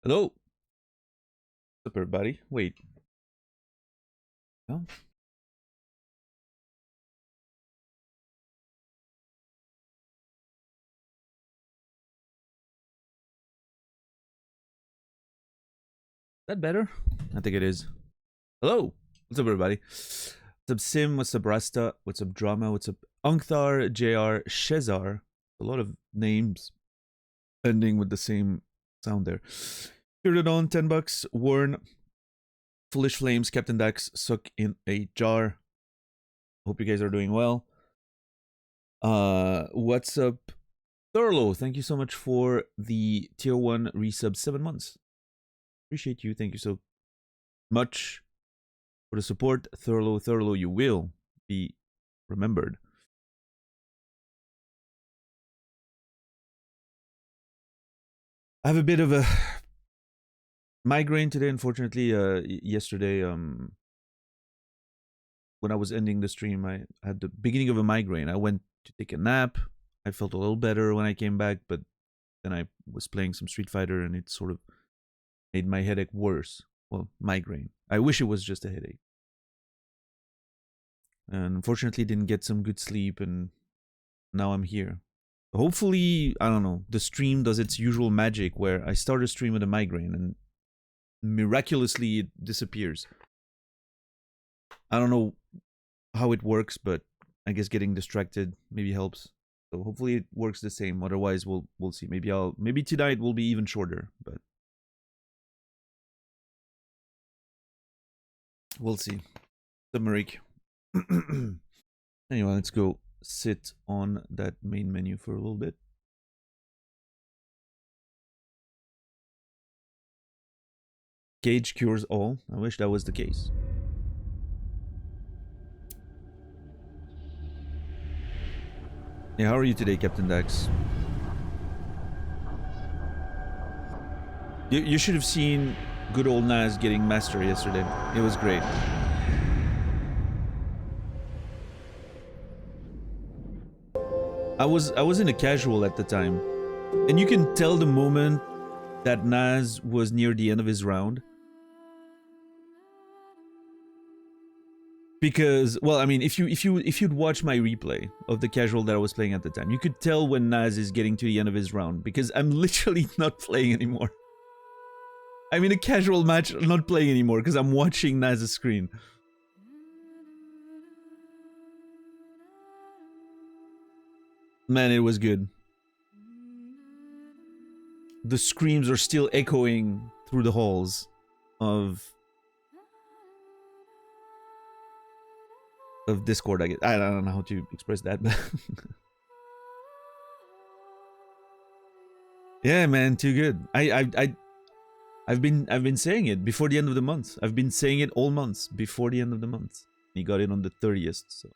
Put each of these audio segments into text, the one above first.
Hello. What's up, everybody? Wait. No? Is that better? I think it is. Hello. What's up, everybody? What's up, Sim? What's up, Rasta? What's up, Drama? What's up, Unkthar, JR, Shezar? A lot of names ending with the same sound there. Pyridon, $10. Warren, Foolish Flames, Captain Dax, Suck in a Jar. Hope you guys are doing well. What's up, Thurlow? Thank you so much for the tier 1 resub 7 months. Appreciate you. Thank you so much for the support. Thurlow, you will be remembered. I have a bit of a migraine today, unfortunately. Yesterday, when I was ending the stream, I had the beginning of a migraine. I went to take a nap. I felt a little better when I came back, but then I was playing some Street Fighter and it sort of made my headache worse. Well, migraine. I wish it was just a headache. And unfortunately didn't get some good sleep, and now I'm here. Hopefully, I don't know, the stream does its usual magic where I start a stream with a migraine and miraculously it disappears. I don't know how it works, but I guess getting distracted maybe helps. So hopefully it works the same. Otherwise, we'll see. Maybe tonight will be even shorter, but we'll see. The Marik. Anyway, let's go sit on that main menu for a little bit. Cage cures all. I wish that was the case. Yeah, how are you today, Captain Dax? You should have seen good old Naz getting master yesterday. It was great. I was in a casual at the time, and you can tell the moment that Naz was near the end of his round. Because, well, I mean, if you'd watch my replay of the casual that I was playing at the time, you could tell when Naz is getting to the end of his round, because I'm literally not playing anymore. I'm in a casual match, not playing anymore, because I'm watching Naz's screen. Man, it was good. The screams are still echoing through the halls of Discord, I guess. I don't know how to express that, but yeah, man, too good. I've been saying it before the end of the month. I've been saying it all months before the end of the month. He got it on the 30th, so.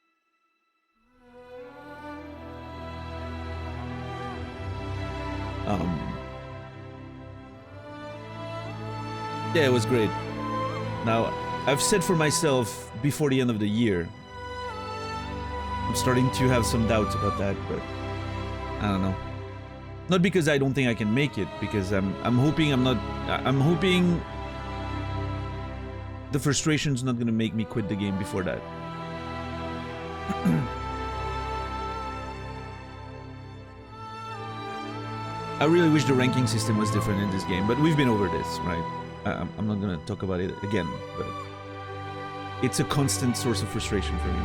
Yeah, it was great. Now, I've said for myself before the end of the year. I'm starting to have some doubts about that, but I don't know. Not because I don't think I can make it, because I'm hoping I'm hoping the frustration's not gonna make me quit the game before that. I really wish the ranking system was different in this game, but we've been over this, right? I'm not gonna talk about it again, but it's a constant source of frustration for me.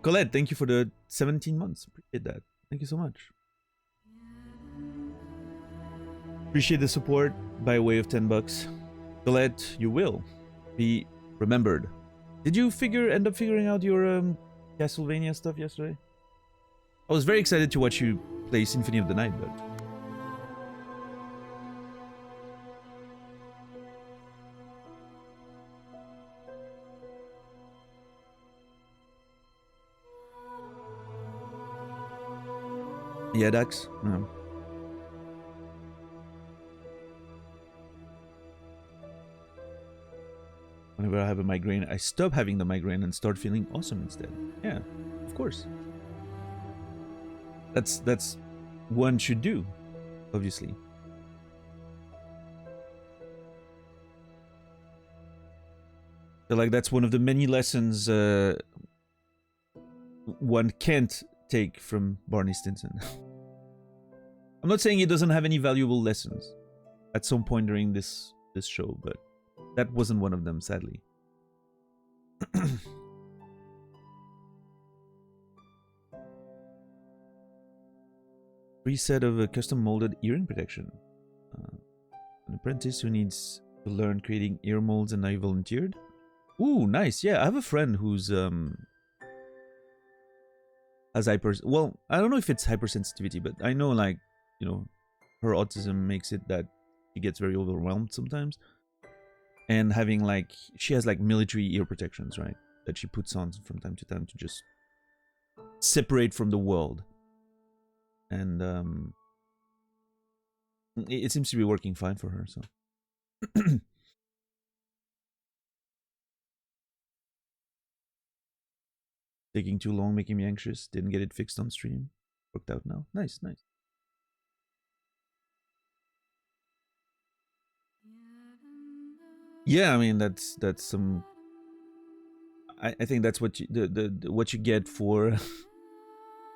Colette, thank you for the 17 months. Appreciate that. Thank you so much. Appreciate the support by way of $10. Colette, you will be remembered. Did you end up figuring out your Castlevania stuff yesterday? I was very excited to watch you play Symphony of the Night, but yeah, Dax. No. Whenever I have a migraine, I stop having the migraine and start feeling awesome instead. Yeah, of course. That's one should do, obviously. So like that's one of the many lessons one can't take from Barney Stinson. I'm not saying he doesn't have any valuable lessons at some point during this show, but that wasn't one of them, sadly. Preset of a custom molded earring protection. An apprentice who needs to learn creating ear molds, and I volunteered. Ooh, nice. Yeah, I have a friend who's has well, I don't know if it's hypersensitivity, but I know, like, you know, her autism makes it that she gets very overwhelmed sometimes. And having, like, she has like military ear protections, right? That she puts on from time to time to just separate from the world. And it seems to be working fine for her, so. Taking too long, making me anxious. Didn't get it fixed on stream. Worked out now. Nice, nice. Yeah, I mean that's some. I think that's what you the what you get for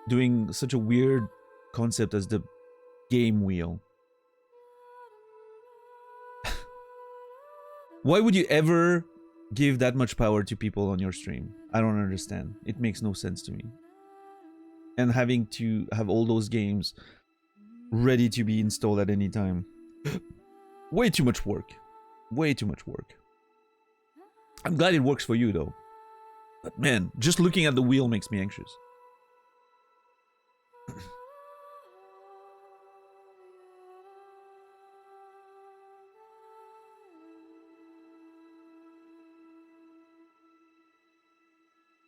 doing such a weird concept as the game wheel. Why would you ever give that much power to people on your stream? I don't understand. It makes no sense to me. And having to have all those games ready to be installed at any time. Way too much work. Way too much work. I'm glad it works for you, though. But man, just looking at the wheel makes me anxious.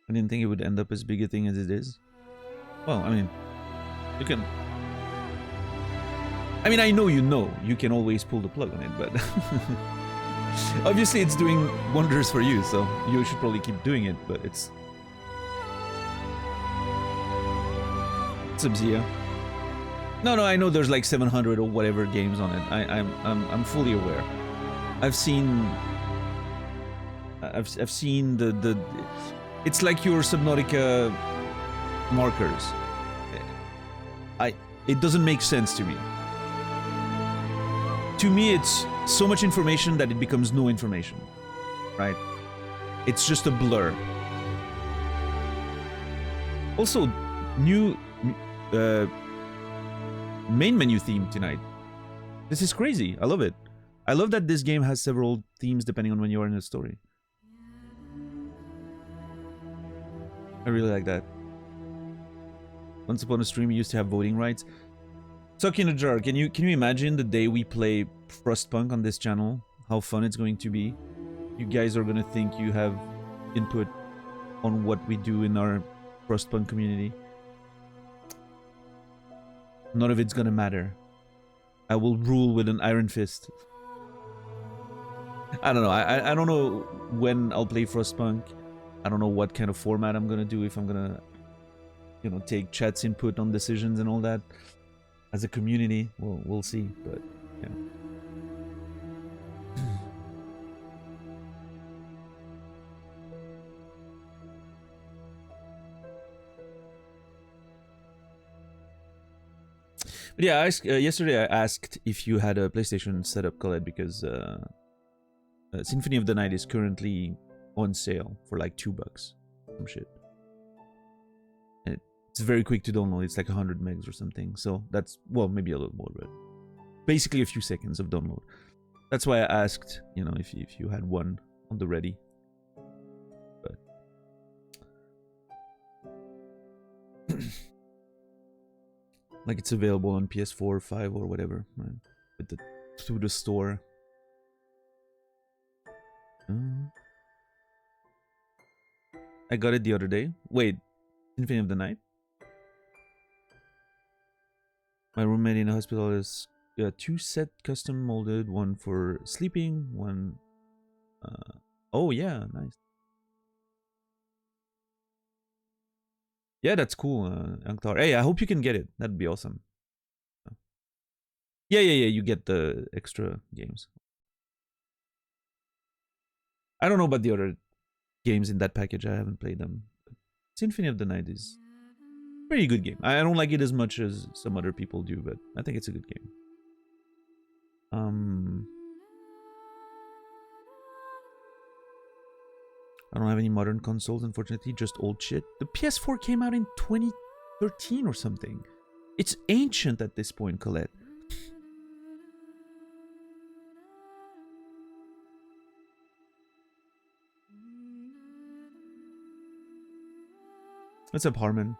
I didn't think it would end up as big a thing as it is. Well, I mean, you can... I mean, I know you can always pull the plug on it, but... Obviously it's doing wonders for you, so you should probably keep doing it, but it's... Sub-Zero. No, I know there's like 700 or whatever games on it. I'm fully aware. I've seen the it's like your Subnautica markers. It doesn't make sense to me. To me, it's so much information that it becomes no information, right? It's just a blur. Also, new main menu theme tonight. This is crazy. I love it. I love that this game has several themes depending on when you are in the story. I really like that. Once upon a stream, we used to have voting rights. Tuck in a jar. Can you imagine the day we play Frostpunk on this channel? How fun it's going to be. You guys are gonna think you have input on what we do in our Frostpunk community. None of it's gonna matter. I will rule with an iron fist. I don't know. I don't know when I'll play Frostpunk. I don't know what kind of format I'm gonna do, if I'm gonna, you know, take chat's input on decisions and all that. As a community, we'll see, but yeah. But yeah, yesterday I asked if you had a PlayStation setup, Colette, because Symphony of the Night is currently on sale for like $2, some shit. And it's very quick to download. It's like 100 megs or something. So that's, well, maybe a little more, but basically a few seconds of download. That's why I asked, you know, if you had one on the ready. But like it's available on PS4, 5, or whatever, right? With the through the store. I got it the other day. Wait, Symphony of the Night? My roommate in the hospital is 2 set custom molded, one for sleeping, one... oh yeah, nice. Yeah, that's cool, Anktar. Hey, I hope you can get it. That'd be awesome. Yeah, you get the extra games. I don't know about the other games in that package. I haven't played them. Symphony of the Night is a pretty good game. I don't like it as much as some other people do, but I think it's a good game. I don't have any modern consoles, unfortunately, just old shit. The PS4 came out in 2013 or something. It's ancient at this point, Colette. What's up, Harmon?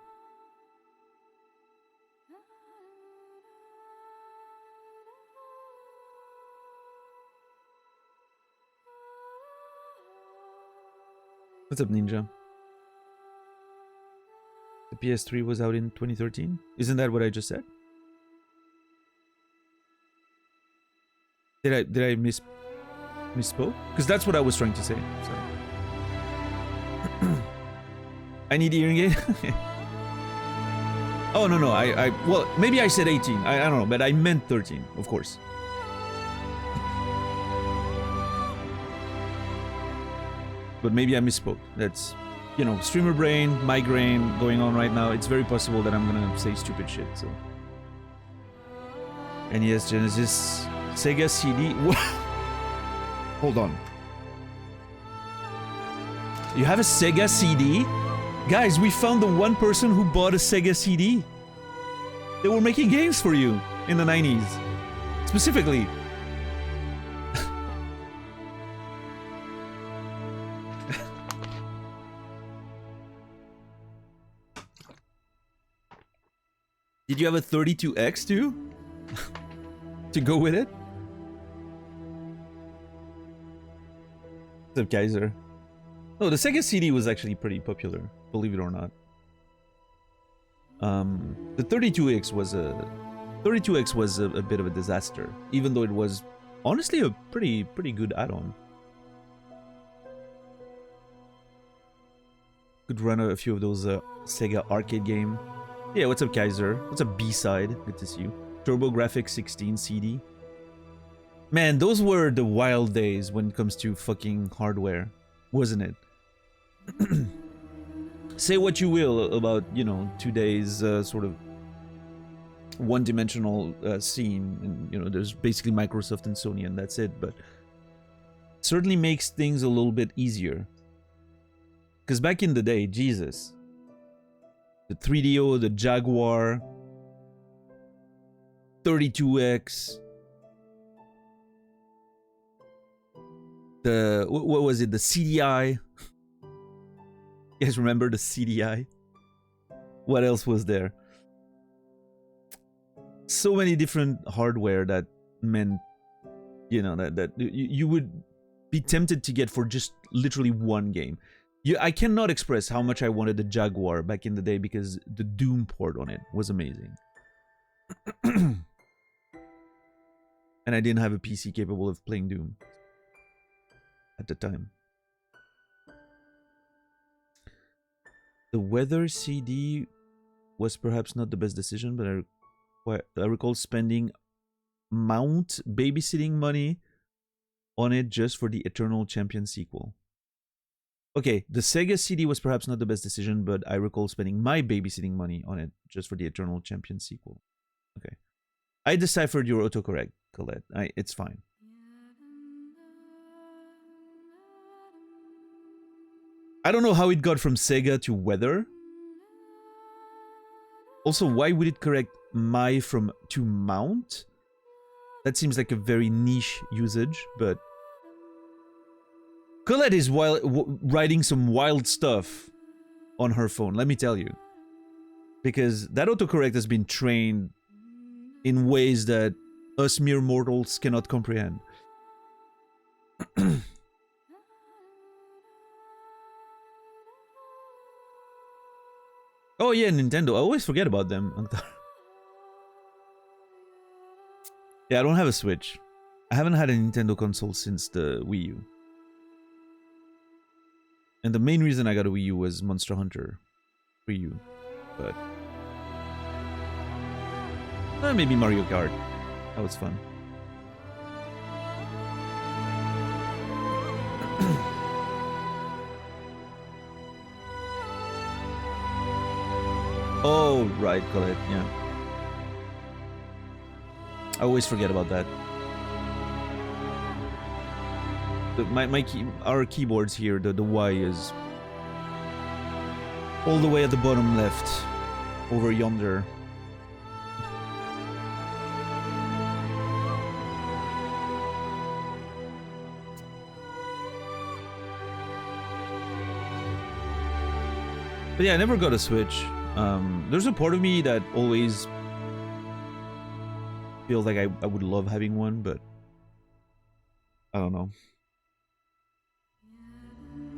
What's up, Ninja? The PS3 was out in 2013? Isn't that what I just said? Did I misspoke? Because that's what I was trying to say. Sorry. I need hearing aid. Oh no, well, maybe I said 18. I don't know, but I meant 13, of course. But maybe I misspoke. That's, you know, streamer brain, migraine going on right now. It's very possible that I'm gonna say stupid shit. So. NES, Genesis, Sega CD. Hold on. You have a Sega CD? Guys, we found the one person who bought a Sega CD. They were making games for you in the 90s. Specifically. Did you have a 32X too? To go with it? What's up, Kaiser? No, the Sega CD was actually pretty popular, believe it or not. The 32X was a bit of a disaster, even though it was honestly a pretty good add-on. Could run a few of those Sega arcade game. Yeah, what's up, Kaiser? What's up, B-side? Good to see you. TurboGrafx 16 CD. Man, those were the wild days when it comes to fucking hardware, wasn't it? Say what you will about, you know, today's sort of one-dimensional scene, and you know, there's basically Microsoft and Sony, and that's it. But it certainly makes things a little bit easier. Because back in the day, Jesus, the 3DO, the Jaguar, 32X, the what was it? The CDI. You guys remember the CDI? What else was there? So many different hardware that meant, you know, that you would be tempted to get for just literally one game. I cannot express how much I wanted the Jaguar back in the day because the Doom port on it was amazing. And I didn't have a PC capable of playing Doom at the time. The Weather CD was perhaps not the best decision, but I recall spending Mount babysitting money on it just for the Eternal Champion sequel. Okay, the Sega CD was perhaps not the best decision, but I recall spending my babysitting money on it just for the Eternal Champion sequel. Okay. I deciphered your autocorrect, Colette. It's fine. I don't know how it got from Sega to Weather. Also, why would it correct my to Mount? That seems like a very niche usage, but Colette is writing some wild stuff on her phone, let me tell you. Because that autocorrect has been trained in ways that us mere mortals cannot comprehend. Oh yeah, Nintendo. I always forget about them. Yeah, I don't have a Switch. I haven't had a Nintendo console since the Wii U. And the main reason I got a Wii U was Monster Hunter Wii U. but maybe Mario Kart. That was fun. Oh, right, Colette, yeah. I always forget about that. Our keyboards here, the Y is all the way at the bottom left, over yonder. But yeah, I never got a Switch. There's a part of me that always feels like I would love having one, but I don't know.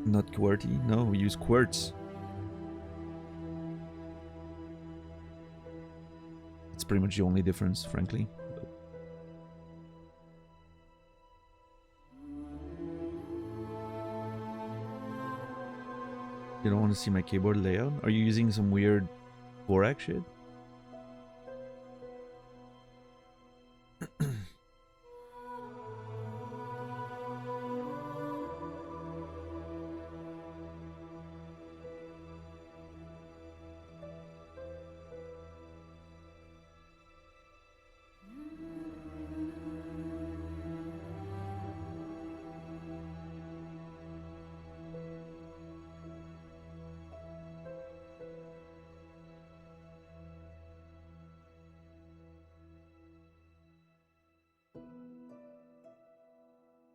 Not QWERTY? No, we use Quartz. It's pretty much the only difference, frankly. You don't want to see my keyboard layout? Are you using some weird Dvorak shit?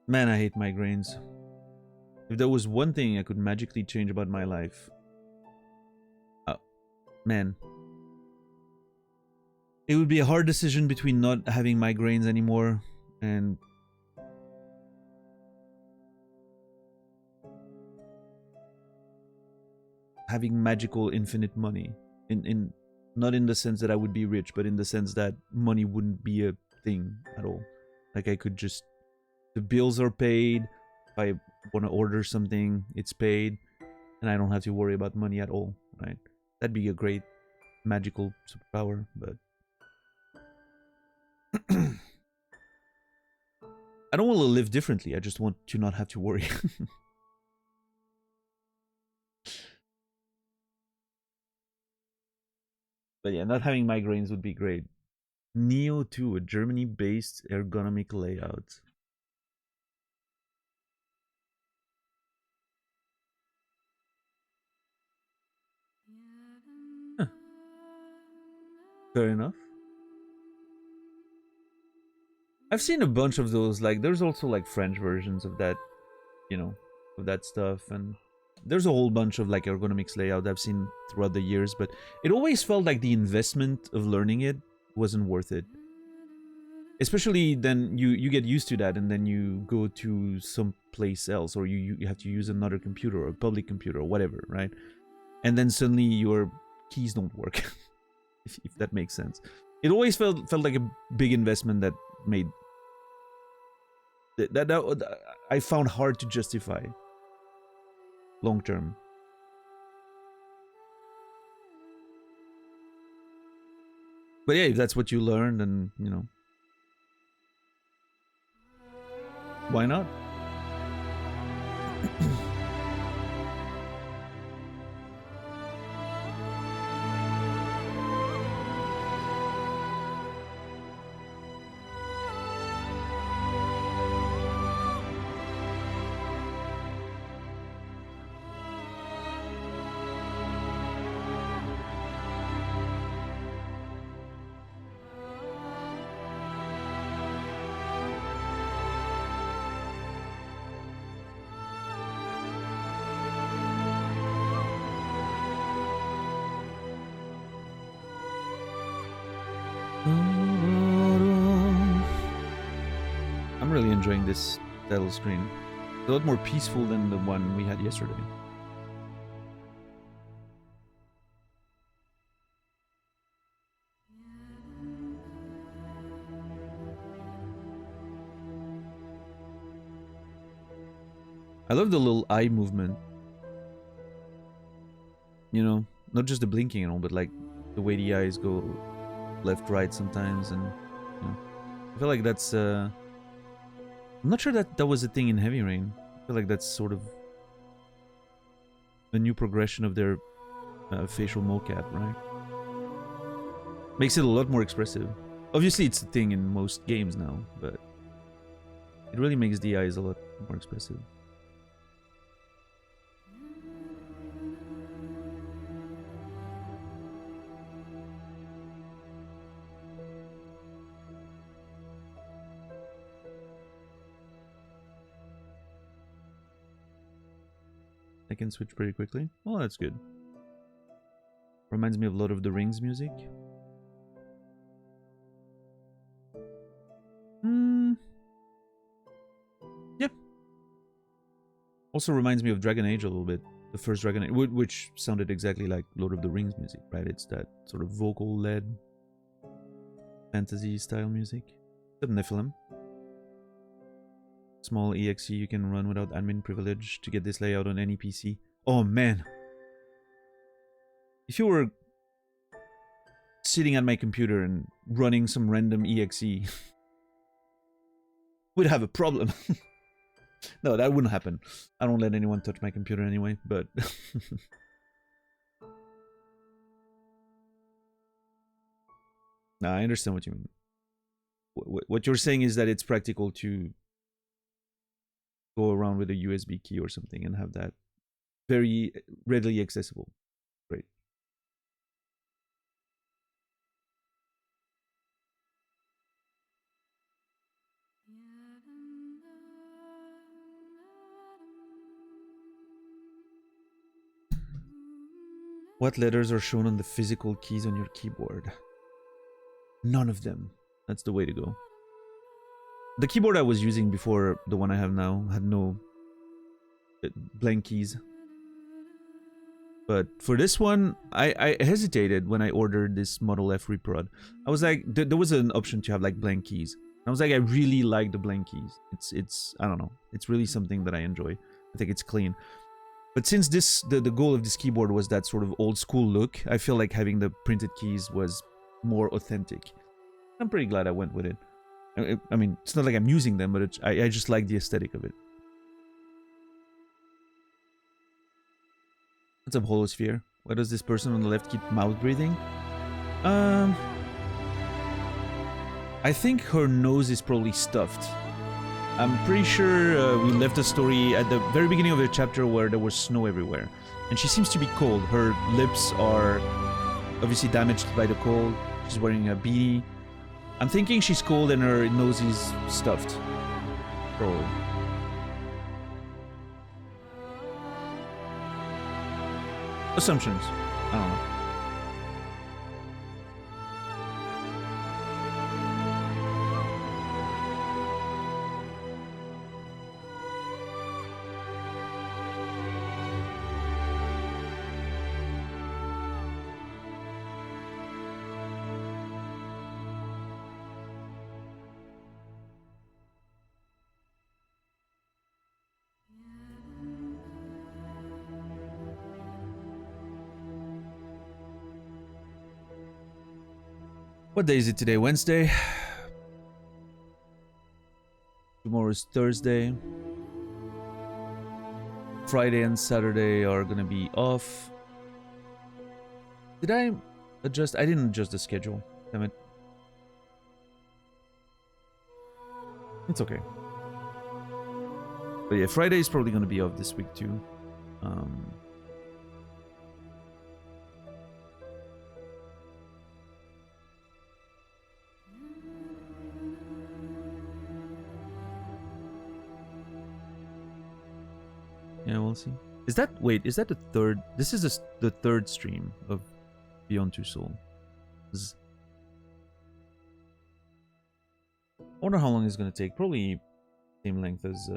Man, I hate migraines. If there was one thing I could magically change about my life, man, it would be a hard decision between not having migraines anymore and having magical infinite money. In not in the sense that I would be rich, but in the sense that money wouldn't be a thing at all. Like I could just, the bills are paid. If I want to order something, it's paid, and I don't have to worry about money at all, right? That'd be a great magical superpower, but I don't want to live differently. I just want to not have to worry. But yeah, not having migraines would be great. Neo 2, a Germany-based ergonomic layout. Huh. Fair enough. I've seen a bunch of those. Like, there's also like French versions of that, you know, of that stuff, and there's a whole bunch of like ergonomics layout I've seen throughout the years, but it always felt like the investment of learning it wasn't worth it. Especially then you get used to that, and then you go to some place else, or you have to use another computer or a public computer or whatever, right? And then suddenly your keys don't work. if that makes sense. It always felt like a big investment that made that I found hard to justify long term. But yeah, if that's what you learned, then you know, why not? I'm really enjoying this title screen. It's a lot more peaceful than the one we had yesterday. I love the little eye movement. You know, not just the blinking and all, but like the way the eyes go left, right sometimes, and you know, I feel like that's. I'm not sure that was a thing in Heavy Rain. I feel like that's sort of a new progression of their facial mocap, right? Makes it a lot more expressive. Obviously, it's a thing in most games now, but it really makes the eyes a lot more expressive. I can switch pretty quickly. Oh, that's good. Reminds me of Lord of the Rings music. Yep. Also reminds me of Dragon Age a little bit. The first Dragon Age, which sounded exactly like Lord of the Rings music, right? It's that sort of vocal-led fantasy-style music. Except Nephilim. Small EXE you can run without admin privilege to get this layout on any PC. Oh man! If you were sitting at my computer and running some random EXE, we'd have a problem. No, that wouldn't happen. I don't let anyone touch my computer anyway, but... Nah, I understand what you mean. What you're saying is that it's practical to go around with a USB key or something and have that very readily accessible. Great. What letters are shown on the physical keys on your keyboard? None of them. That's the way to go. The keyboard I was using before the one I have now had no blank keys. But for this one, I hesitated when I ordered this Model F Reprod. I was like, there was an option to have like blank keys. I was like, I really like the blank keys. It's I don't know. It's really something that I enjoy. I think it's clean. But since the goal of this keyboard was that sort of old school look, I feel like having the printed keys was more authentic. I'm pretty glad I went with it. I mean, it's not like I'm using them, but I just like the aesthetic of it. What's up, Holosphere? Why does this person on the left keep mouth breathing? I think her nose is probably stuffed. I'm pretty sure we left a story at the very beginning of the chapter where there was snow everywhere. And she seems to be cold. Her lips are obviously damaged by the cold. She's wearing a beanie. I'm thinking she's cold and her nose is stuffed. Probably. Assumptions. I don't know. What day is it today? Wednesday? Tomorrow is Thursday. Friday and Saturday are gonna be off. Did I adjust? I didn't adjust the schedule. Damn it. It's okay. But yeah, Friday is probably gonna be off this week too. Yeah, we'll see. Is that wait? Is that the third? This is the third stream of Beyond Two Soul. I wonder how long it's gonna take. Probably same length as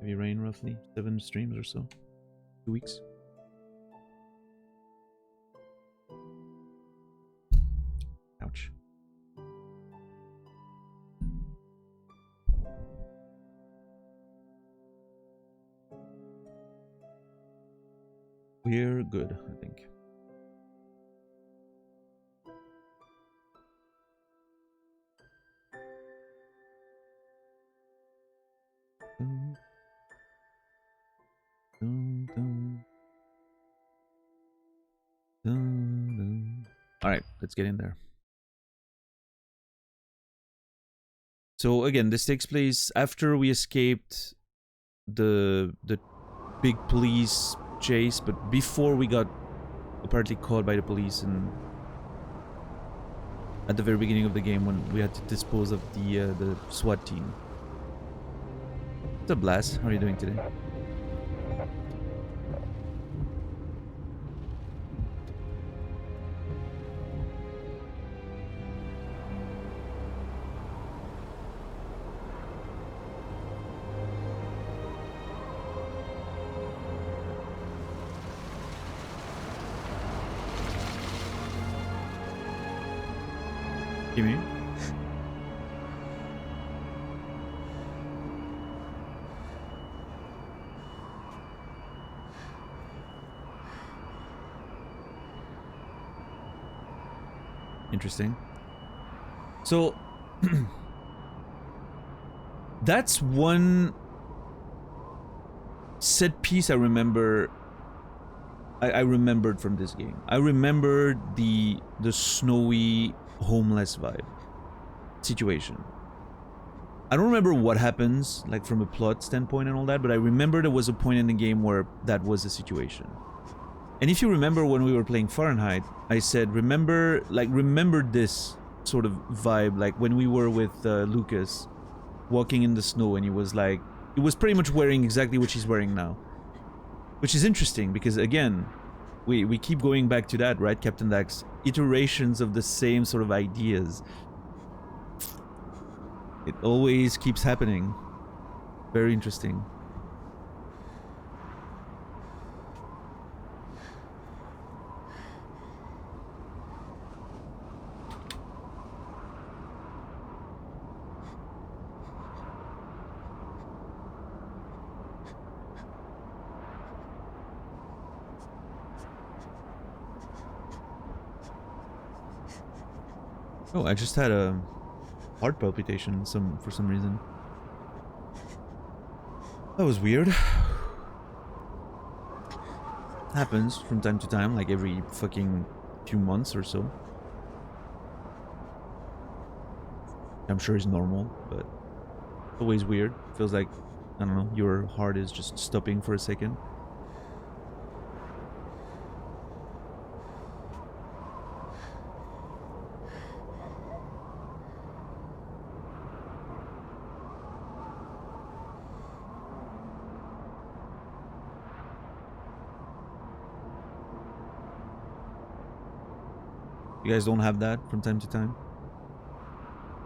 Heavy Rain, roughly 7 streams or so. 2 weeks. Ouch. We're good, I think. Alright, let's get in there. So again, this takes place after we escaped the big police chase, but before we got apparently caught by the police, and at the very beginning of the game when we had to dispose of the SWAT team. What's up, Blast? How are you doing today? Gimme. Interesting. So that's one set piece I remember. I remembered from this game. I remembered the snowy homeless vibe situation. I don't remember what happens like from a plot standpoint and all that, but I remember there was a point in the game where that was the situation. And if you remember when we were playing Fahrenheit, I said remember this sort of vibe, like when we were with Lucas walking in the snow, and he was pretty much wearing exactly what she's wearing now. Which is interesting because again, we keep going back to that, right, Captain Dax? Iterations of the same sort of ideas. It always keeps happening. Very interesting. Oh, I just had a heart palpitation for some reason. That was weird. Happens from time to time, like every fucking few months or so. I'm sure it's normal, but always weird. Feels like, I don't know, your heart is just stopping for a second. You guys don't have that from time to time?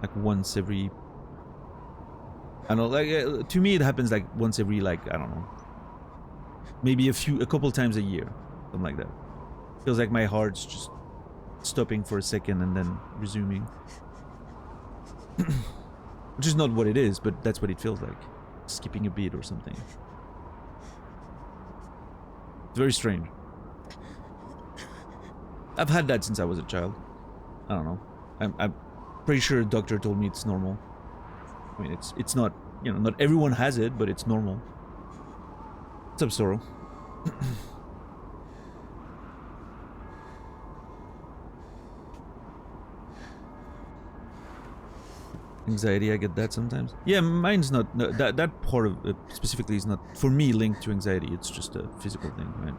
Like once every... I don't know, like, to me it happens like once every, like, I don't know. Maybe a couple times a year. Something like that. Feels like my heart's just stopping for a second and then resuming. Which is not what it is, but that's what it feels like. Skipping a beat or something. It's very strange. I've had that since I was a child. I don't know. I'm pretty sure a doctor told me it's normal. I mean, it's not, you know, not everyone has it, but it's normal. What's up, Soro? Anxiety, I get that sometimes. Yeah, mine's not, no, that part of it specifically is not, for me, linked to anxiety. It's just a physical thing, right?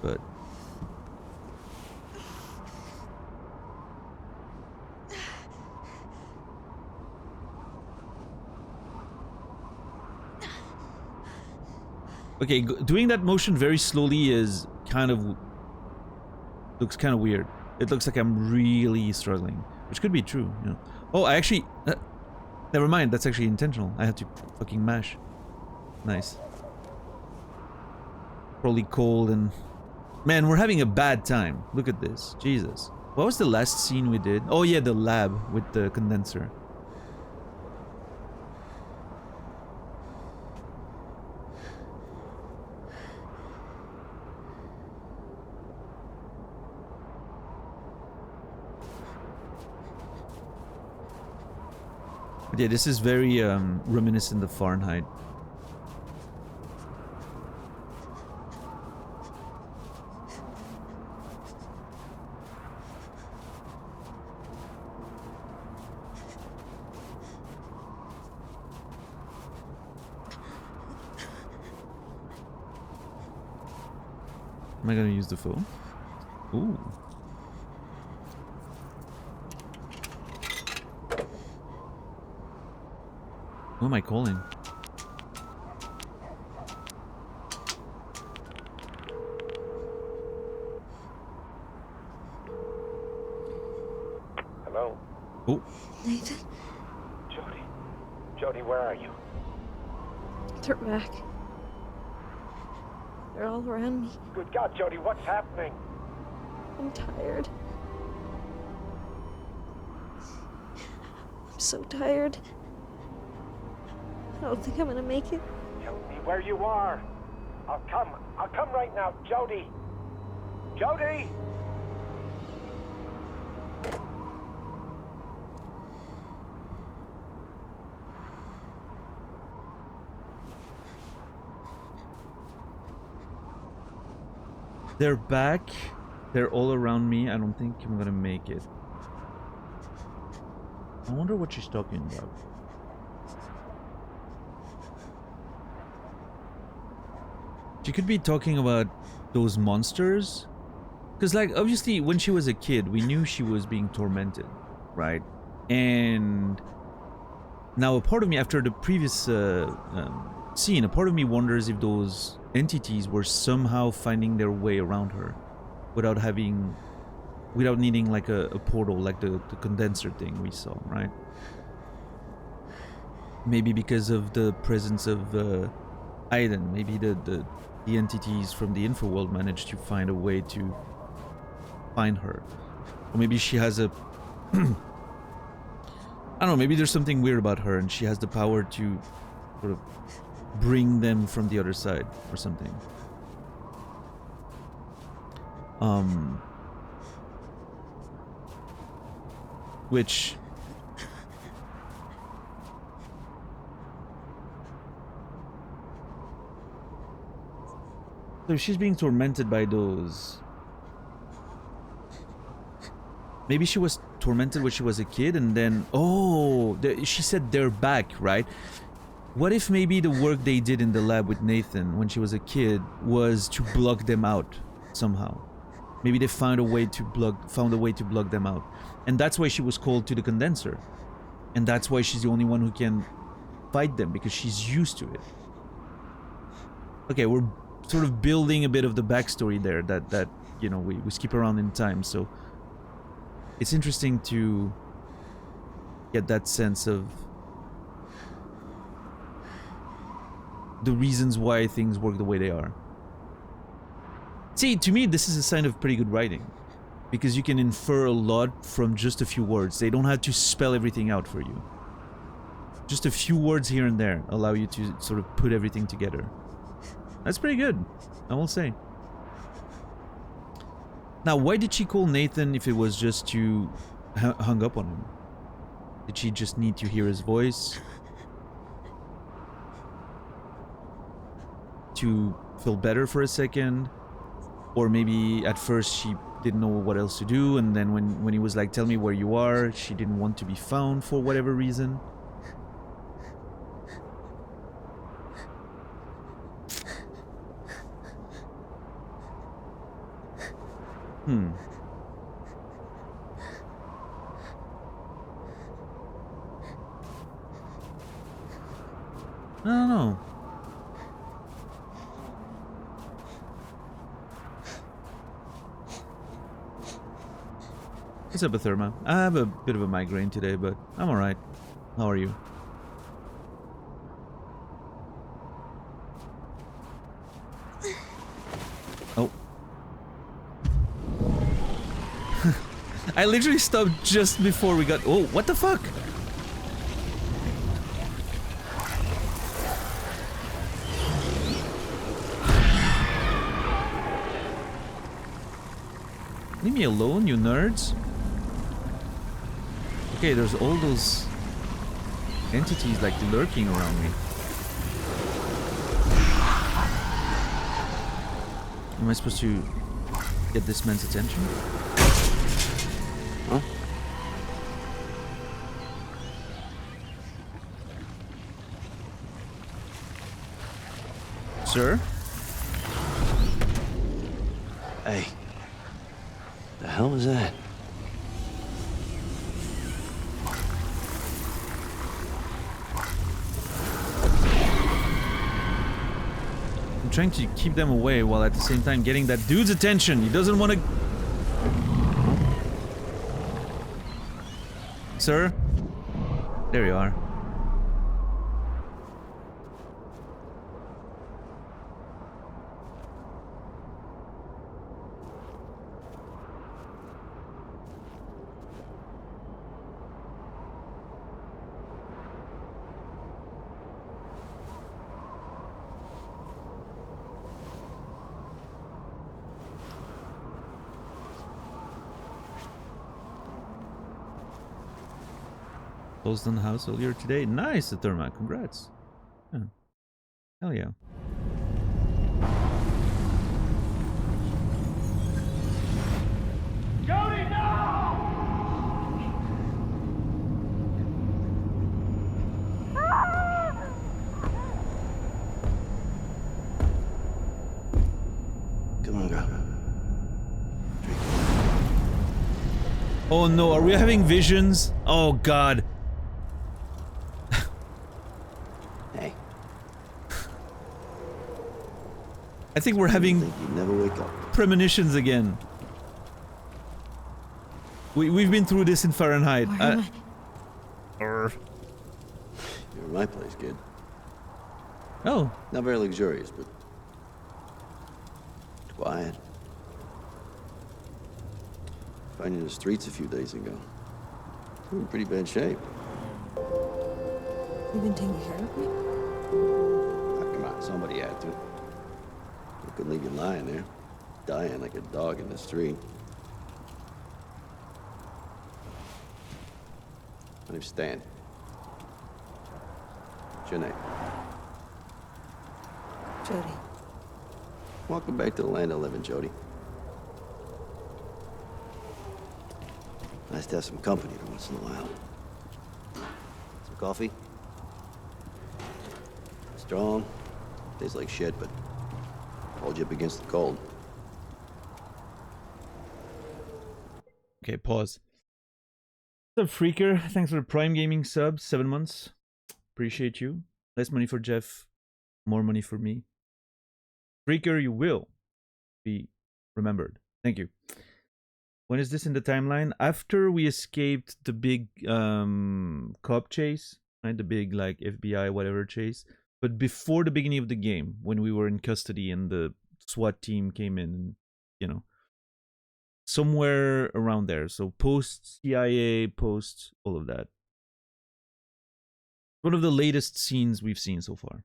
But... Okay, doing that motion very slowly is kind of... looks kind of weird. It looks like I'm really struggling. Which could be true, you know. Oh, I actually... never mind, that's actually intentional. I had to fucking mash. Nice. Probably cold and... Man, we're having a bad time. Look at this. Jesus. What was the last scene we did? Oh yeah, the lab with the condenser. But yeah, this is very reminiscent of Fahrenheit. Am I gonna use the phone? Ooh. Who am I calling? Hello? Oh. Nathan, Jody? Jody, where are you? they're back. They're all around me. Good God, Jody, what's happening? I'm tired. I'm so tired. I don't think I'm gonna make it. Tell me where you are. I'll come right now, Jody. Jody! They're back. They're all around me. I don't think I'm gonna make it. I wonder what she's talking about. She could be talking about those monsters. Because, like, obviously, when she was a kid, we knew she was being tormented, right? And now a part of me, after the previous scene, a part of me wonders if those entities were somehow finding their way around her without needing like a portal, like the condenser thing we saw, right? Maybe because of the presence of Aiden, maybe the entities from the Infraworld managed to find a way to find her. Or maybe she has a I don't know, maybe there's something weird about her and she has the power to sort of bring them from the other side or something. Which so she's being tormented by those. Maybe she was tormented when she was a kid and then... Oh, she said they're back, right? What if maybe the work they did in the lab with Nathan when she was a kid was to block them out somehow? Maybe they found a way to block them out. And that's why she was called to the condenser. And that's why she's the only one who can fight them, because she's used to it. Okay, we're sort of building a bit of the backstory there that you know, we skip around in time, so it's interesting to get that sense of the reasons why things work the way they are. See, to me, this is a sign of pretty good writing, because you can infer a lot from just a few words. They don't have to spell everything out for you. Just a few words here and there allow you to sort of put everything together. That's pretty good, I will say. Now, why did she call Nathan if it was just to hung up on him? Did she just need to hear his voice? To feel better for a second? Or maybe at first she didn't know what else to do, and then when he was like, tell me where you are, she didn't want to be found for whatever reason? I don't know. What's up, Atherma? I have a bit of a migraine today, but I'm alright. How are you? Oh. I literally stopped just before we got... Oh, what the fuck? Leave me alone, you nerds. Okay, there's all those entities like lurking around me. Am I supposed to get this man's attention? Huh? Sir? Hey. The hell was that? I'm trying to keep them away while at the same time getting that dude's attention. He doesn't want to... Sir? There you are. Closed on the house earlier today. Nice, the Therma. Congrats. Yeah. Hell yeah. Jody, no! Come on, girl. Oh no, are we having visions? Oh god. Hey. I think we're I having think you'd never wake up. premonitions again. We've been through this in Fahrenheit. Where am I? Urgh. You're in my place, kid. Oh, Not very luxurious, but quiet. Found you in the streets a few days ago. You were in pretty bad shape. You've been taking care of me? Ah, come on, somebody had to. I couldn't leave you lying there, dying like a dog in the street. My name's Stan. What's your name? Jody. Welcome back to the land of living, Jody. Nice to have some company every once in a while. Some coffee? Strong? Tastes like shit, but hold you up against the cold. okay, pause. What's up, Freaker? Thanks for the Prime Gaming sub. 7 months. Appreciate you. Less money for Jeff. More money for me. Freaker, you will be remembered. Thank you. When is this in the timeline? After we escaped the big cop chase, right? The big like FBI whatever chase, but before the beginning of the game, when we were in custody and the SWAT team came in, and, you know, somewhere around there. So post CIA, post all of that. One of the latest scenes we've seen so far.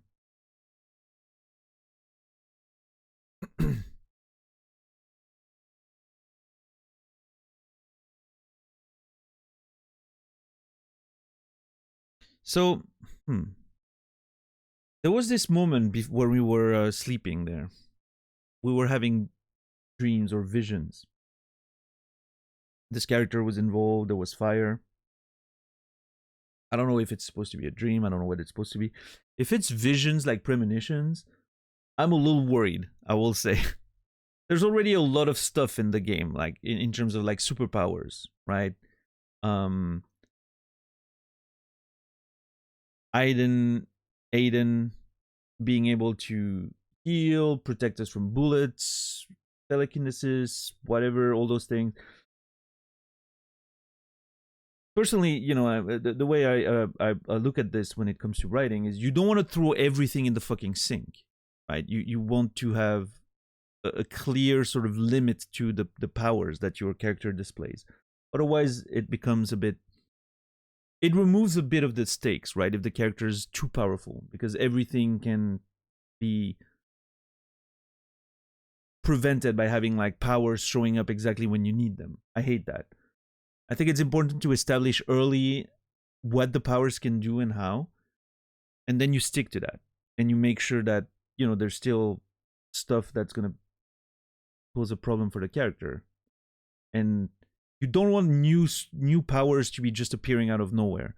So, there was this moment where we were sleeping there. We were having dreams or visions. This character was involved. There was fire. I don't know if it's supposed to be a dream. I don't know what it's supposed to be. If it's visions like premonitions, I'm a little worried, I will say. There's already a lot of stuff in the game, like in terms of like superpowers, right? Aiden being able to heal, protect us from bullets, telekinesis, whatever, all those things. Personally, you know, the way I look at this when it comes to writing is you don't want to throw everything in the fucking sink, right? You want to have a clear sort of limit to the powers that your character displays. Otherwise, it becomes a bit... It removes a bit of the stakes, right? If the character is too powerful, because everything can be prevented by having like powers showing up exactly when you need them. I hate that. I think it's important to establish early what the powers can do and how, and then you stick to that, and you make sure that, you know, there's still stuff that's gonna pose a problem for the character, and you don't want new powers to be just appearing out of nowhere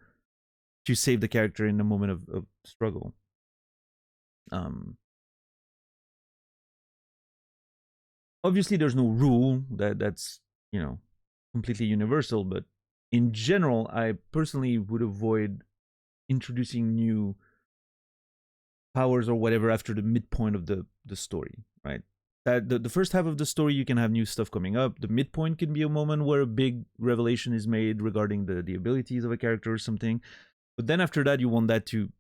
to save the character in a moment of struggle. Obviously, there's no rule that's completely universal, but in general, I personally would avoid introducing new powers or whatever after the midpoint of the story, right? That the first half of the story, you can have new stuff coming up. The midpoint can be a moment where a big revelation is made regarding the abilities of a character or something. But then after that, you want that to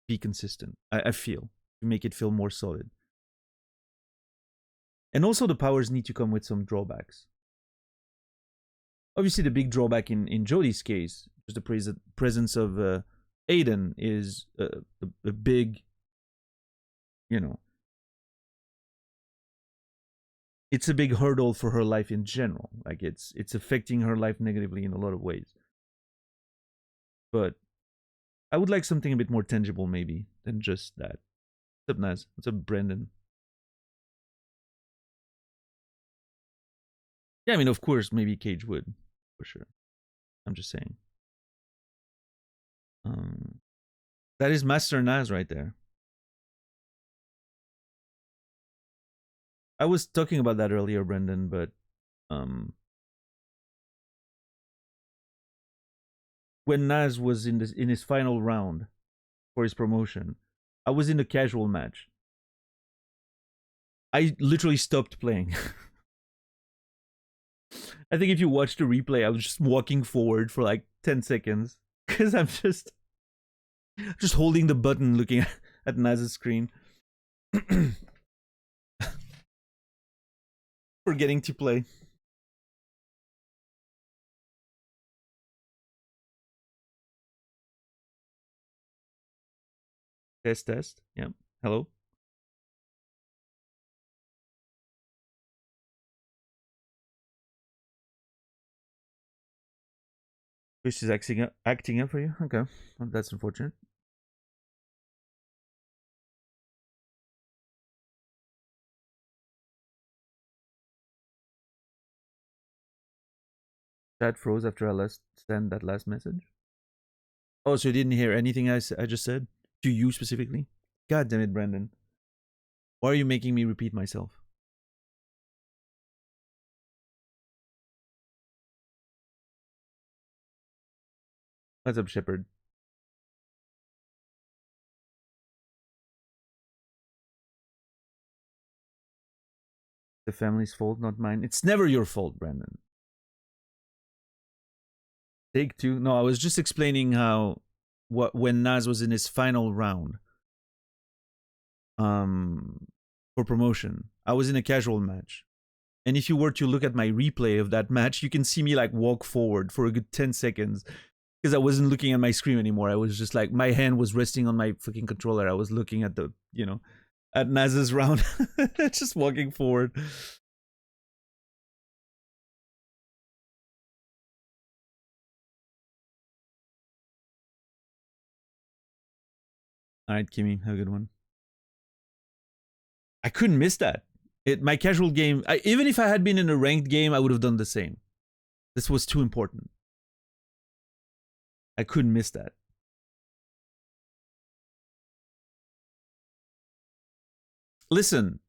be consistent, I feel, to make it feel more solid. And also the powers need to come with some drawbacks. Obviously, the big drawback in Jodie's case, just the presence of Aiden, is a big, it's a big hurdle for her life in general. Like it's affecting her life negatively in a lot of ways. But I would like something a bit more tangible, maybe, than just that. What's up, Naz? What's up, Brendan? Yeah, I mean, of course, maybe Cage would, for sure. I'm just saying. That is Master Naz right there. I was talking about that earlier, Brendan, but when Naz was in his final round for his promotion, I was in a casual match. I literally stopped playing. I think if you watch the replay, I was just walking forward for like 10 seconds because I'm just holding the button, looking at Naz's screen. Forgetting to play. Test. Yep. Hello. Twitch is acting up for you? Okay. Well, that's unfortunate. Chat froze after I sent that last message. Oh, so you didn't hear anything I just said? To you specifically? God damn it, Brandon. Why are you making me repeat myself? What's up, Shepard? The family's fault, not mine. It's never your fault, Brandon. Take two. No, I was just explaining how when Naz was in his final round for promotion, I was in a casual match. And if you were to look at my replay of that match, you can see me like walk forward for a good 10 seconds because I wasn't looking at my screen anymore. I was just like, my hand was resting on my fucking controller. I was looking at at Naz's round, just walking forward. All right, Kimmy, have a good one. I couldn't miss that. My casual game, even if I had been in a ranked game, I would have done the same. This was too important. I couldn't miss that. Listen,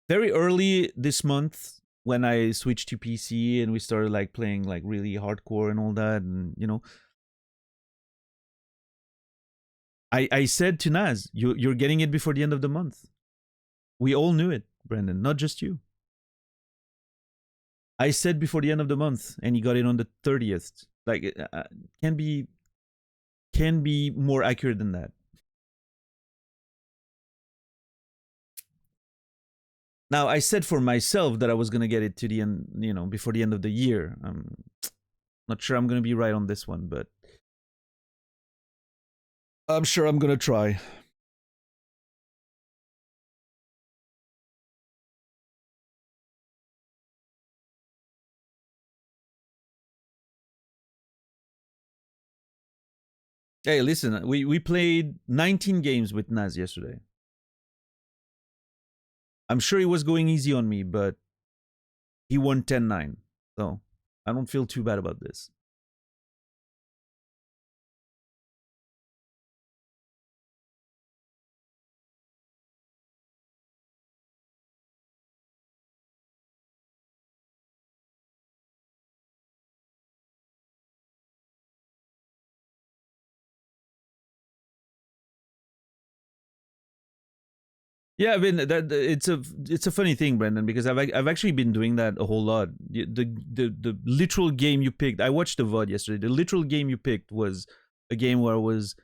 very early this month when I switched to PC and we started like playing like really hardcore and all that, and I said to Naz, you're getting it before the end of the month. We all knew it, Brendan, not just you. I said before the end of the month, and he got it on the 30th. Like, can be more accurate than that. Now, I said for myself that I was gonna get it to the end, before the end of the year. I'm not sure I'm gonna be right on this one, but I'm sure I'm gonna try. Hey, listen, we played 19 games with Naz yesterday. I'm sure he was going easy on me, but he won 10-9. So I don't feel too bad about this. Yeah, I mean it's a funny thing, Brendan, because I've actually been doing that a whole lot. The literal game you picked, I watched the VOD yesterday. The literal game you picked was a game where I was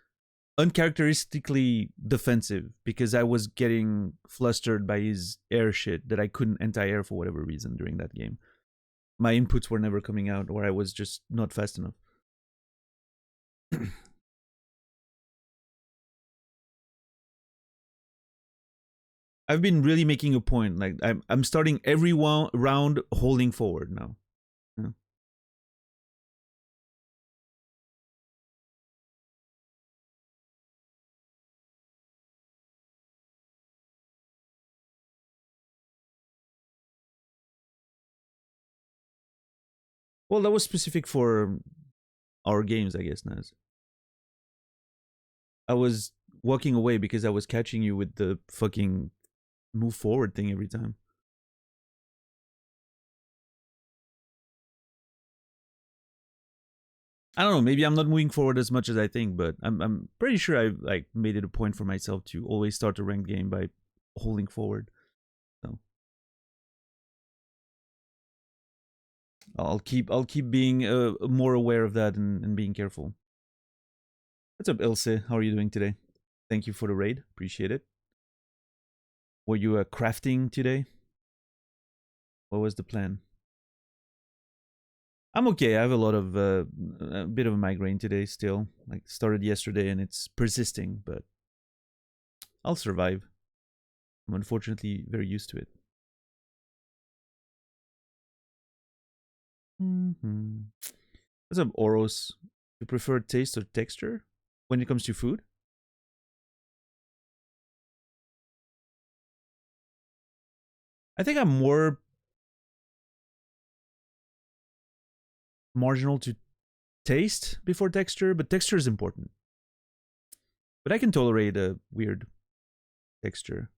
uncharacteristically defensive because I was getting flustered by his air shit that I couldn't anti-air for whatever reason during that game. My inputs were never coming out, or I was just not fast enough. I've been really making a point. Like I'm starting every round holding forward now. Yeah. Well, that was specific for our games, I guess, Naz. I was walking away because I was catching you with the fucking move forward thing every time. I don't know, maybe I'm not moving forward as much as I think, but I'm pretty sure I like made it a point for myself to always start a ranked game by holding forward. So I'll keep being more aware of that and being careful. What's up, Ilse? How are you doing today? Thank you for the raid. Appreciate it. Were you crafting today? What was the plan? I'm okay. I have a lot of a bit of a migraine today still. Like started yesterday and it's persisting, but I'll survive. I'm unfortunately very used to it. What's up, Oros? You prefer taste or texture when it comes to food? I think I'm more marginal to taste before texture, but texture is important. But I can tolerate a weird texture.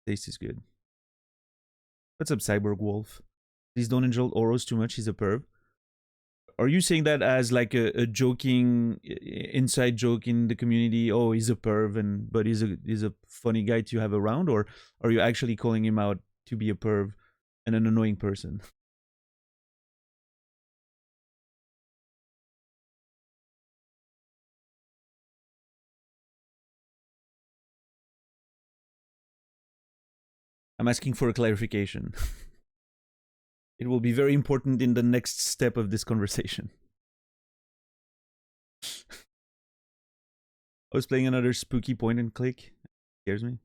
Taste is good. What's up, Cyborg Wolf? Please don't insult Oros too much. He's a perv. Are you saying that as like a joking inside joke in the community? Oh, he's a perv, but he's a funny guy to have around, or are you actually calling him out to be a perv and an annoying person? I'm asking for a clarification. It will be very important in the next step of this conversation. I was playing another spooky point and click. It scares me.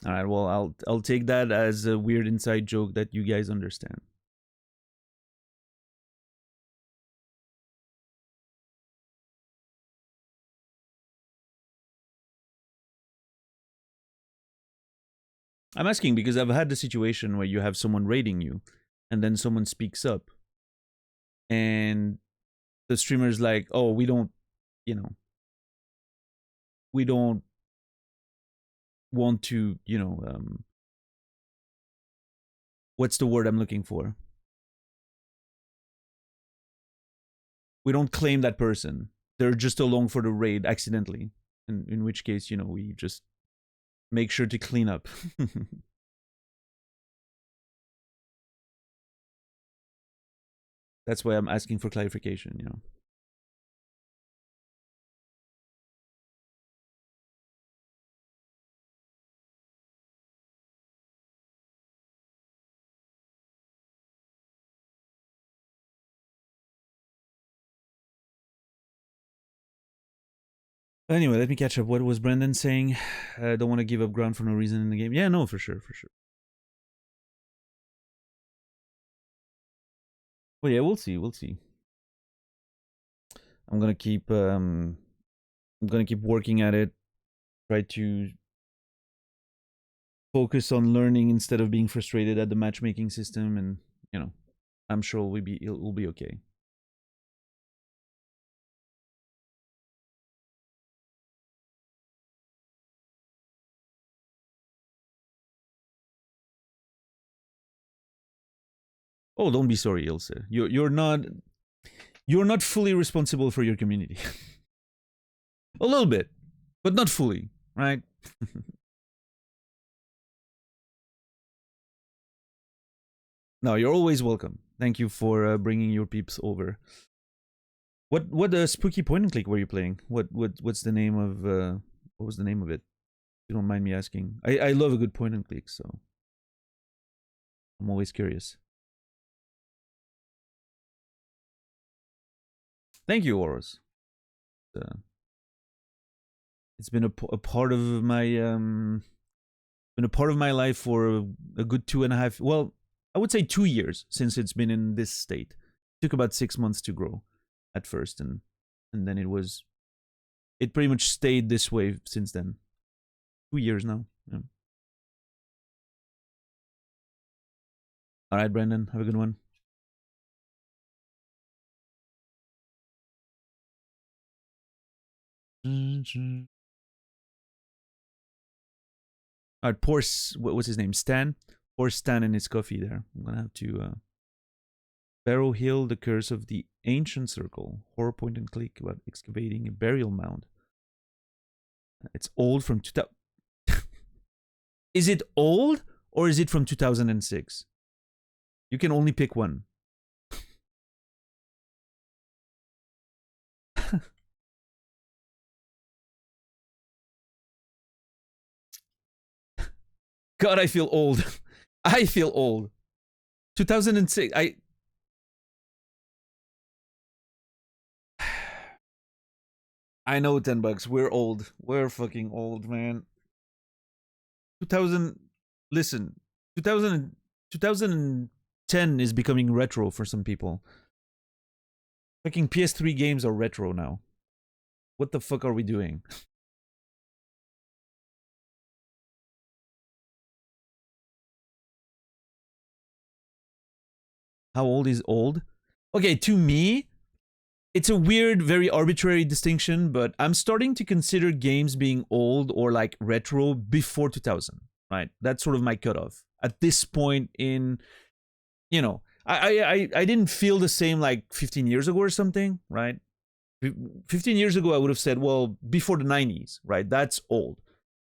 All right, well, I'll take that as a weird inside joke that you guys understand. I'm asking because I've had the situation where you have someone raiding you, and then someone speaks up, and the streamer's like, "Oh, we don't, you know, we don't want to, what's the word I'm looking for? We don't claim that person. They're just along for the raid accidentally. In which case, we just make sure to clean up." That's why I'm asking for clarification. Anyway, let me catch up. What was Brendan saying? I don't want to give up ground for no reason in the game. Yeah, no, for sure. Well, yeah, we'll see. I'm gonna keep working at it. Try to focus on learning instead of being frustrated at the matchmaking system, and I'm sure we'll be okay. Oh, don't be sorry, Ilse. You're not fully responsible for your community. A little bit, but not fully, right? No, you're always welcome. Thank you for bringing your peeps over. What spooky point and click were you playing? What's the name of what was the name of it? If you don't mind me asking. I love a good point and click, so I'm always curious. Thank you, Oros. It's been a part of my been a part of my life for a good 2.5. Well, I would say 2 years since it's been in this state. It took about 6 months to grow at first, and then it pretty much stayed this way since then. 2 years now. Yeah. All right, Brandon, have a good one. All right, poor what's his name? Stan. Poor Stan and his coffee there. I'm gonna have to. Barrow Hill, The Curse of the Ancient Circle. Horror point and click about excavating a burial mound. It's old from 2000. Is it old or is it from 2006? You can only pick one. God, I feel old. I feel old. 2006. I know, $10. We're old. We're fucking old, man. 2000. Listen, 2010 is becoming retro for some people. Fucking PS3 games are retro now. What the fuck are we doing? How old is old? Okay, to me, it's a weird, very arbitrary distinction, but I'm starting to consider games being old or like retro before 2000, right? That's sort of my cutoff. At this point in, you know, I didn't feel the same like 15 years ago or something, right? 15 years ago, I would have said, well, before the 90s, right? That's old.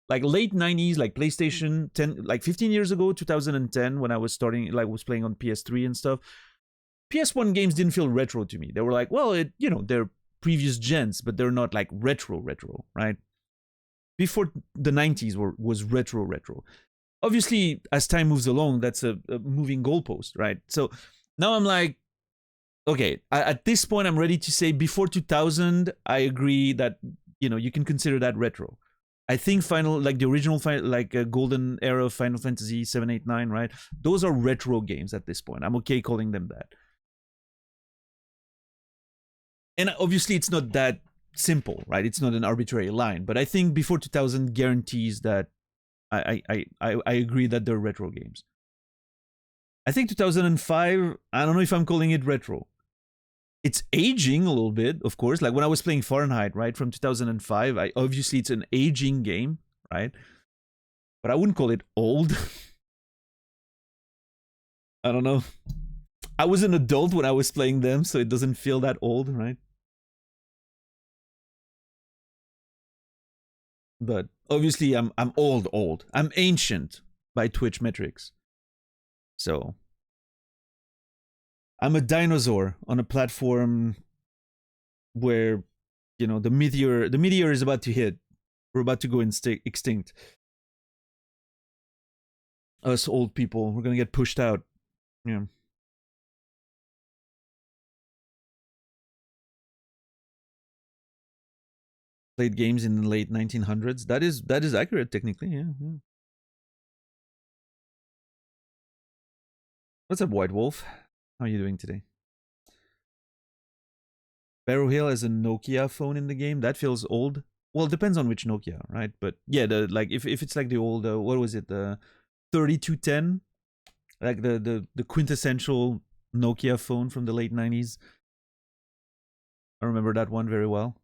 Like late 90s, like PlayStation 10, like 15 years ago, 2010, when I was starting, like was playing on PS3 and stuff. PS1 games didn't feel retro to me. They were like, well, they're previous gens, but they're not like retro, right? Before the 90s was retro. Obviously, as time moves along, that's a moving goalpost, right? So now I'm like, okay, at this point, I'm ready to say before 2000, I agree that, you can consider that retro. I think the original, golden era of Final Fantasy 7, 8, 9, right? Those are retro games at this point. I'm okay calling them that. And obviously, it's not that simple, right? It's not an arbitrary line. But I think before 2000 guarantees that I agree that they're retro games. I think 2005, I don't know if I'm calling it retro. It's aging a little bit, of course. Like when I was playing Fahrenheit, right, from 2005, obviously it's an aging game, right? But I wouldn't call it old. I don't know. I was an adult when I was playing them, so it doesn't feel that old, right? But obviously I'm old. I'm ancient by Twitch metrics. So I'm a dinosaur on a platform where, the meteor is about to hit. We're about to go extinct. Us old people, we're gonna get pushed out. Yeah. Played games in the late 1900s. That is accurate technically. Yeah. What's up, White Wolf? How are you doing today? Barrow Hill has a Nokia phone in the game. That feels old. Well, it depends on which Nokia, right? But yeah, if it's like the old what was it, the 3210, like the quintessential Nokia phone from the late 90s. I remember that one very well.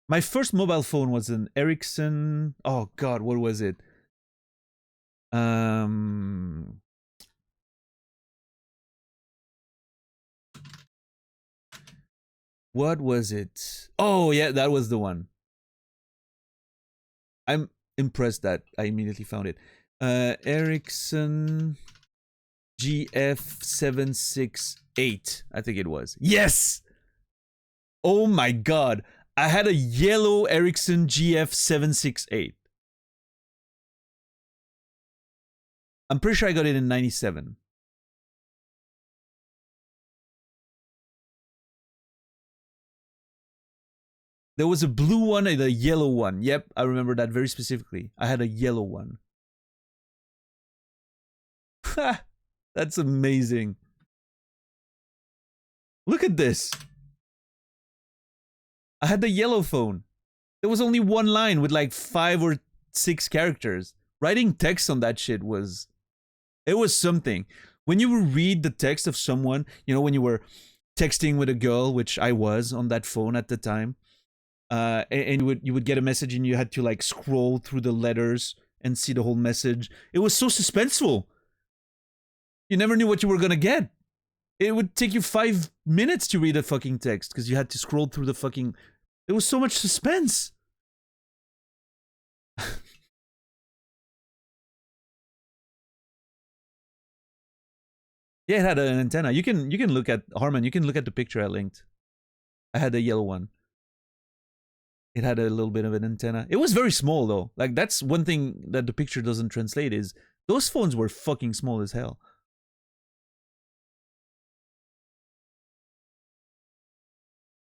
My first mobile phone was an Ericsson. Oh God, what was it? Um, what was it? Oh yeah, that was the one. I'm impressed that I immediately found it. Ericsson GF768, I think it was. Yes! Oh my god. I had a yellow Ericsson GF768. I'm pretty sure I got it in 97. There was a blue one and a yellow one. Yep, I remember that very specifically. I had a yellow one. Ha! That's amazing. Look at this. I had the yellow phone. There was only one line with like 5 or 6 characters. Writing text on that shit was... It was something. When you would read the text of someone, you know, when you were texting with a girl, which I was on that phone at the time, and you would get a message and you had to like scroll through the letters and see the whole message. It was so suspenseful. You never knew what you were gonna get. It would take you 5 minutes to read a fucking text because you had to scroll through the fucking... There was so much suspense. Yeah, it had an antenna. You can look at Harman. You can look at the picture I linked. I had a yellow one. It had a little bit of an antenna. It was very small though. Like that's one thing that the picture doesn't translate is those phones were fucking small as hell.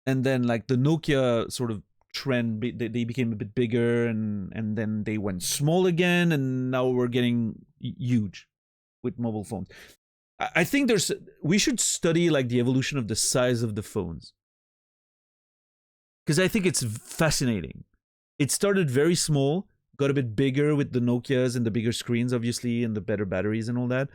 And then like the Nokia sort of trend, they became a bit bigger and then they went small again and now we're getting huge with mobile phones. I think we should study like the evolution of the size of the phones. Because I think it's fascinating. It started very small, got a bit bigger with the Nokias and the bigger screens, obviously, and the better batteries and all that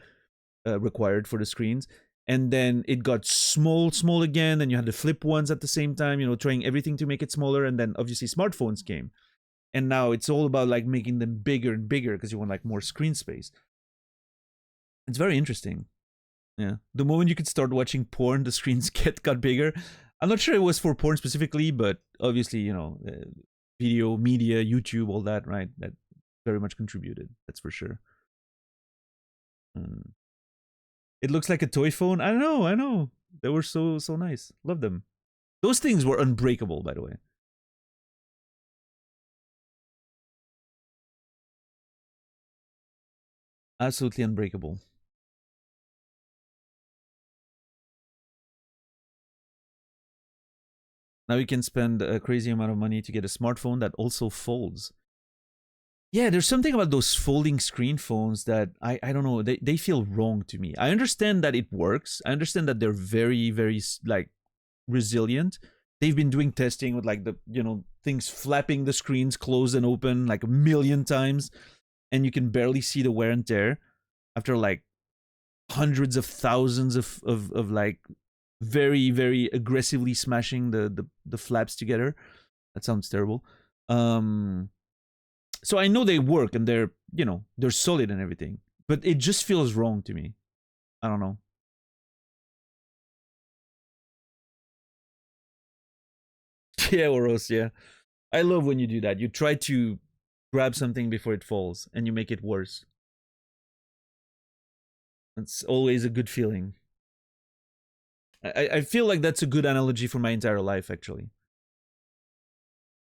required for the screens. And then it got small again. And you had the flip ones at the same time, you know, trying everything to make it smaller. And then obviously smartphones came. And now it's all about like making them bigger and bigger because you want like more screen space. It's very interesting. Yeah. The moment you could start watching porn, the screens got bigger. I'm not sure it was for porn specifically, but obviously, you know, video, media, YouTube, all that, right? That very much contributed. That's for sure. It looks like a toy phone. I know. They were so nice. Love them. Those things were unbreakable, by the way. Absolutely unbreakable. Now you can spend a crazy amount of money to get a smartphone that also folds. Yeah, there's something about those folding screen phones that I don't know, they feel wrong to me. I understand that it works. I understand that they're very, very like resilient. They've been doing testing with like the, you know, things flapping the screens close and open like a million times and you can barely see the wear and tear after like hundreds of thousands of like very, very aggressively smashing the flaps together. That sounds terrible. So I know they work and they're, you know, they're solid and everything, but it just feels wrong to me. I don't know. Yeah, Oros, yeah. I love when you do that. You try to grab something before it falls and you make it worse. It's always a good feeling. I feel like that's a good analogy for my entire life, actually.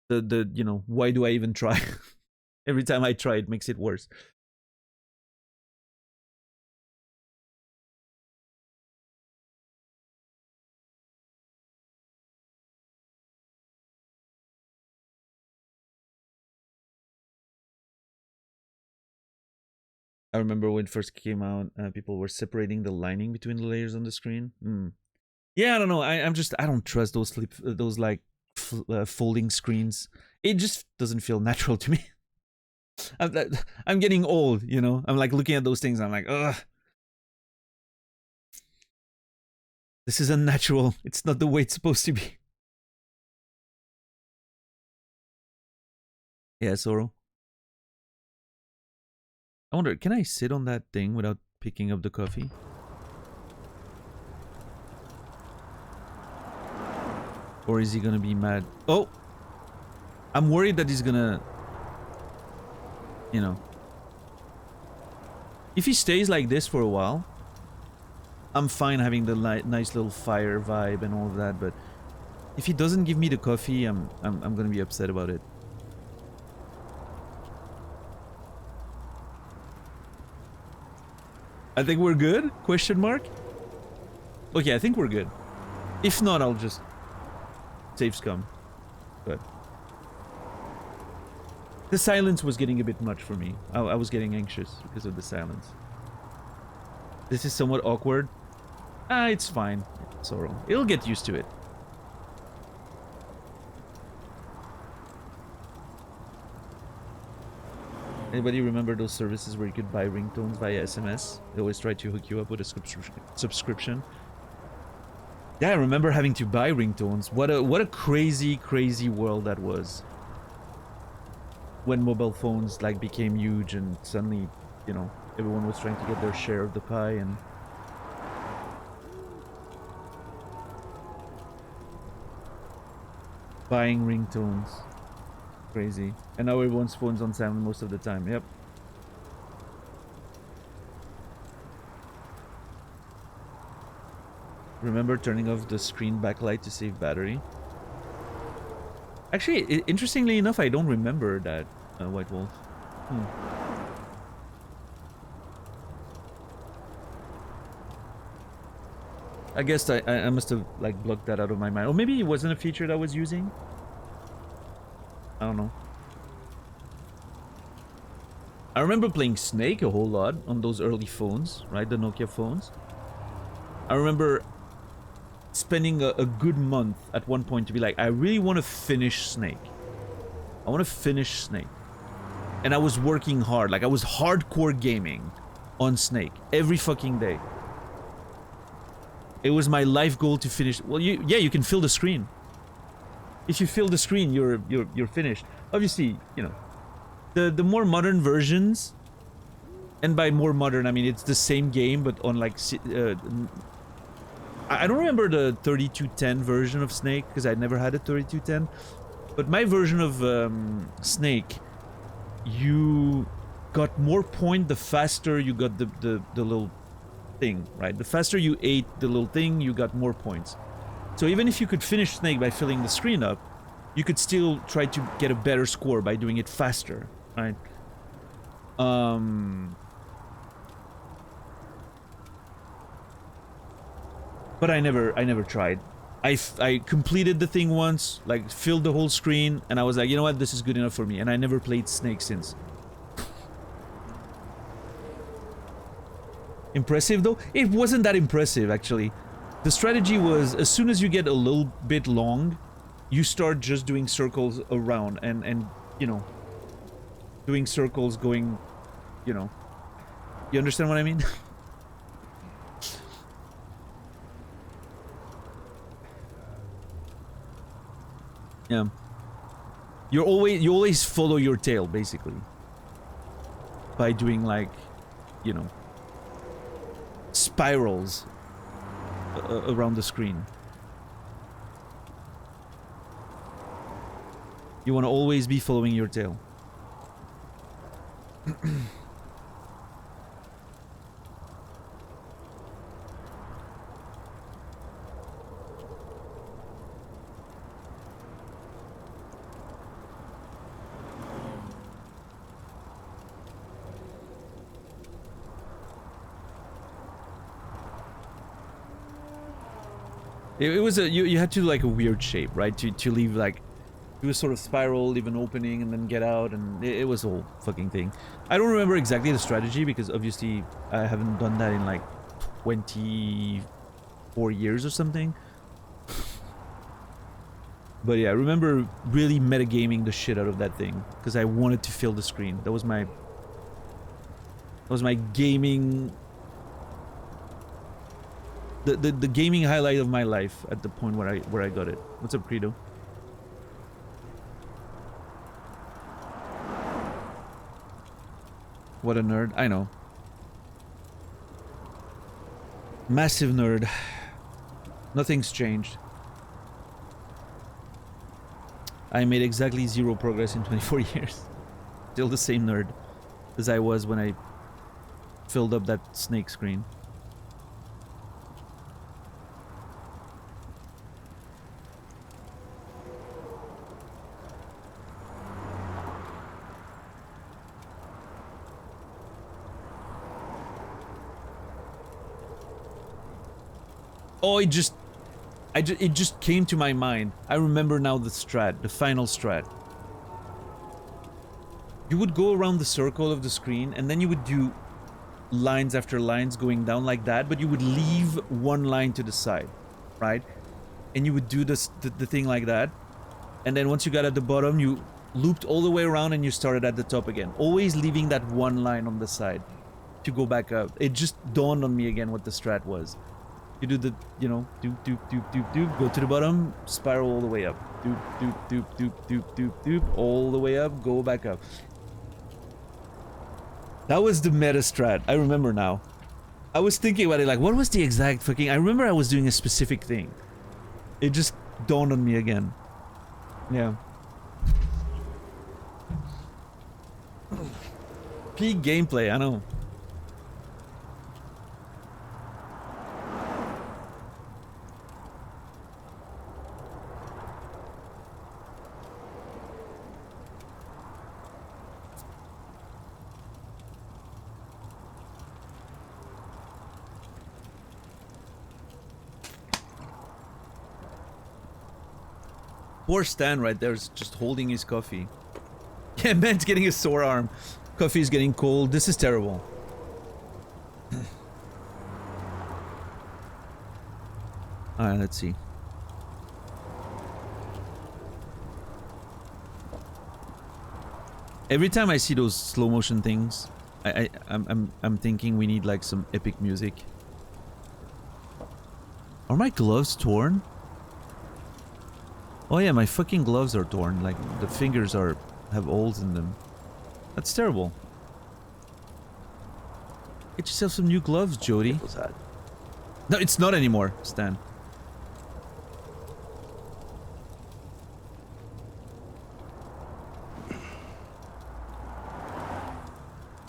The you know, why do I even try? Every time I try, it makes it worse. I remember when it first came out, people were separating the lining between the layers on the screen. Yeah, I don't know. I don't trust those like folding screens. It just doesn't feel natural to me. I'm getting old, you know. I'm like looking at those things. And I'm like, ugh. This is unnatural. It's not the way it's supposed to be. Yeah, Zoro. I wonder, can I sit on that thing without picking up the coffee? Or is he gonna be mad? Oh! I'm worried that he's gonna... You know. If he stays like this for a while, I'm fine having the nice little fire vibe and all of that, but if he doesn't give me the coffee, I'm gonna be upset about it. I think we're good? Question mark? Okay, I think we're good. If not, I'll just save scum. But the silence was getting a bit much for me. I was getting anxious because of the silence. This is somewhat awkward. Ah, it's fine. Sorrow. It'll get used to it. Anybody remember those services where you could buy ringtones via SMS? They always try to hook you up with a subscription. Yeah, I remember having to buy ringtones. What a crazy, crazy world that was. When mobile phones like became huge and suddenly, you know, everyone was trying to get their share of the pie and... Buying ringtones. Crazy. And now everyone's phone's on sound most of the time. Yep. Remember turning off the screen backlight to save battery? Actually, interestingly enough, I don't remember that, White Wolf. I guess I must have like blocked that out of my mind. Or maybe it wasn't a feature that I was using. I don't know. I remember playing Snake a whole lot on those early phones, right? The Nokia phones. I remember spending a good month at one point to be like, I really want to finish Snake. I want to finish Snake. And I was working hard. Like, I was hardcore gaming on Snake every fucking day. It was my life goal to finish. Well, you can fill the screen. If you fill the screen, you're finished. Obviously, you know, the more modern versions, and by more modern I mean it's the same game but on like I don't remember the 3210 version of Snake because I never had a 3210, but my version of Snake, you got more point the faster you got the little thing, right? The faster you ate the little thing, you got more points. So even if you could finish Snake by filling the screen up, you could still try to get a better score by doing it faster, right? But I never tried. I completed the thing once, like filled the whole screen, and I was like, you know what, this is good enough for me, and I never played Snake since. Impressive though? It wasn't that impressive actually. The strategy was, as soon as you get a little bit long, you start just doing circles around and you know, doing circles going, you know. You understand what I mean? Yeah. You always follow your tail basically. By doing like, you know, spirals around the screen. You want to always be following your tail. It was a you had to do like a weird shape, right? To leave like do a sort of spiral, leave an opening, and then get out, and it was a whole fucking thing. I don't remember exactly the strategy because obviously I haven't done that in like 24 years or something. But yeah, I remember really metagaming the shit out of that thing because I wanted to fill the screen. That was my gaming. The gaming highlight of my life at the point where I got it. What's up, Credo? What a nerd. I know. Massive nerd. Nothing's changed. I made exactly 0 progress in 24 years. Still the same nerd as I was when I filled up that snake screen. Oh, it just came to my mind. I remember now the strat, the final strat. You would go around the circle of the screen and then you would do lines after lines going down like that, but you would leave one line to the side, right? And you would do the thing like that. And then once you got at the bottom, you looped all the way around and you started at the top again. Always leaving that one line on the side to go back up. It just dawned on me again what the strat was. You do the, you know, doop, doop, doop, doop, doop, go to the bottom, spiral all the way up. Doop, doop, doop, doop, doop, doop, doop, all the way up, go back up. That was the meta strat, I remember now. I was thinking about it like, what was the exact fucking... I remember I was doing a specific thing. It just dawned on me again. Yeah. Peak gameplay, I know. Poor Stan right there is just holding his coffee. Yeah, man's getting a sore arm. Coffee's getting cold. This is terrible. Alright, let's see. Every time I see those slow motion things, I'm thinking we need like some epic music. Are my gloves torn? Oh yeah, my fucking gloves are torn. Like the fingers have holes in them. That's terrible. Get yourself some new gloves, Jody. No, it's not anymore, Stan.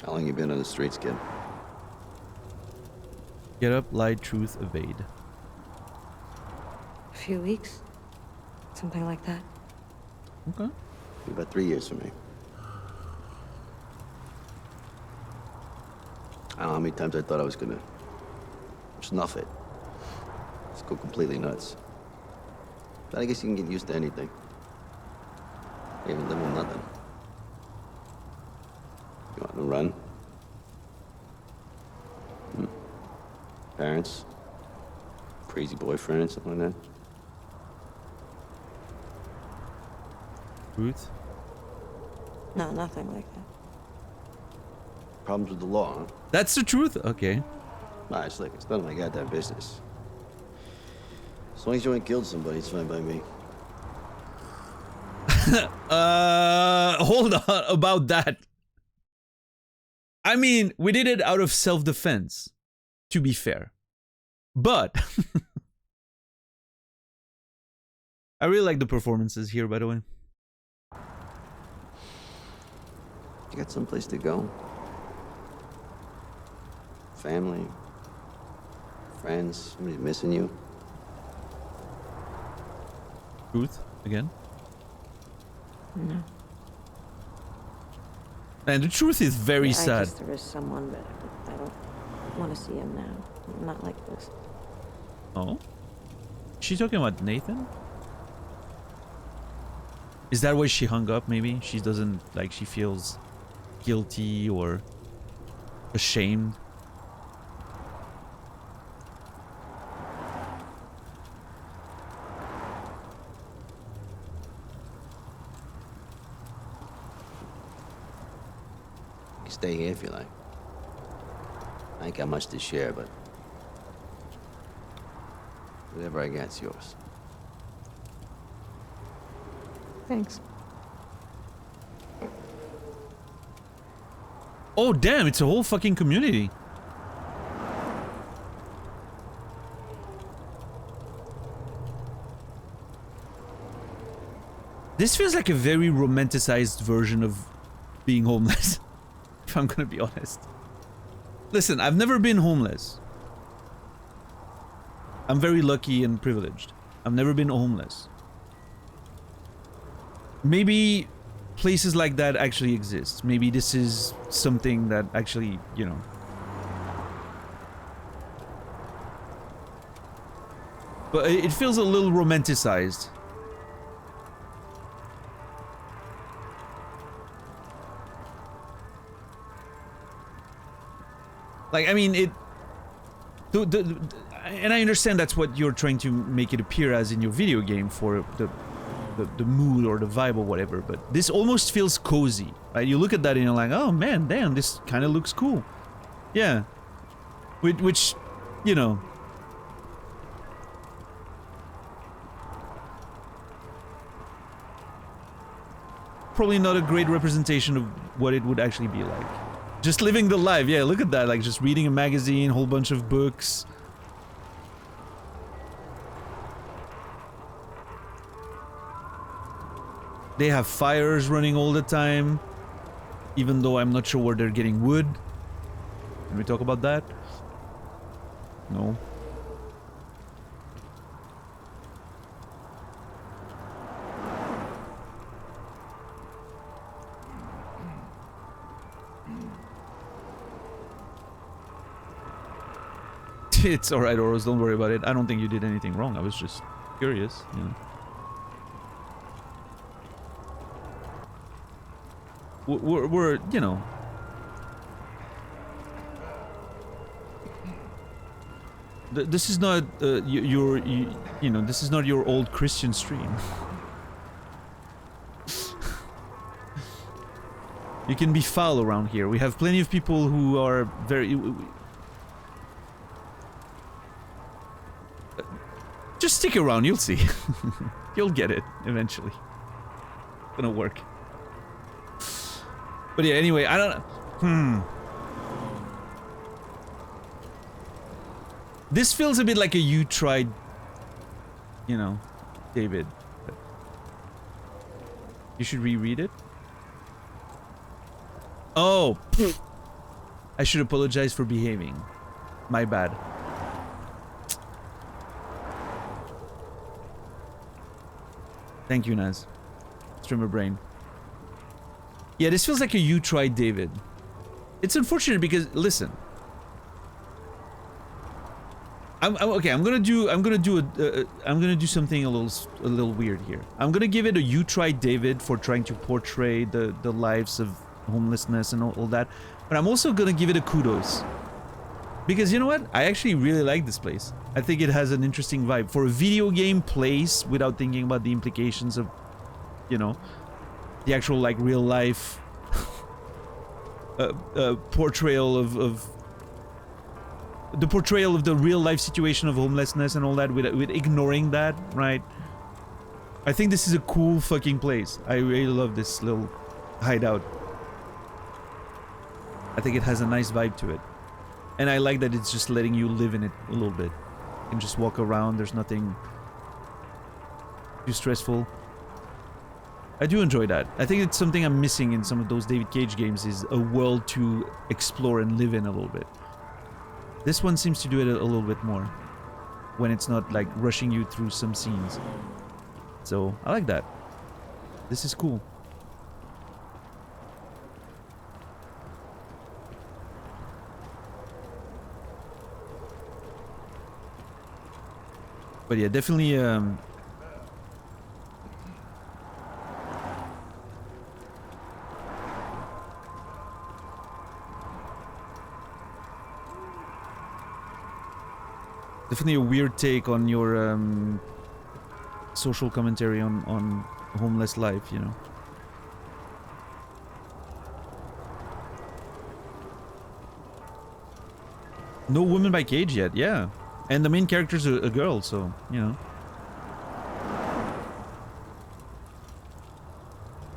How long you been on the streets, kid? Get up, lie, truth, evade. A few weeks? Something like that. Okay. About 3 years for me. I don't know how many times I thought I was gonna snuff it. Just go completely nuts. But I guess you can get used to anything. Even live with nothing. You want to run? Parents? Crazy boyfriend, something like that? Truth? No, nothing like that. Problems with the law, huh? That's the truth? Okay. Nah, it's like, it's none of my goddamn business. As long as you ain't killed somebody, it's fine by me. Hold on about that. I mean, we did it out of self-defense, to be fair. But I really like the performances here, by the way. You got someplace to go? Family? Friends? Somebody's missing you? Truth, again. No. And the truth is very I sad. guess there is someone, but I don't want to see him now. Not like this. Oh? She talking about Nathan? Is that why she hung up, maybe? She doesn't, like, she feels guilty or ashamed. You can stay here if you like. I ain't got much to share, but whatever I got's yours. Thanks. Oh damn, it's a whole fucking community. This feels like a very romanticized version of being homeless, if I'm gonna be honest. Listen, I've never been homeless. I'm very lucky and privileged. I've never been homeless. Maybe places like that actually exist. Maybe this is something that actually, you know. But it feels a little romanticized. Like, I mean, and I understand that's what you're trying to make it appear as in your video game for the mood or the vibe or whatever, but this almost feels cozy, right? You look at that and you're like, oh man, damn, this kind of looks cool. Yeah. Which, you know. Probably not a great representation of what it would actually be like. Just living the life, yeah, look at that, like just reading a magazine, whole bunch of books. They have fires running all the time, even though I'm not sure where they're getting wood. Can we talk about that? No. It's alright, Oros, don't worry about it. I don't think you did anything wrong. I was just curious, you know. We're you know. This is not you know, this is not your old Christian stream. You can be foul around here. We have plenty of people who are very... Just stick around, you'll see. You'll get it, eventually. It's gonna work. But yeah, anyway, I don't... This feels a bit like a you tried... You know, David. But you should reread it? Oh! I should apologize for behaving. My bad. Thank you, Naz. Streamer brain. Yeah, this feels like a you tried David. It's unfortunate because, listen. Okay, I'm gonna do something a little weird here. I'm gonna give it a you tried David for trying to portray the lives of homelessness and all that, but I'm also gonna give it a kudos. Because you know what? I actually really like this place. I think it has an interesting vibe. For a video game place, without thinking about the implications of, you know, the actual, like, real life portrayal of the portrayal of the real life situation of homelessness and all that, with ignoring that, right? I think this is a cool fucking place. I really love this little hideout. I think it has a nice vibe to it. And I like that it's just letting you live in it a little bit. You can just walk around, there's nothing too stressful. I do enjoy that. I think it's something I'm missing in some of those David Cage games, is a world to explore and live in a little bit. This one seems to do it a little bit more, when it's not like rushing you through some scenes. So, I like that. This is cool. But yeah, definitely definitely a weird take on your social commentary on homeless life, you know. No Woman by Cage yet, yeah. And the main character's a girl, so, you know.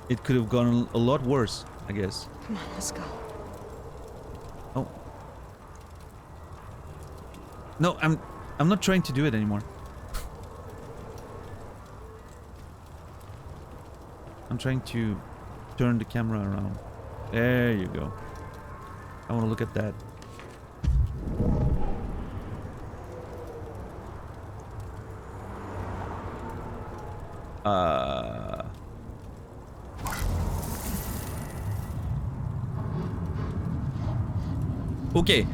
It could have gone a lot worse, I guess. Come on, let's go. No, I'm not trying to do it anymore. I'm trying to turn the camera around. There you go. I want to look at that. Okay.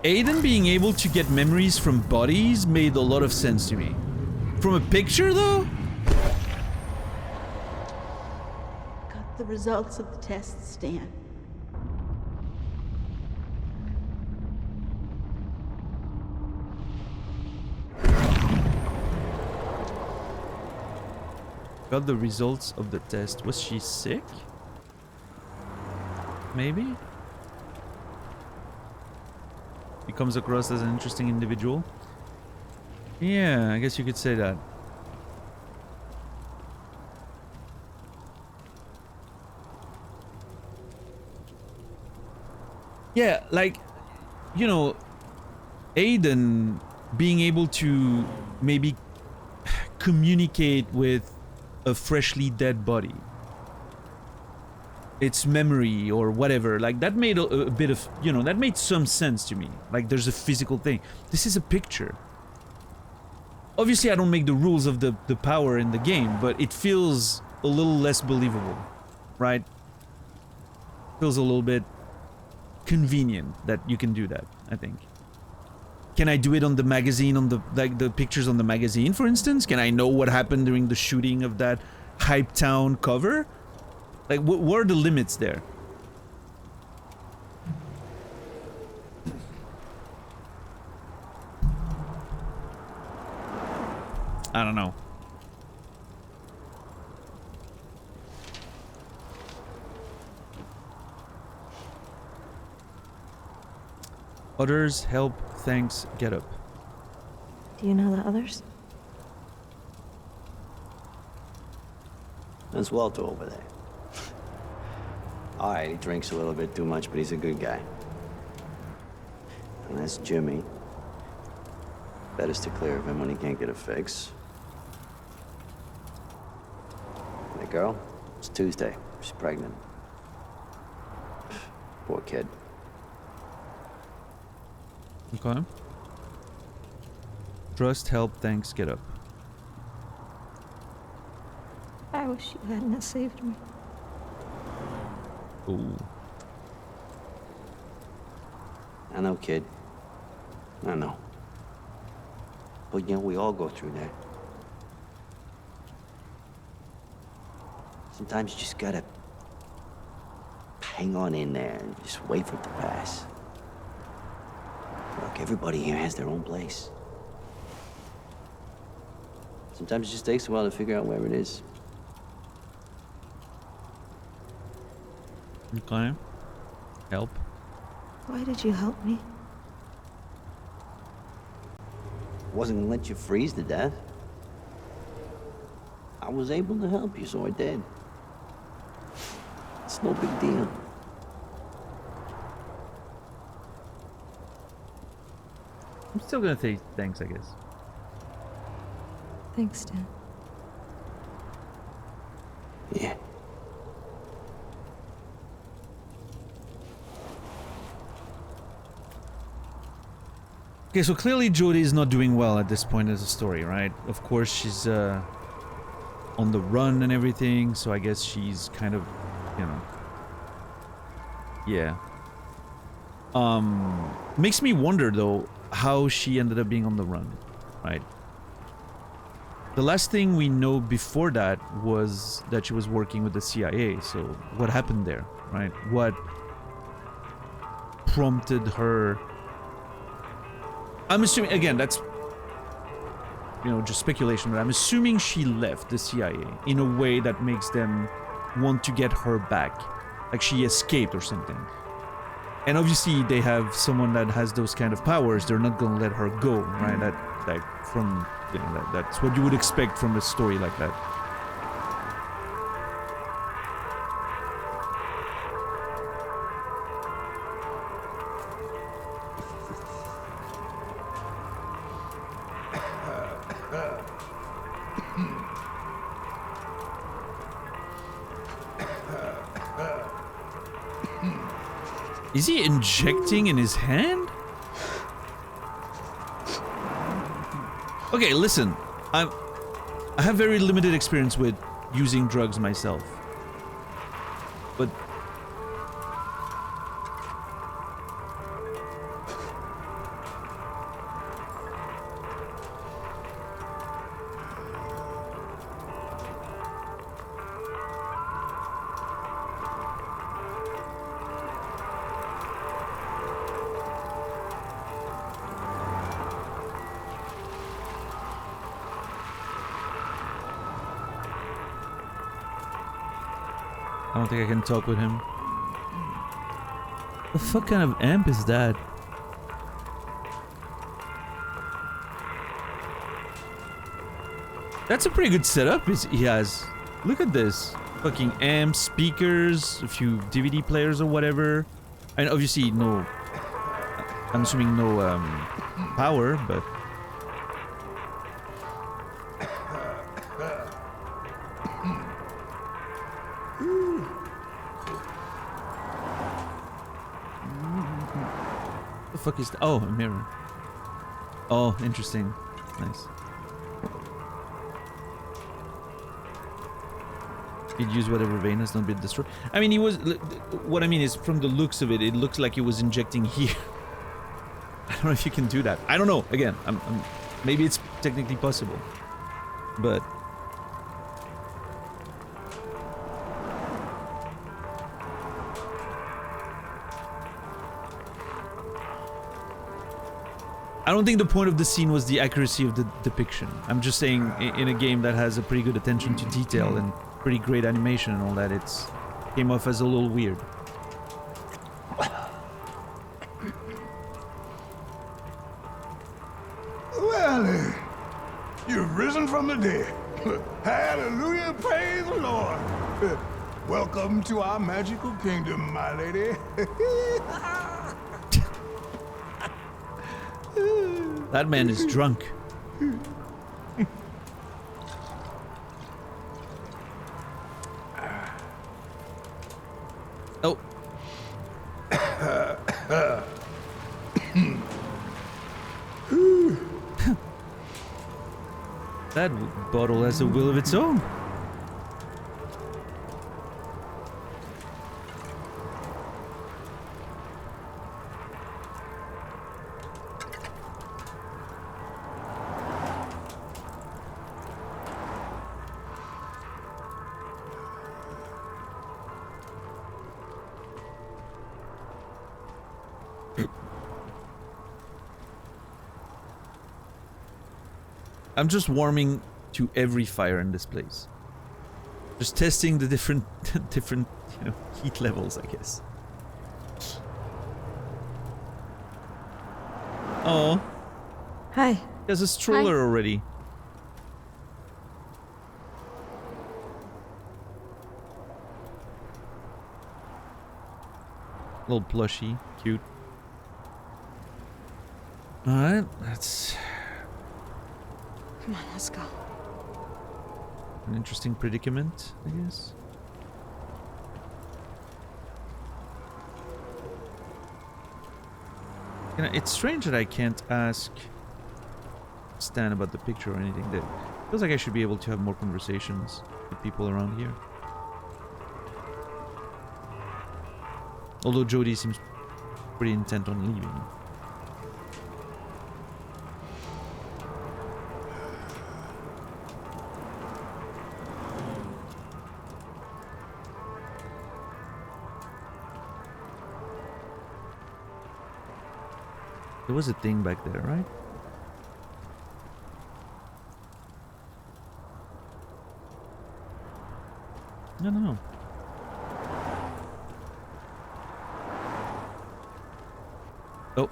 Aiden being able to get memories from bodies made a lot of sense to me. From a picture, though? Got the results of the test, Stan. Got the results of the test. Was she sick? Maybe? He comes across as an interesting individual. Yeah, I guess you could say that. Yeah, like, you know, Aiden being able to maybe communicate with a freshly dead body, its memory or whatever, like that made a bit of, you know, that made some sense to me. Like there's a physical thing. This is a picture. Obviously I don't make the rules of the power in the game, but it feels a little less believable, right? Feels a little bit convenient that you can do that, I think. Can I do it on the magazine, on the, like, the pictures on the magazine, for instance? Can I know what happened during the shooting of that Hype Town cover? Like, what are the limits there? I don't know. Others help, thanks, get up. Do you know the others? That's Walter over there. All right, he drinks a little bit too much, but he's a good guy. And that's Jimmy. Better to clear of him when he can't get a fix. And the girl? It's Tuesday. She's pregnant. Poor kid. Okay. Trust, help, thanks, get up. I wish you hadn't saved me. Ooh. I know, kid. I know. But, you know, we all go through that. Sometimes you just gotta hang on in there and just wait for it to pass. Look, everybody here has their own place. Sometimes it just takes a while to figure out where it is. Okay. Help. Why did you help me? Wasn't gonna let you freeze to death. I was able to help you, so I did. It's no big deal. I'm still gonna say thanks, I guess. Thanks, Dan. Yeah. Okay, so clearly Jodie is not doing well at this point as a story, right? Of course, she's on the run and everything, so I guess she's kind of, you know, yeah. Makes me wonder though how she ended up being on the run, right? The last thing we know before that was that she was working with the CIA, so what happened there, right? What prompted her? I'm assuming, again, that's, you know, just speculation, but I'm assuming she left the CIA in a way that makes them want to get her back. Like she escaped or something. And obviously they have someone that has those kind of powers, they're not gonna let her go, right? That, like, from, you know, that's what you would expect from a story like that. Is he injecting in his hand? Okay, listen. I have very limited experience with using drugs myself. But I don't think I can talk with him. The fuck kind of amp is that? That's a pretty good setup he has. Look at this. Fucking amps, speakers, a few DVD players or whatever. And obviously no... I'm assuming no power, but... What the fuck is that? Oh, a mirror. Oh, interesting. Nice. He'd use whatever vein has not been destroyed. I mean, he was... What I mean is, from the looks of it, it looks like he was injecting here. I don't know if you can do that. I don't know. Again, maybe it's technically possible. But... I don't think the point of the scene was the accuracy of the depiction. I'm just saying, in a game that has a pretty good attention to detail and pretty great animation and all that, it's came off as a little weird. Well, you've risen from the dead. Hallelujah, praise the Lord. Welcome to our magical kingdom, my lady. That man is drunk. Oh. That bottle has a will of its own. I'm just warming to every fire in this place. Just testing the different, you know, heat levels, I guess. Oh, Hi. there's a stroller already. Little plushie, cute. Alright, that's Come on, let's go. an interesting predicament, I guess. You know, it's strange that I can't ask Stan about the picture or anything. That feels like I should be able to have more conversations with people around here. Although Jodie seems pretty intent on leaving. There was a thing back there, right? No. Oh.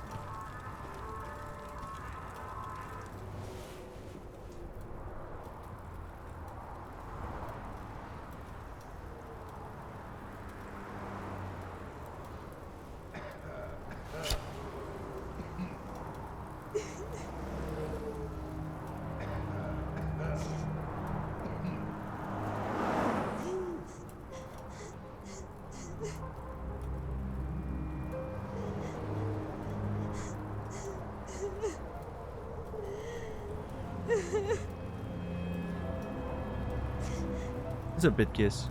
It's a bit kiss.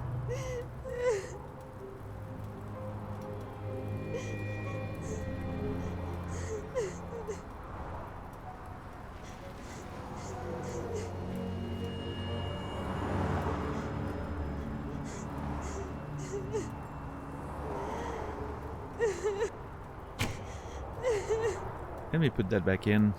Let me put that back in.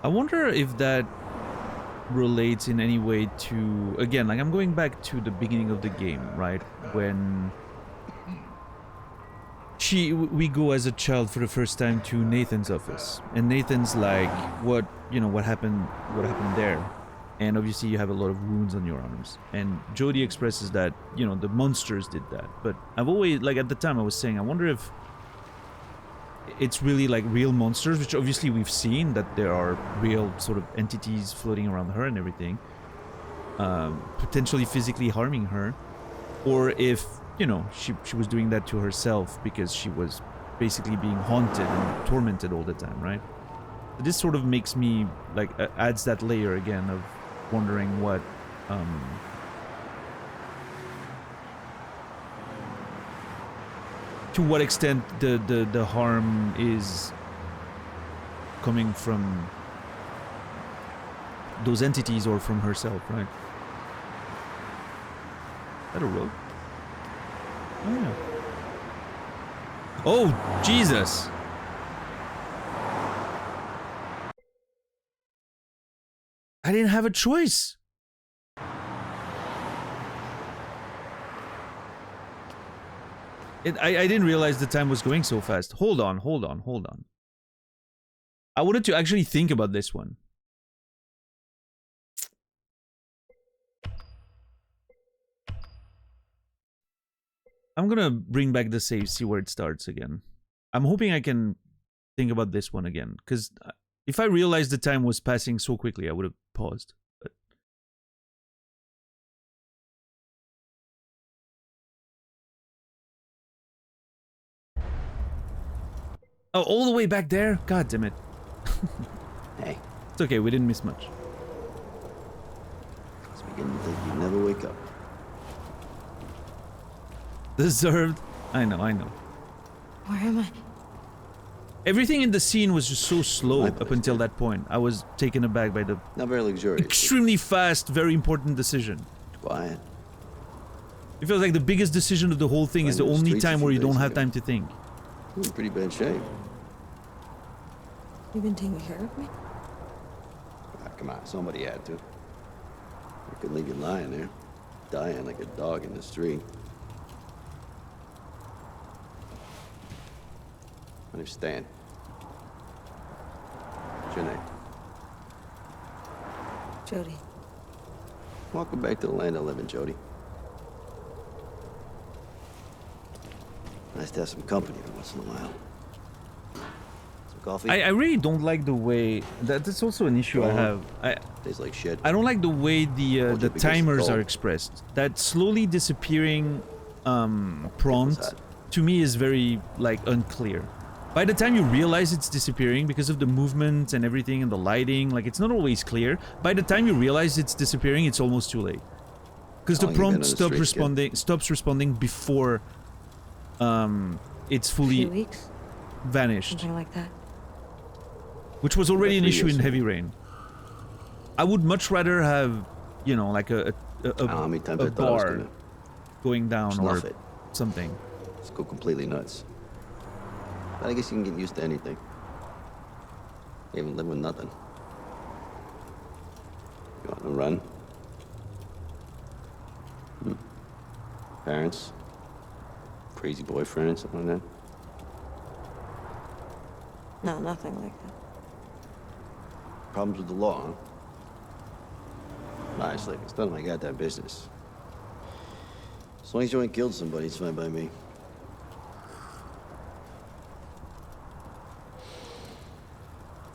I wonder if that relates in any way to, again, like I'm going back to the beginning of the game, right? When we go as a child for the first time to Nathan's office, and Nathan's like, what happened there? And obviously you have a lot of wounds on your arms, and Jodie expresses that, the monsters did that. But I've always, like at the time I was saying, I wonder if it's really like real monsters, which obviously we've seen that there are real sort of entities floating around her and everything, potentially physically harming her, or if she was doing that to herself because she was basically being haunted and tormented all the time, right? This sort of makes me like adds that layer again of wondering what to what extent the harm is coming from those entities or from herself, right? Is that a rope? Oh, yeah. Oh, Jesus! I didn't have a choice! I didn't realize the time was going so fast. Hold on. I wanted to actually think about this one. I'm gonna bring back the save, see where it starts again. I'm hoping I can think about this one again, because if I realized the time was passing so quickly, I would have paused. But... oh, all the way back there? God damn it. Hey. It's okay, we didn't miss much. It's beginning to think you never wake up. Deserved. I know. Where am I? Everything in the scene was just so slow up until that point. I was taken aback by the Not very luxurious. extremely fast, very important decision. Quiet. It feels like the biggest decision of the whole thing is the Running the only streets a time few where you don't days have ago. time to think. You're in pretty bad shape. You've been taking care of me? Ah, come on, somebody had to. I couldn't leave you lying there, dying like a dog in the street. Understand. What's your name? Jodie. Welcome back to the land of living, Jodie. Nice to have some company every once in a while. Some coffee? I really don't like the way that's also an issue I have. Tastes like shit. I don't like the way the Told you because timers it's are cold. expressed. That slowly disappearing prompt hot. to me is very like unclear. By the time you realize it's disappearing because of the movement and everything and the lighting, like it's not always clear. By the time you realize it's disappearing, it's almost too late. Because How the long you been on prompt the streets, kid? stops responding before it's A few fully weeks? vanished. Something like that. Which was already an About 3 issue in years. Heavy Rain. I would much rather have, like a I don't know how many times I thought I was bar gonna going down or snuff it. something. Just go completely nuts. But I guess you can get used to anything. Even live with nothing. You want to run? Parents? Crazy boyfriend, something like that? No, nothing like that. Problems with the law, huh? Honestly, it's none of my goddamn business. As long as you ain't killed somebody, it's fine by me.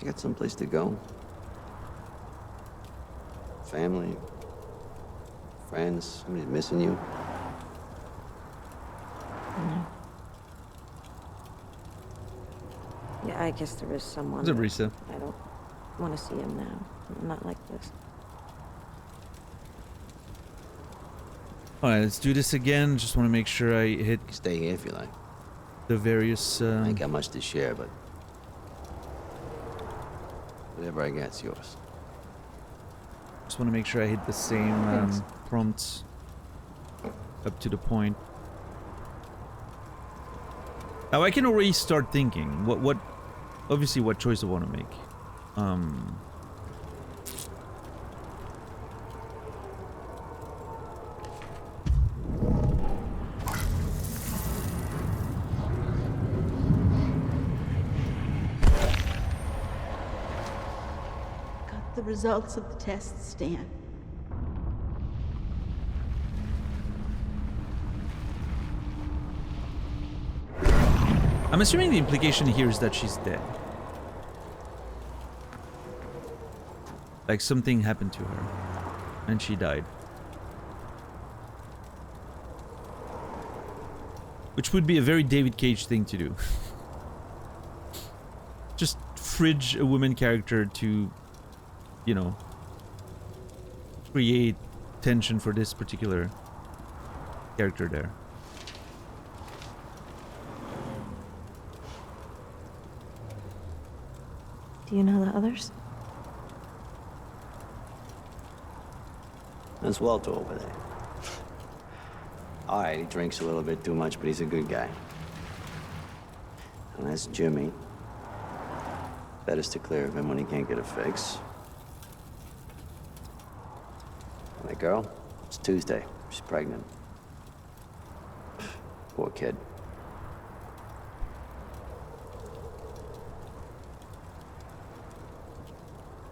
You got someplace to go? Family? Friends? Somebody's missing you? Yeah, I guess there is someone. What's up, but Risa? I don't want to see him now. Not like this. Alright, let's do this again. Just want to make sure I hit Stay here if you like. the various... I ain't got much to share, but whatever I got's yours. just want to make sure I hit the same Thanks. prompts up to the point. Now I can already start thinking what obviously what choice I want to make. Got the results of the tests, Stan. I'm assuming the implication here is that she's dead. Like something happened to her and she died. Which would be a very David Cage thing to do. Just fridge a woman character to, you know, create tension for this particular character there. Do you know the others? That's Walter over there. All right, he drinks a little bit too much, but he's a good guy. And that's Jimmy. Better to clear of him when he can't get a fix. And that girl, it's Tuesday. She's pregnant. Poor kid.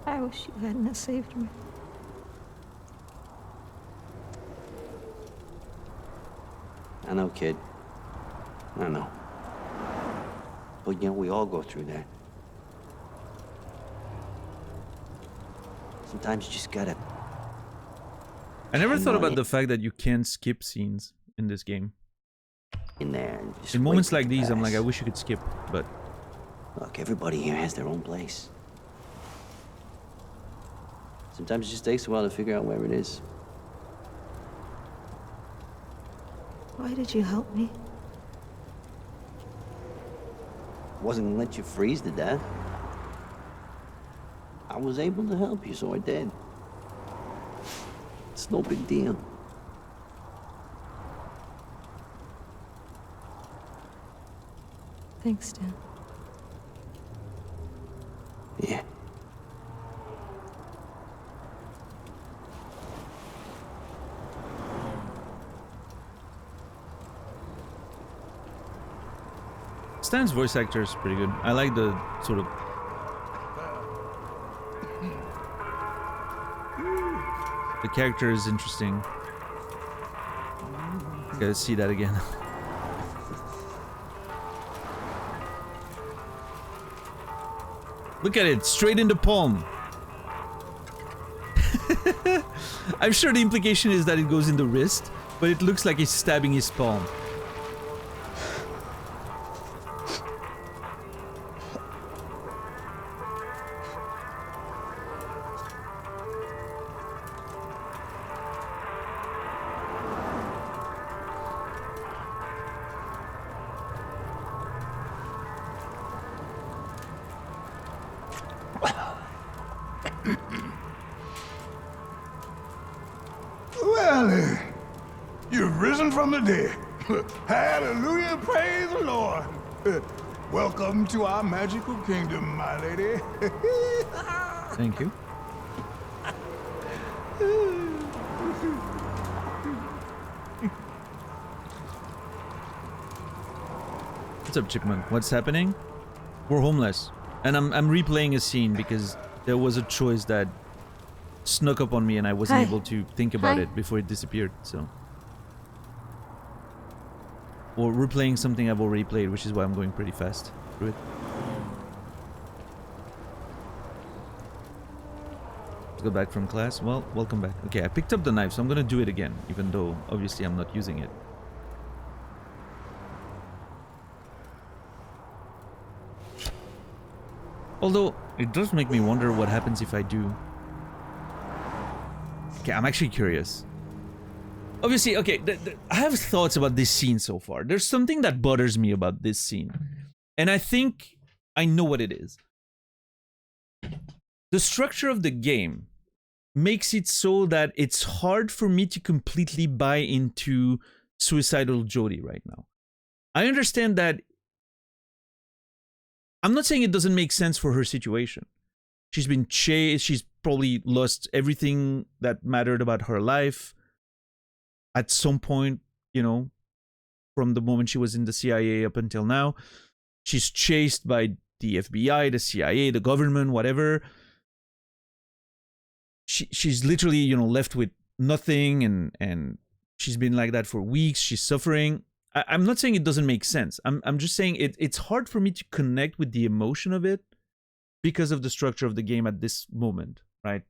I wish you hadn't have saved me. I know, kid. I know. But, you know, we all go through that. Sometimes you just gotta... I never hang thought on about it the fact that you can skip scenes in this game. in there and just In wait moments for it like to these, I'm like, I pass. wish you could skip, but Look, everybody here has their own place. Sometimes it just takes a while to figure out where it is. Why did you help me? Wasn't gonna let you freeze to death. I was able to help you, so I did. It's no big deal. Thanks, Dan. Yeah. Stan's voice actor is pretty good. I like the sort of... The character is interesting. Gotta see that again. Look at it, straight in the palm. I'm sure the implication is that it goes in the wrist, but it looks like he's stabbing his palm. Well, you've risen from the dead. Hallelujah, praise the Lord. Welcome to our magical kingdom, my lady. Thank you. What's up, Chipmunk? What's happening? We're homeless. And I'm replaying a scene because there was a choice that snuck up on me and I wasn't Hi. able to think about Hi. it before it disappeared, so. Or replaying something I've already played, which is why I'm going pretty fast through it. Got back from class. Well, welcome back. Okay, I picked up the knife, so I'm gonna do it again, even though obviously I'm not using it. Although, it does make me wonder what happens if I do. Okay, I'm actually curious. Obviously, okay, I have thoughts about this scene so far. There's something that bothers me about this scene. And I think I know what it is. The structure of the game makes it so that it's hard for me to completely buy into suicidal Jodie right now. I understand that. I'm not saying it doesn't make sense for her situation. She's been chased. She's probably lost everything that mattered about her life at some point, you know, from the moment she was in the CIA up until now. She's chased by the FBI, the CIA, the government, whatever. She's literally, you know, left with nothing, and she's been like that for weeks. She's suffering. I'm not saying it doesn't make sense. I'm just saying it's hard for me to connect with the emotion of it because of the structure of the game at this moment, right?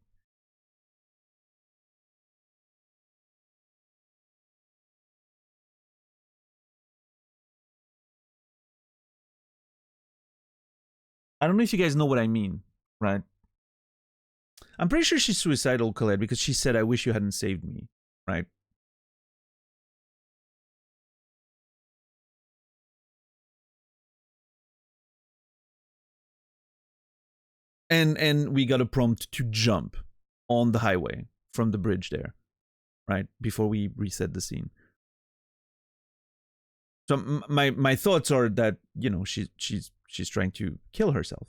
I don't know if you guys know what I mean, right? I'm pretty sure she's suicidal, Colette, because she said, "I wish you hadn't saved me," right? And we got a prompt to jump on the highway from the bridge there, right? Before we reset the scene. So my thoughts are that, you know, she's trying to kill herself.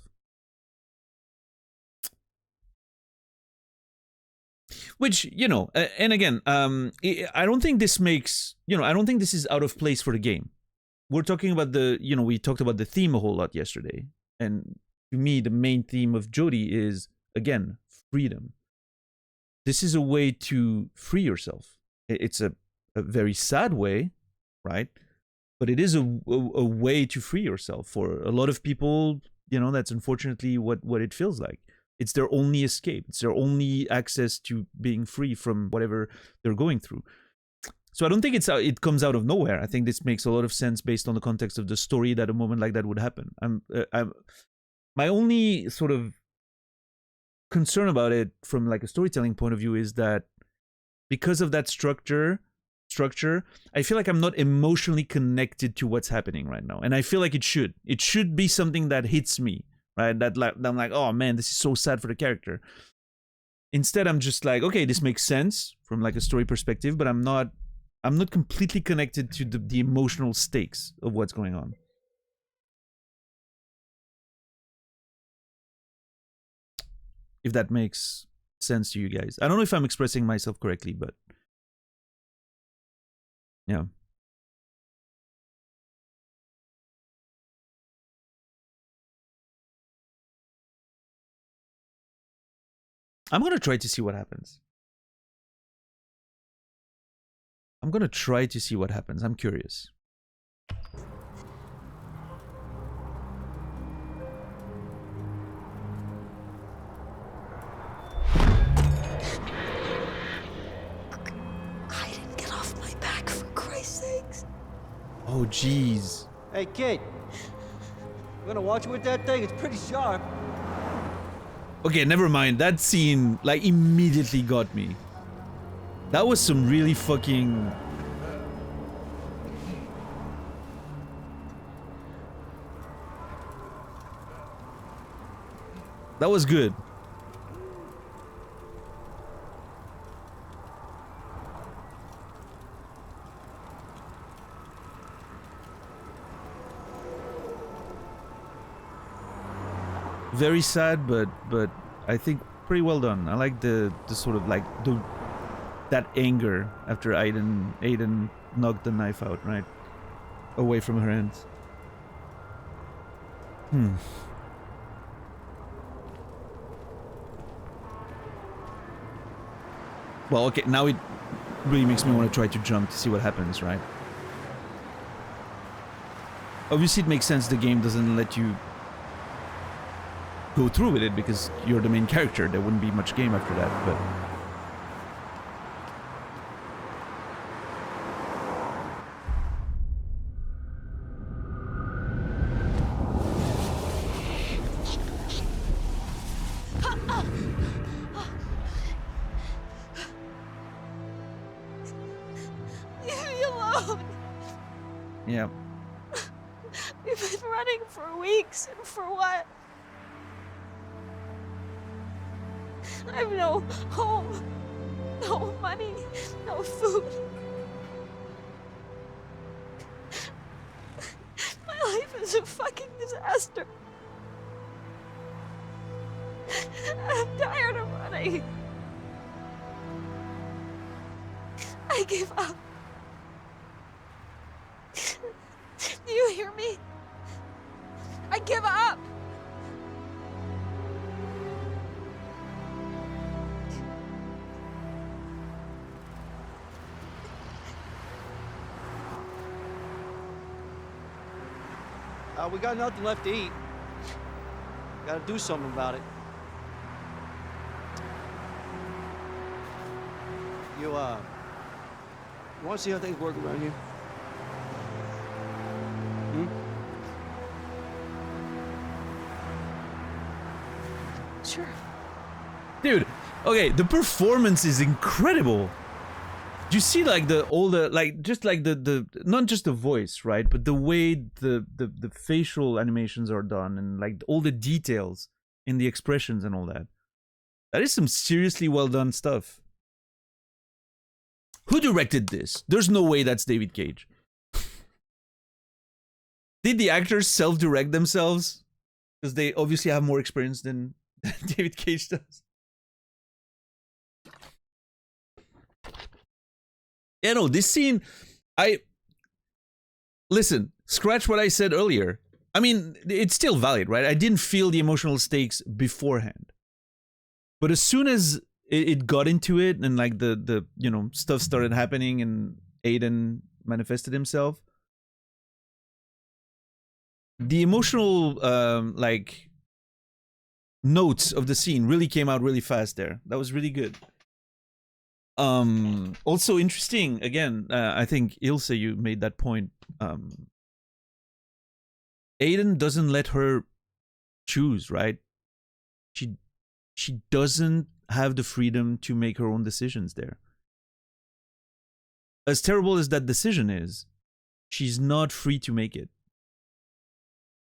Which, you know, and again, I don't think this makes, you know, I don't think this is out of place for the game. We're talking about the, you know, we talked about the theme a whole lot yesterday. And to me, the main theme of Jodie is, again, freedom. This is a way to free yourself. It's a very sad way, right? But it is a way to free yourself. For a lot of people, you know, that's unfortunately what it feels like. It's their only escape. It's their only access to being free from whatever they're going through. So I don't think it comes out of nowhere. I think this makes a lot of sense based on the context of the story that a moment like that would happen. My only sort of concern about it from like a storytelling point of view is that because of that structure, I feel like I'm not emotionally connected to what's happening right now. And I feel like it should be something that hits me. Right? That I'm like, oh man, this is so sad for the character. Instead, I'm just like, okay, this makes sense from like a story perspective, but I'm not completely connected to the emotional stakes of what's going on. If that makes sense to you guys. I don't know if I'm expressing myself correctly, but yeah. I'm going to try to see what happens. I'm curious. I didn't get off my back, for Christ's sakes. Oh, jeez. Hey, kid. You gonna watch it with that thing? It's pretty sharp. Okay, never mind. That scene, like, immediately got me. That was some really fucking... That was good. Very sad, but I think pretty well done. I like the sort of like that anger after Aiden knocked the knife out, right? Away from her hands. Well, okay, now it really makes me want to try to jump to see what happens, right? Obviously it makes sense the game doesn't let you go through with it because you're the main character. There wouldn't be much game after that, but Leave me alone. yeah. We've been running for weeks, and for what? I have no home, no money, no food. My life is a fucking disaster. I'm tired of running. I give up. Do you hear me? I give up. We got nothing left to eat. Gotta do something about it. You want to see how things work around here? Sure. Dude, okay, the performance is incredible. Do you see like the not just the voice, right, but the way the facial animations are done and like all the details in the expressions and all that. That is some seriously well done stuff. Who directed this? There's no way that's David Cage. Did the actors self-direct themselves? Because they obviously have more experience than David Cage does. Yeah, no, this scene, listen, scratch what I said earlier. I mean, it's still valid, right? I didn't feel the emotional stakes beforehand. But as soon as it got into it and like the you know, stuff started happening and Aiden manifested himself, the emotional, like, notes of the scene really came out really fast there. That was really good. Also interesting, again, I think Ilse, you made that point. Aiden doesn't let her choose, right? She doesn't have the freedom to make her own decisions there. As terrible as that decision is, she's not free to make it.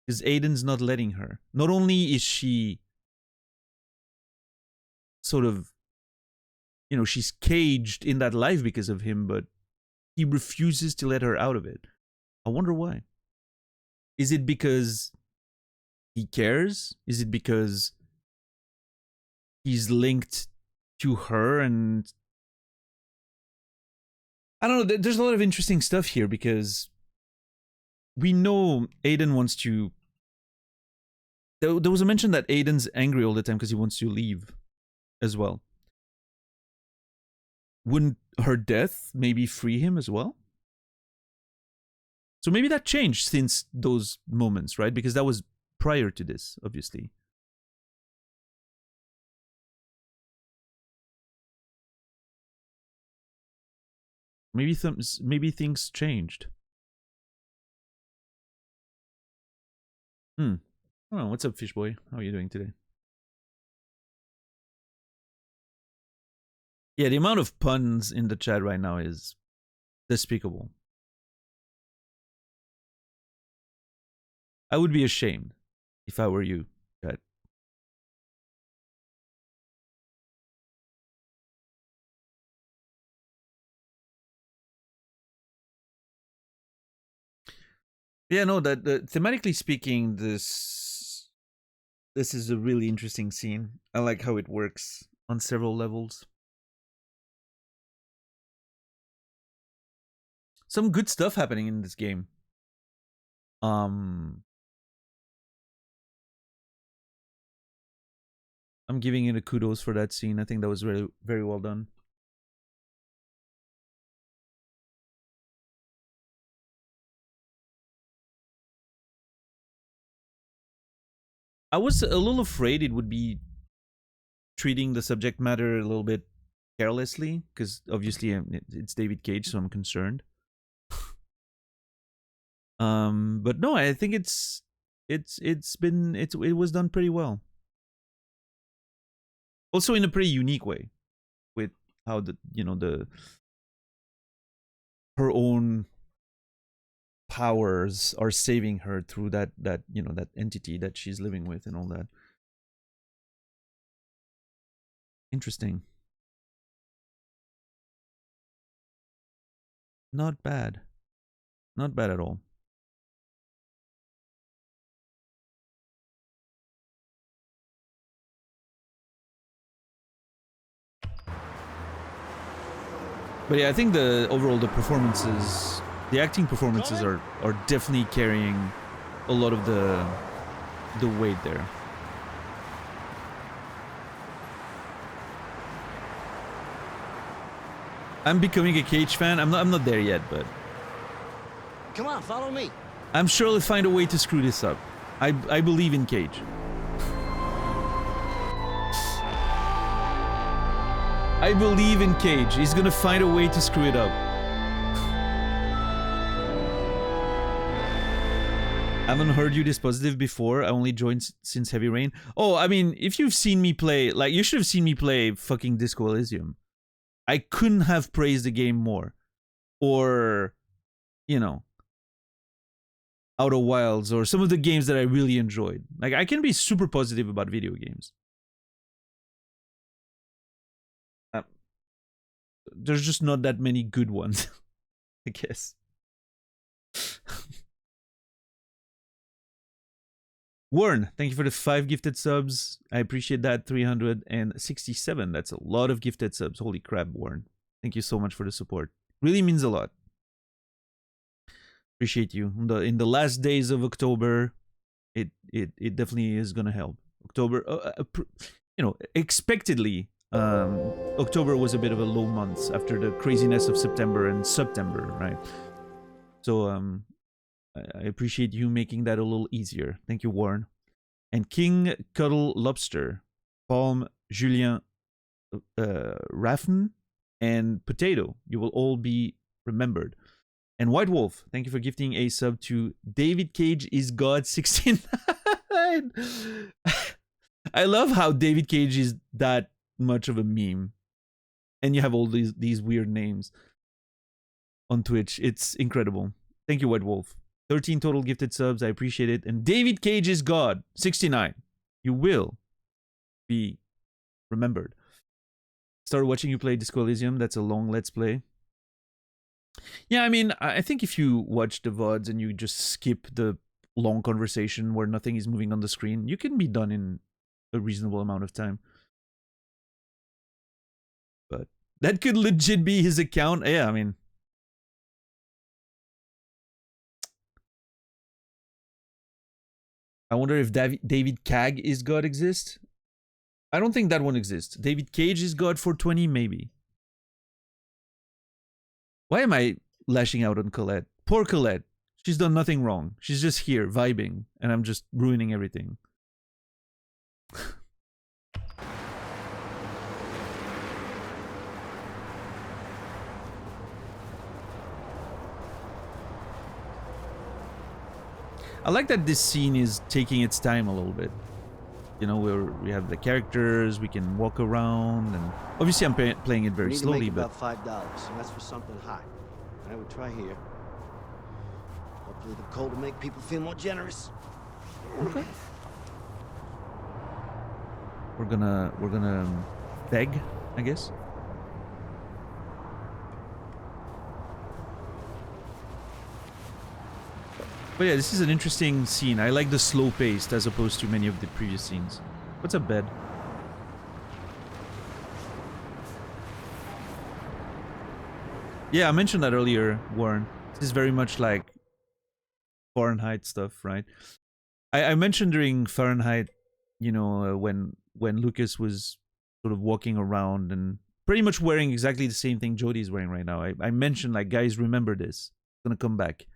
Because Aiden's not letting her. Not only is she sort of, you know, she's caged in that life because of him, but he refuses to let her out of it. I wonder why. Is it because he cares? Is it because he's linked to her? And I don't know, there's a lot of interesting stuff here because we know Aiden wants to... There was a mention that Aiden's angry all the time because he wants to leave as well. Wouldn't her death maybe free him as well? So maybe that changed since those moments, right? Because that was prior to this, obviously. Maybe things changed. Oh, what's up, Fishboy? How are you doing today? Yeah, the amount of puns in the chat right now is despicable. I would be ashamed if I were you, chat. Yeah, no, that thematically speaking, this is a really interesting scene. I like how it works on several levels. Some good stuff happening in this game. I'm giving it a kudos for that scene. I think that was very, very well done. I was a little afraid it would be treating the subject matter a little bit carelessly, because obviously it's David Cage, so I'm concerned. But no, I think it was done pretty well. Also in a pretty unique way, with how her own powers are saving her through that entity that she's living with and all that. Interesting. Not bad. Not bad at all. But yeah, I think the performances, the acting performances are definitely carrying a lot of the weight there. I'm becoming a Cage fan. I'm not there yet, but Come on, follow me. I'm sure I'll find a way to screw this up. I believe in Cage. I believe in Cage. He's gonna find a way to screw it up. I haven't heard you this positive before. I only joined since Heavy Rain. Oh, I mean, if you've seen me play, like, you should have seen me play fucking Disco Elysium. I couldn't have praised the game more. Or, you know, Outer Wilds, or some of the games that I really enjoyed. Like, I can be super positive about video games. There's just not that many good ones, I guess. Warren, thank you for the 5 gifted subs. I appreciate that. 367. That's a lot of gifted subs. Holy crap, Warren. Thank you so much for the support. Really means a lot. Appreciate you. In the last days of October, it definitely is gonna help. October, you know, expectedly, October was a bit of a low month after the craziness of September and September, right? So I appreciate you making that a little easier. Thank you, Warren. And King Cuddle Lobster, Palm, Julien, Raffen, and Potato, you will all be remembered. And White Wolf, thank you for gifting a sub to David Cage is God 69. I love how David Cage is that much of a meme, and you have all these weird names on Twitch. It's incredible. Thank you, White Wolf. 13 total gifted subs. I appreciate it. And David Cage is God 69. You will be remembered. Started watching you play Disco Elysium. That's a long Let's Play. Yeah, I mean, I think if you watch the VODs and you just skip the long conversation where nothing is moving on the screen, you can be done in a reasonable amount of time. But that could legit be his account. Yeah, I mean, I wonder if David Cag is God exists. I don't think that one exists. David Cage is God for 20, maybe. Why am I lashing out on Colette? Poor Colette. She's done nothing wrong. She's just here, vibing, and I'm just ruining everything. I like that this scene is taking its time a little bit. You know, we have the characters, we can walk around, and obviously I'm playing it very slowly, but about $5, and that's for something hot. I would try here. Hopefully the cold will make people feel more generous. okay. We're gonna beg, I guess. But yeah, this is an interesting scene. I like the slow paced as opposed to many of the previous scenes. What's up, bed? Yeah, I mentioned that earlier, Warren. This is very much like Fahrenheit stuff, right? I mentioned during Fahrenheit, you know, when Lucas was sort of walking around and pretty much wearing exactly the same thing Jodie's wearing right now. I mentioned, like, guys, remember this. It's gonna come back.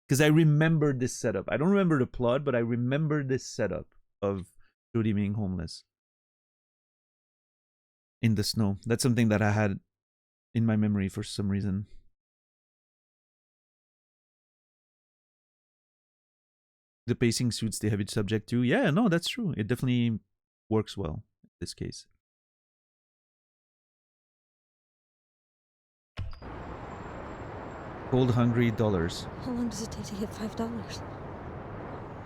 Because I remembered this setup. I don't remember the plot, but I remember this setup of Jodie being homeless in the snow. That's something that I had in my memory for some reason. The pacing suits the heavy subject too. Yeah, no, that's true. It definitely works well in this case. Cold hungry dollars. How long does it take to get $5?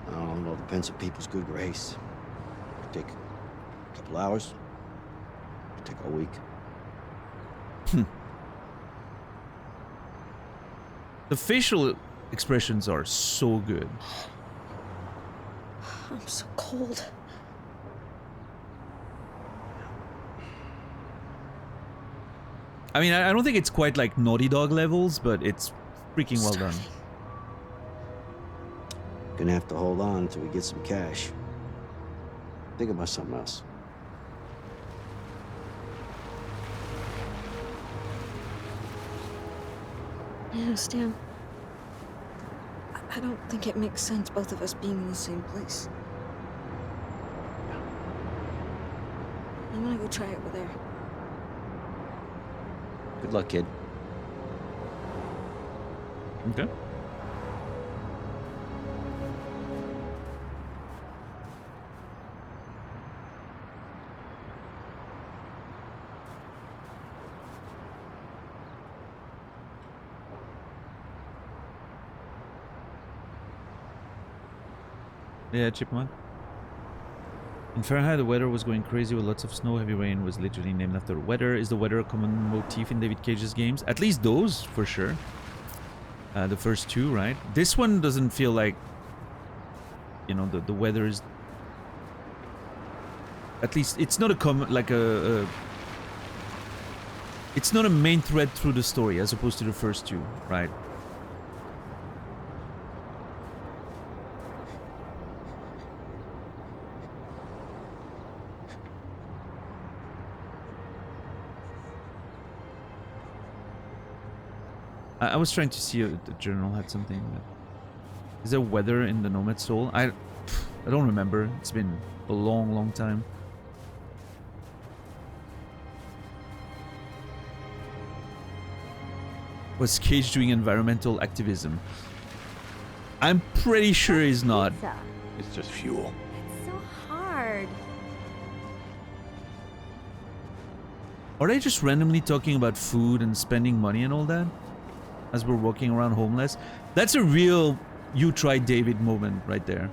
I don't know, depends on people's good grace. Could take a couple hours. Could take a week. The facial expressions are so good. I'm so cold. I mean, I don't think it's quite like Naughty Dog levels, but it's freaking well done. Gonna have to hold on until we get some cash. Think about something else. Yeah, Stan. I don't think it makes sense both of us being in the same place. I'm gonna go try it over there. Good luck, kid. Okay. Yeah, Chipmunk. In Fahrenheit, the weather was going crazy with lots of snow. Heavy rain was literally named after weather. Is the weather a common motif in David Cage's games? At least those, for sure. The first two, right? This one doesn't feel like, you know, the weather is... At least, it's not a common, like a... It's not a main thread through the story, as opposed to the first two, right? I was trying to see if the journal had something. Is there weather in the Nomad Soul? I don't remember. It's been a long, long time. Was Cage doing environmental activism? I'm pretty sure he's not. Pizza. It's just fuel. It's so hard. Are they just randomly talking about food and spending money and all that? As we're walking around homeless? That's a real "you tried David" moment right there.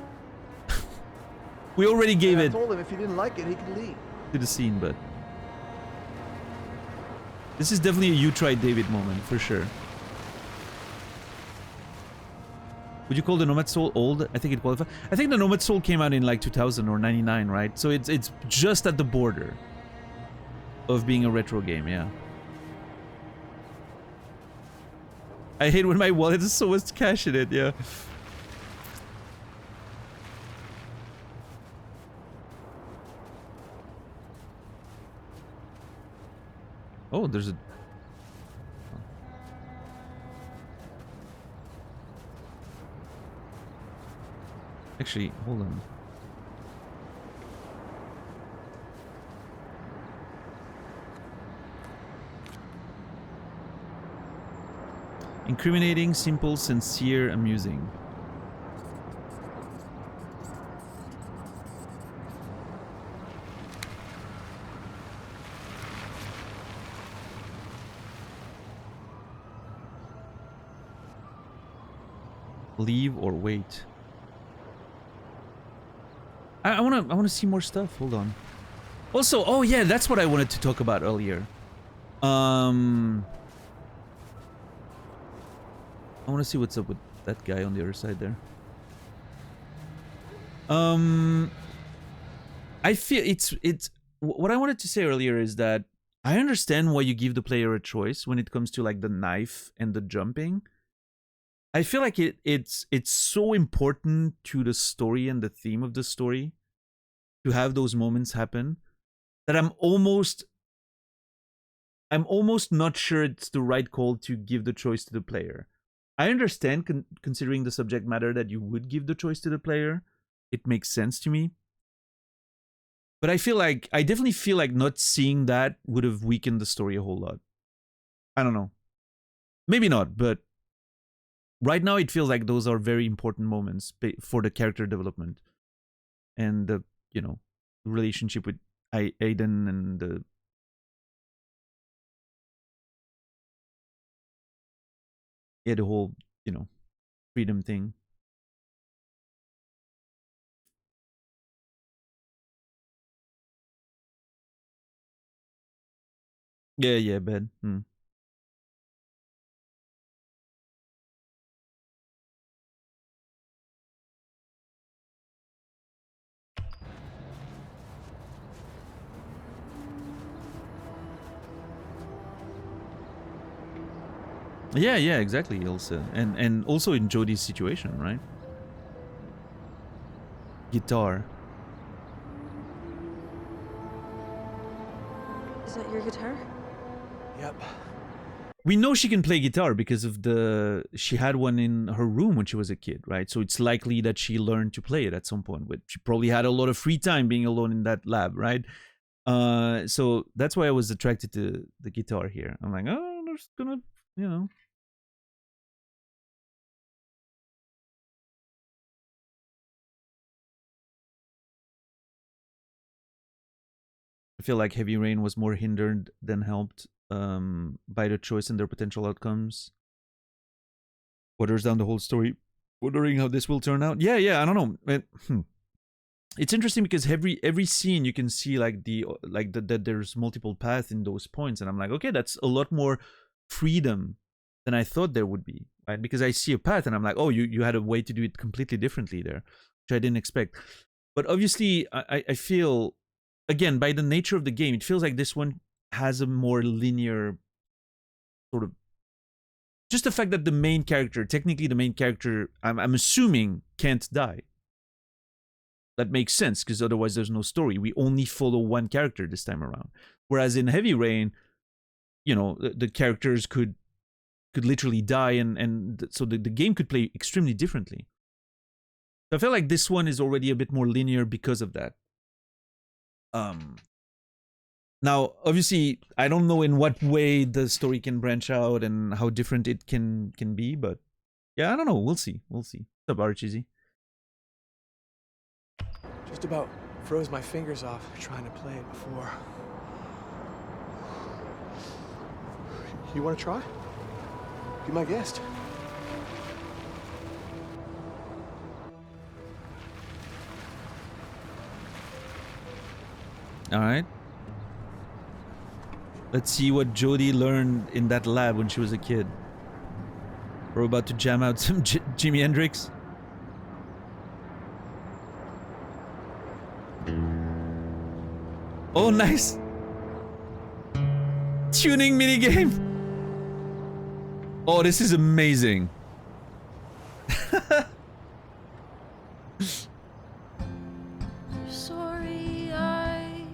We already gave it I told him if he didn't like it, he could leave. to the scene, but... This is definitely a "you tried David" moment, for sure. Would you call the Nomad Soul old? I think it qualifies. I think the Nomad Soul came out in like 2000 or 99, right? So it's just at the border of being a retro game, yeah. I hate when my wallet has so much cash in it, yeah. Oh, there's a... Actually, hold on. Incriminating, simple, sincere, amusing. Leave or wait. I wanna see more stuff. Hold on. Also, oh yeah, that's what I wanted to talk about earlier. I want to see what's up with that guy on the other side there. I feel it's what I wanted to say earlier is that I understand why you give the player a choice when it comes to like the knife and the jumping. I feel like it's so important to the story and the theme of the story to have those moments happen that I'm almost not sure it's the right call to give the choice to the player. I understand considering the subject matter that you would give the choice to the player. It makes sense to me. But I definitely feel like not seeing that would have weakened the story a whole lot. I don't know. Maybe not, but right now it feels like those are very important moments for the character development and the, you know, relationship with Aiden and the whole, you know, freedom thing. Yeah, bad. Yeah, exactly, Ilsa. And also in Jodie's situation, right? Guitar. Is that your guitar? Yep. We know she can play guitar because of she had one in her room when she was a kid, right? So it's likely that she learned to play it at some point. She probably had a lot of free time being alone in that lab, right? So that's why I was attracted to the guitar here. I'm like, oh, they're just gonna, you know. I feel like Heavy Rain was more hindered than helped by the choice and their potential outcomes. Waters down the whole story, wondering how this will turn out. Yeah, I don't know. It's interesting because every scene you can see like that there's multiple paths in those points, and I'm like, okay, that's a lot more freedom than I thought there would be, right? Because I see a path and I'm like, oh, you had a way to do it completely differently there, which I didn't expect. But obviously, I feel, again, by the nature of the game, it feels like this one has a more linear sort of, just the fact that technically the main character, I'm assuming, can't die. That makes sense, because otherwise there's no story. We only follow one character this time around. Whereas in Heavy Rain, you know, the characters could literally die, and so the game could play extremely differently. So I feel like this one is already a bit more linear because of that. Now, obviously, I don't know in what way the story can branch out and how different it can be, but yeah, I don't know. We'll see. What's up, Archie? Just about froze my fingers off trying to play it before. You want to try? Be my guest. All right. Let's see what Jodie learned in that lab when she was a kid. We're about to jam out some Jimi Hendrix. Oh, nice. Tuning minigame. Oh, this is amazing. Sorry eyes,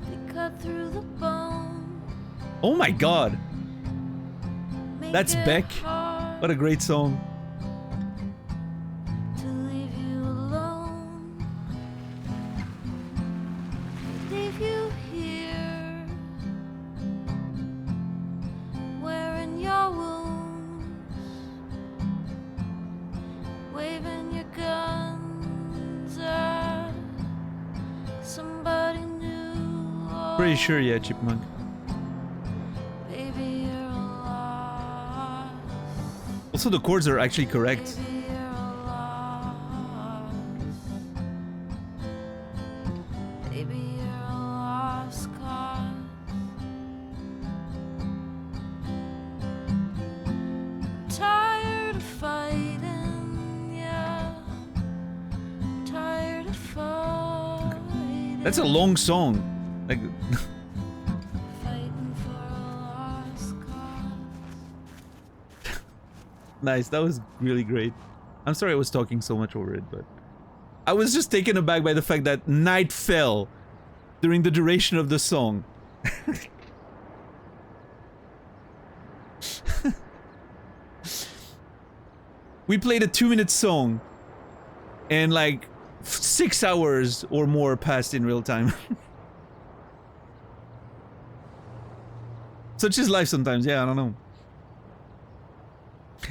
they cut through the bone. Oh my god. That's Beck. What a great song. To leave you alone, leave you here, wearing your wounds, waving your guns at somebody new. Pretty sure, yeah, Chipmunk. Baby, you're lost. Also, the chords are actually correct. Baby, you're lost. Baby, you're a lost cause. I'm tired of fighting, yeah. I'm tired of fighting. That's a long song. Like, Fighting for a lost cause. nice. That was really great. I'm sorry I was talking so much over it, but I was just taken aback by the fact that night fell during the duration of the song. We played a 2-minute song, and like 6 hours or more passed in real time. Such is life sometimes. Yeah, I don't know.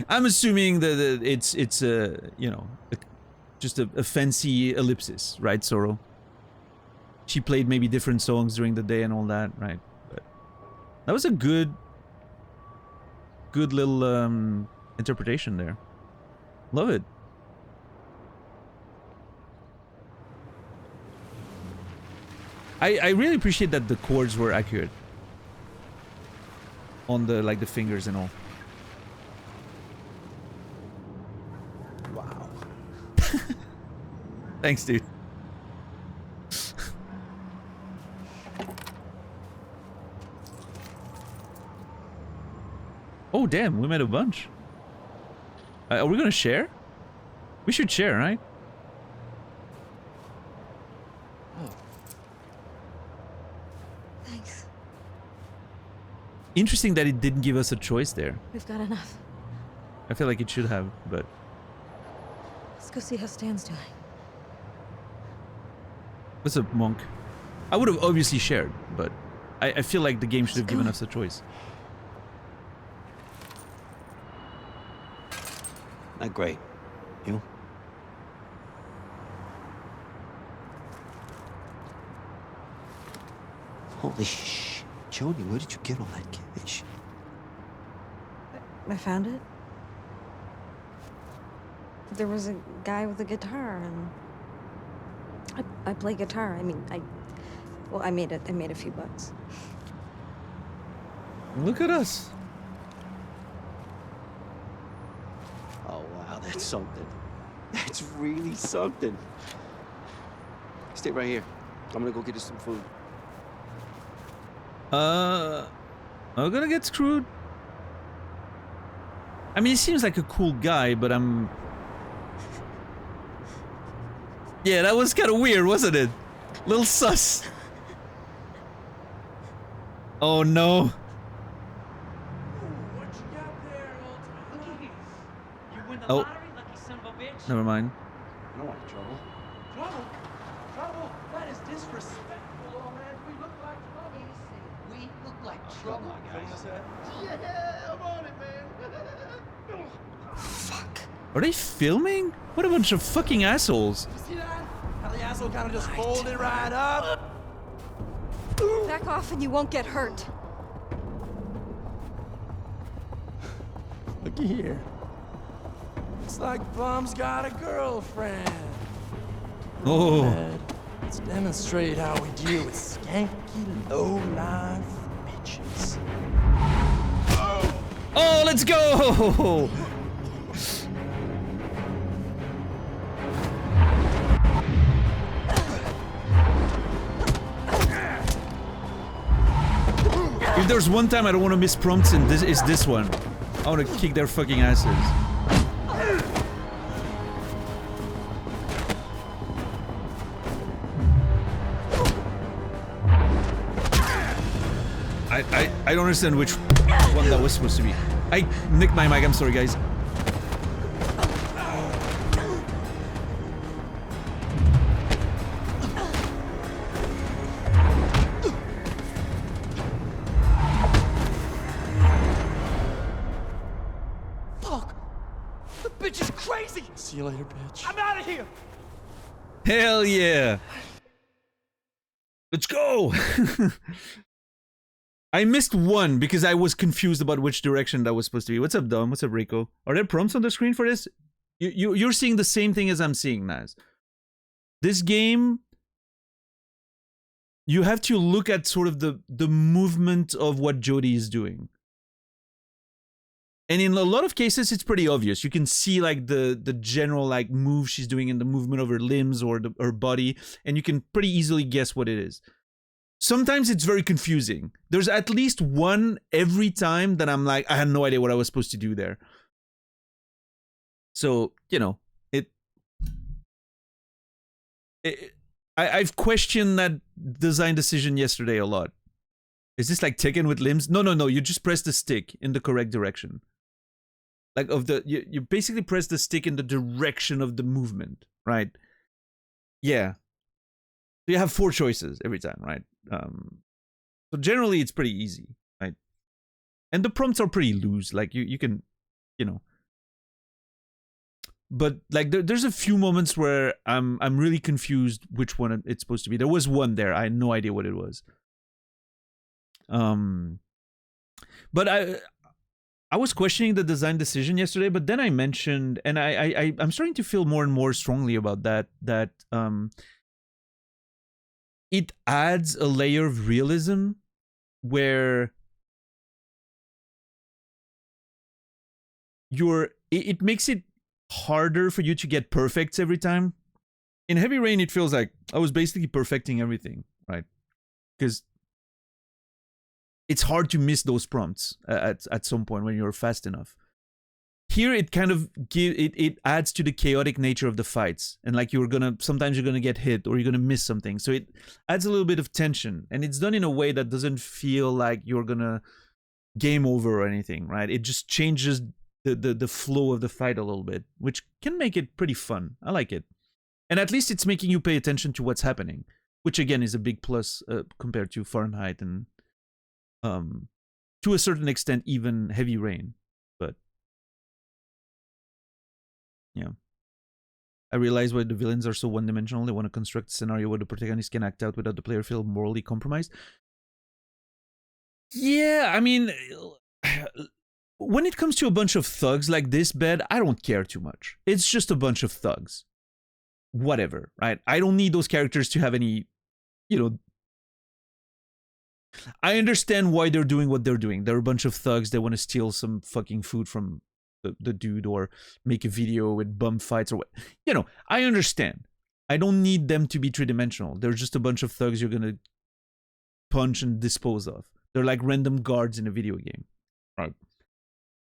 I'm assuming that it's you know, just a fancy ellipsis, right, Sorrow? She played maybe different songs during the day and all that, right? But that was a good little interpretation there. Love it. I really appreciate that the chords were accurate on the like the fingers and all. Wow. Thanks, dude. Oh damn, we made a bunch. Are we gonna share? We should share, right? Thanks. Interesting that it didn't give us a choice there. We've got enough. I feel like it should have, but Let's go see how Stan's doing. what's up, Monk? I would have obviously shared, but I feel like the game should have given us a choice. Not great. You? Holy shit. Jody, where did you get all that cash? I found it. There was a guy with a guitar, and I play guitar. I mean, I made it. I made a few bucks. Look at us. Oh, wow, that's something. That's really something. Stay right here. I'm gonna go get us some food. I'm gonna get screwed. I mean, he seems like a cool guy, but I'm... Yeah, that was kind of weird, wasn't it? Little sus. Oh no. What you got there, old lady? You win the Oh. lottery, lucky son of a bitch. Never mind. I don't want trouble. Trouble? Trouble? That is disrespectful, old man. We look like trouble. We look like trouble. guys. Yeah, I'm on it, man. Fuck. Are they filming? What a bunch of fucking assholes. You see that? How the asshole kind of just folded right up. Back off and you won't get hurt. Looky here. Looks like Bum's got a girlfriend. Oh. Ed, let's demonstrate how we deal with skanky, low-life bitches. Oh, let's go! If there's one time I don't want to miss prompts, and this is this one. I want to kick their fucking asses. I don't understand which one that was supposed to be. I nicked my mic, I'm sorry guys. Fuck! The bitch is crazy! See you later, bitch. I'm out of here! Hell yeah! Let's go! I missed one because I was confused about which direction that was supposed to be. What's up, Dom? What's up, Rico? Are there prompts on the screen for this? You're seeing the same thing as I'm seeing, Naz. This game, you have to look at sort of the movement of what Jodie is doing. And in a lot of cases, it's pretty obvious. You can see like the general like move she's doing in the movement of her limbs or her body, and you can pretty easily guess what it is. Sometimes it's very confusing. There's at least one every time that I'm like, I had no idea what I was supposed to do there. So, you know, I've questioned that design decision yesterday a lot. Is this like Tekken with limbs? No. You just press the stick in the correct direction. Like you basically press the stick in the direction of the movement, right? Yeah. So you have 4 choices every time, right? So generally it's pretty easy, right? And the prompts are pretty loose. Like you can, you know. But like there's a few moments where I'm really confused which one it's supposed to be. There was one there. I had no idea what it was. But I was questioning the design decision yesterday, but then I mentioned, and I'm starting to feel more and more strongly about that it adds a layer of realism where it makes it harder for you to get perfects every time. In Heavy Rain, it feels like I was basically perfecting everything, right? Because it's hard to miss those prompts at some point when you're fast enough. Here, it kind of it adds to the chaotic nature of the fights, and like sometimes you're gonna get hit or you're gonna miss something, so it adds a little bit of tension, and it's done in a way that doesn't feel like you're gonna game over or anything, right? It just changes the flow of the fight a little bit, which can make it pretty fun. I like it. And at least it's making you pay attention to what's happening, which again is a big plus compared to Fahrenheit and to a certain extent even Heavy Rain. But yeah, I realize why the villains are so one-dimensional. They want to construct a scenario where the protagonist can act out without the player feel morally compromised. Yeah, I mean, when it comes to a bunch of thugs like this bed, I don't care too much. It's just a bunch of thugs. Whatever, right? I don't need those characters to have any, you know. I understand why they're doing what they're doing. They're a bunch of thugs. They want to steal some fucking food from the dude or make a video with bum fights or what. You know, I understand. I don't need them to be 3-dimensional. They're just a bunch of thugs you're going to punch and dispose of. They're like random guards in a video game. Right.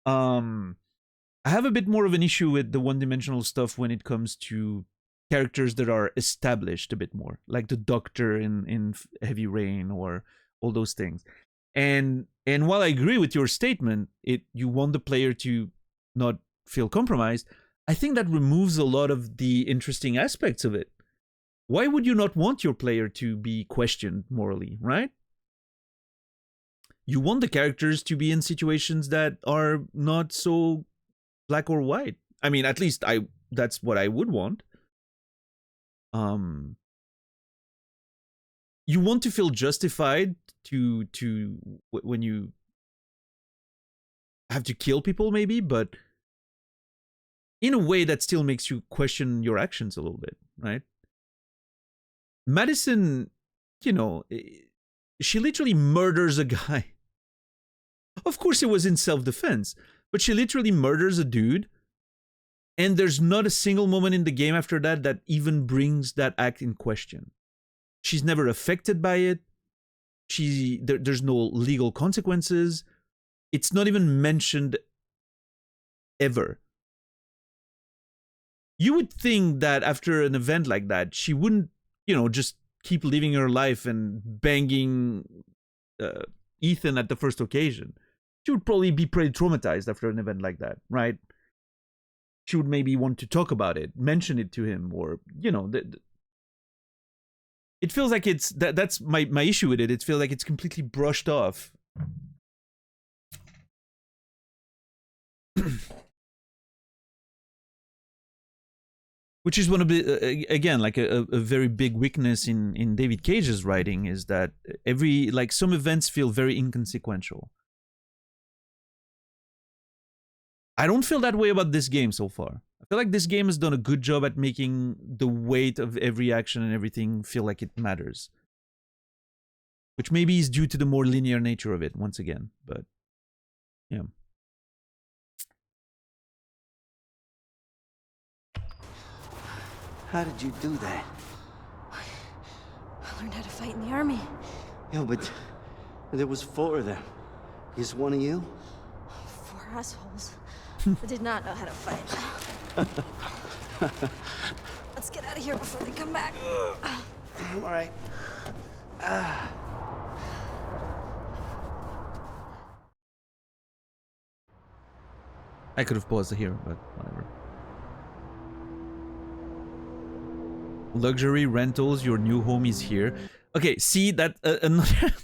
I have a bit more of an issue with the one-dimensional stuff when it comes to characters that are established a bit more, like the Doctor in Heavy Rain or all those things. And while I agree with your statement, you want the player to not feel compromised, I think that removes a lot of the interesting aspects of it. Why would you not want your player to be questioned morally, right? You want the characters to be in situations that are not so black or white. I mean, at least that's what I would want. You want to feel justified to when you have to kill people, maybe, but in a way that still makes you question your actions a little bit, right? Madison, you know, she literally murders a guy. Of course, it was in self-defense, but she literally murders a dude, and there's not a single moment in the game after that that even brings that act in question. She's never affected by it. There's no legal consequences. It's not even mentioned ever. You would think that after an event like that, she wouldn't, you know, just keep living her life and banging Ethan at the first occasion. She would probably be pretty traumatized after an event like that, right? She would maybe want to talk about it, mention it to him, or, you know, it feels like that's my issue with it. It feels like it's completely brushed off. Which is one of the, again, like a very big weakness in David Cage's writing, is that some events feel very inconsequential. I don't feel that way about this game so far. I feel like this game has done a good job at making the weight of every action and everything feel like it matters. Which maybe is due to the more linear nature of it, once again. But, yeah. How did you do that? I learned how to fight in the army. Yeah, but there was 4 of them. Is one of you? 4 assholes. I did not know how to fight. Let's get out of here before they come back. All right. I could have paused here, but whatever. Luxury rentals, your new home is here. Okay, see that another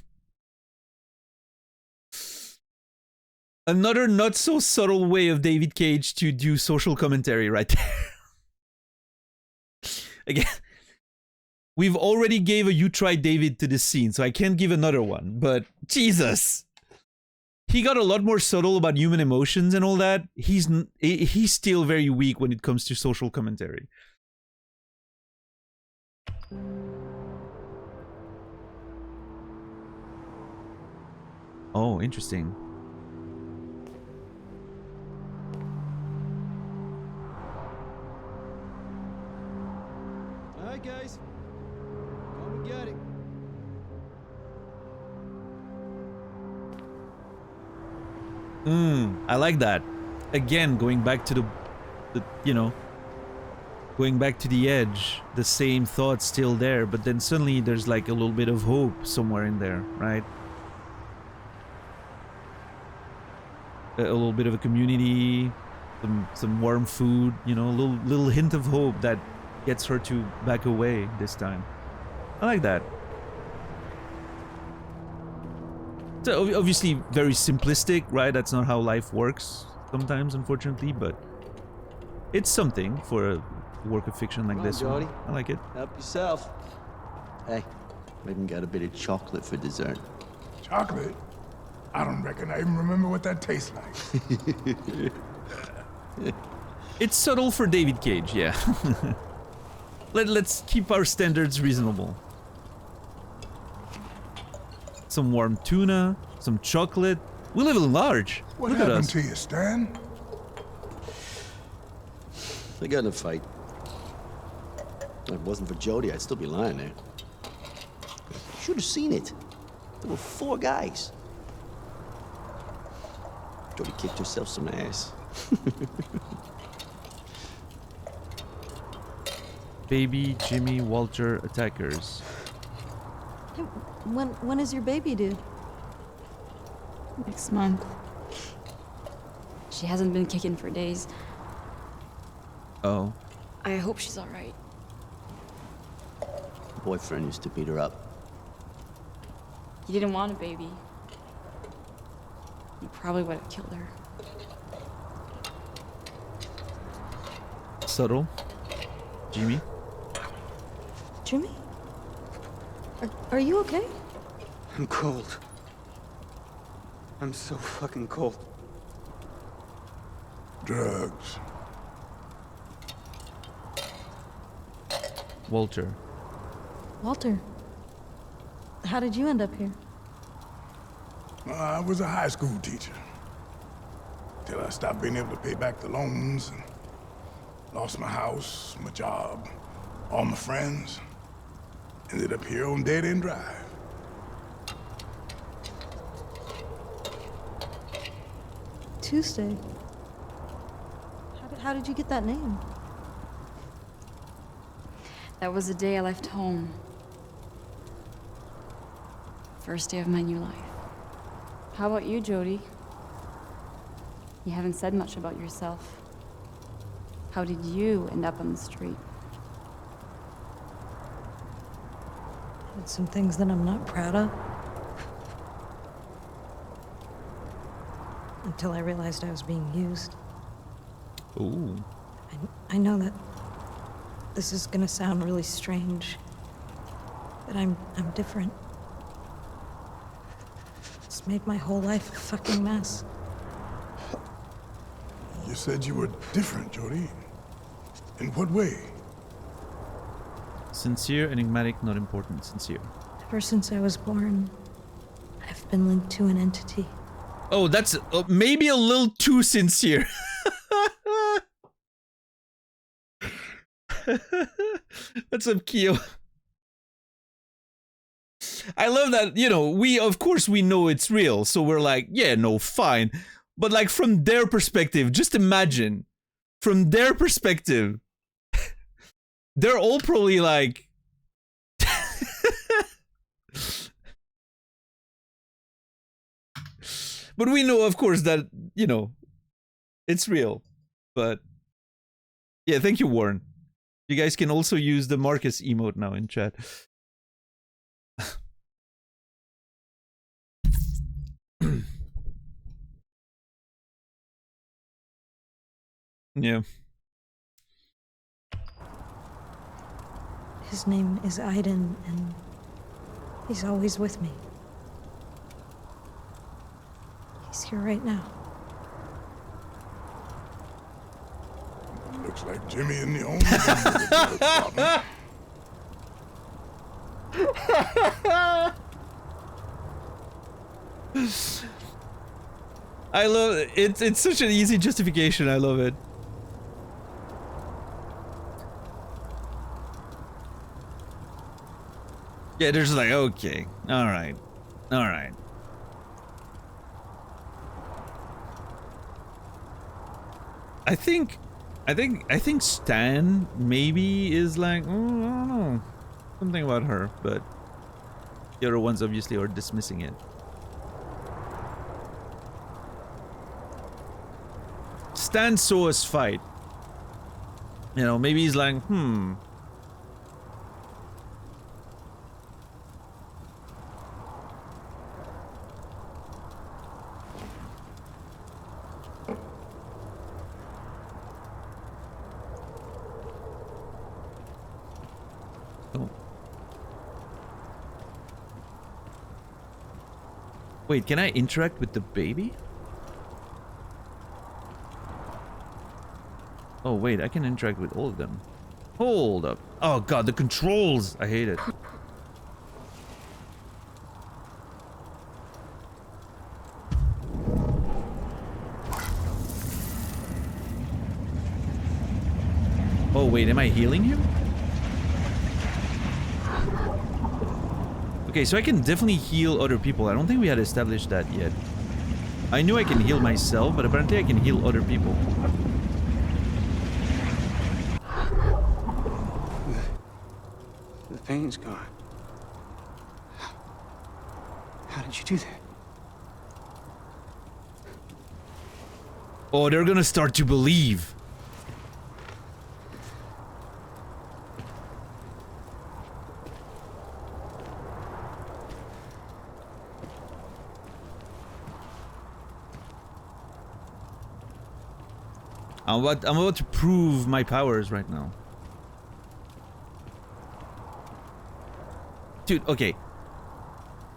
another not so subtle way of David Cage to do social commentary right there. Again, we've already gave a "you tried David" to this scene, so I can't give another one, but Jesus. He got a lot more subtle about human emotions and all that. He's still very weak when it comes to social commentary. Oh, interesting. All right, guys. Come and get it. I like that. Again, going back to the you know, going back to the edge, the same thoughts still there, but then suddenly there's like a little bit of hope somewhere in there, right? A little bit of a community, some warm food, you know, a little hint of hope that gets her to back away this time. I like that. So obviously very simplistic, right? That's not how life works sometimes, unfortunately, but it's something for a work of fiction like Come on, this one. Jody. I like it. Help yourself. Hey, I even got a bit of chocolate for dessert. Chocolate? I don't reckon I even remember what that tastes like. It's subtle for David Cage, yeah. Let's keep our standards reasonable. Some warm tuna, some chocolate. We live in large. What Look at happened us. to you, Stan? I got in a fight. If it wasn't for Jody, I'd still be lying there. Should have seen it. There were 4 guys. Jody kicked herself some ass. Baby, Jimmy, Walter, attackers. Hey, when is your baby due? Next month. She hasn't been kicking for days. Oh. I hope she's all right. Boyfriend used to beat her up. You didn't want a baby. You probably would have killed her. Subtle. Jimmy. Jimmy? Are you okay? I'm cold. I'm so fucking cold. Drugs. Walter. Walter, how did you end up here? I was a high school teacher. Till I stopped being able to pay back the loans and lost my house, my job, all my friends. Ended up here on Dead End Drive. Tuesday. How did you get that name? That was the day I left home. First day of my new life. How about you, Jody? You haven't said much about yourself. How did you end up on the street? Did some things that I'm not proud of. Until I realized I was being used. Ooh. I know that this is gonna sound really strange, but I'm different. It's made my whole life a fucking mess. You said you were different, Jody. In what way? Sincere, enigmatic, not important. Sincere. Ever since I was born, I've been linked to an entity. Oh, that's maybe a little too sincere. That's up, Kyo. I love that, you know, of course we know it's real, so we're like, yeah, no, fine. But like from their perspective, just imagine, from their perspective, they're all probably like, but we know, of course, that, you know, it's real. But yeah, thank you, Warren. You guys can also use the Marcus emote now in chat. Yeah. His name is Aiden, and he's always with me. He's here right now. Looks like Jimmy and the only one with a drug problem. I love it. It's such an easy justification. I love it. Yeah, they're just like, okay, all right. I think Stan maybe is like, oh, I don't know, something about her, but the other ones obviously are dismissing it. Stan saw us fight. You know, maybe he's like, Oh. Wait, can I interact with the baby? Oh wait, I can interact with all of them. Hold up. Oh god, the controls! I hate it. Oh wait, am I healing him? Okay, so I can definitely heal other people. I don't think we had established that yet. I knew I can heal myself, but apparently I can heal other people. The pain's gone. How did you do that? Oh, they're gonna start to believe. I'm about to prove my powers right now. Dude, okay.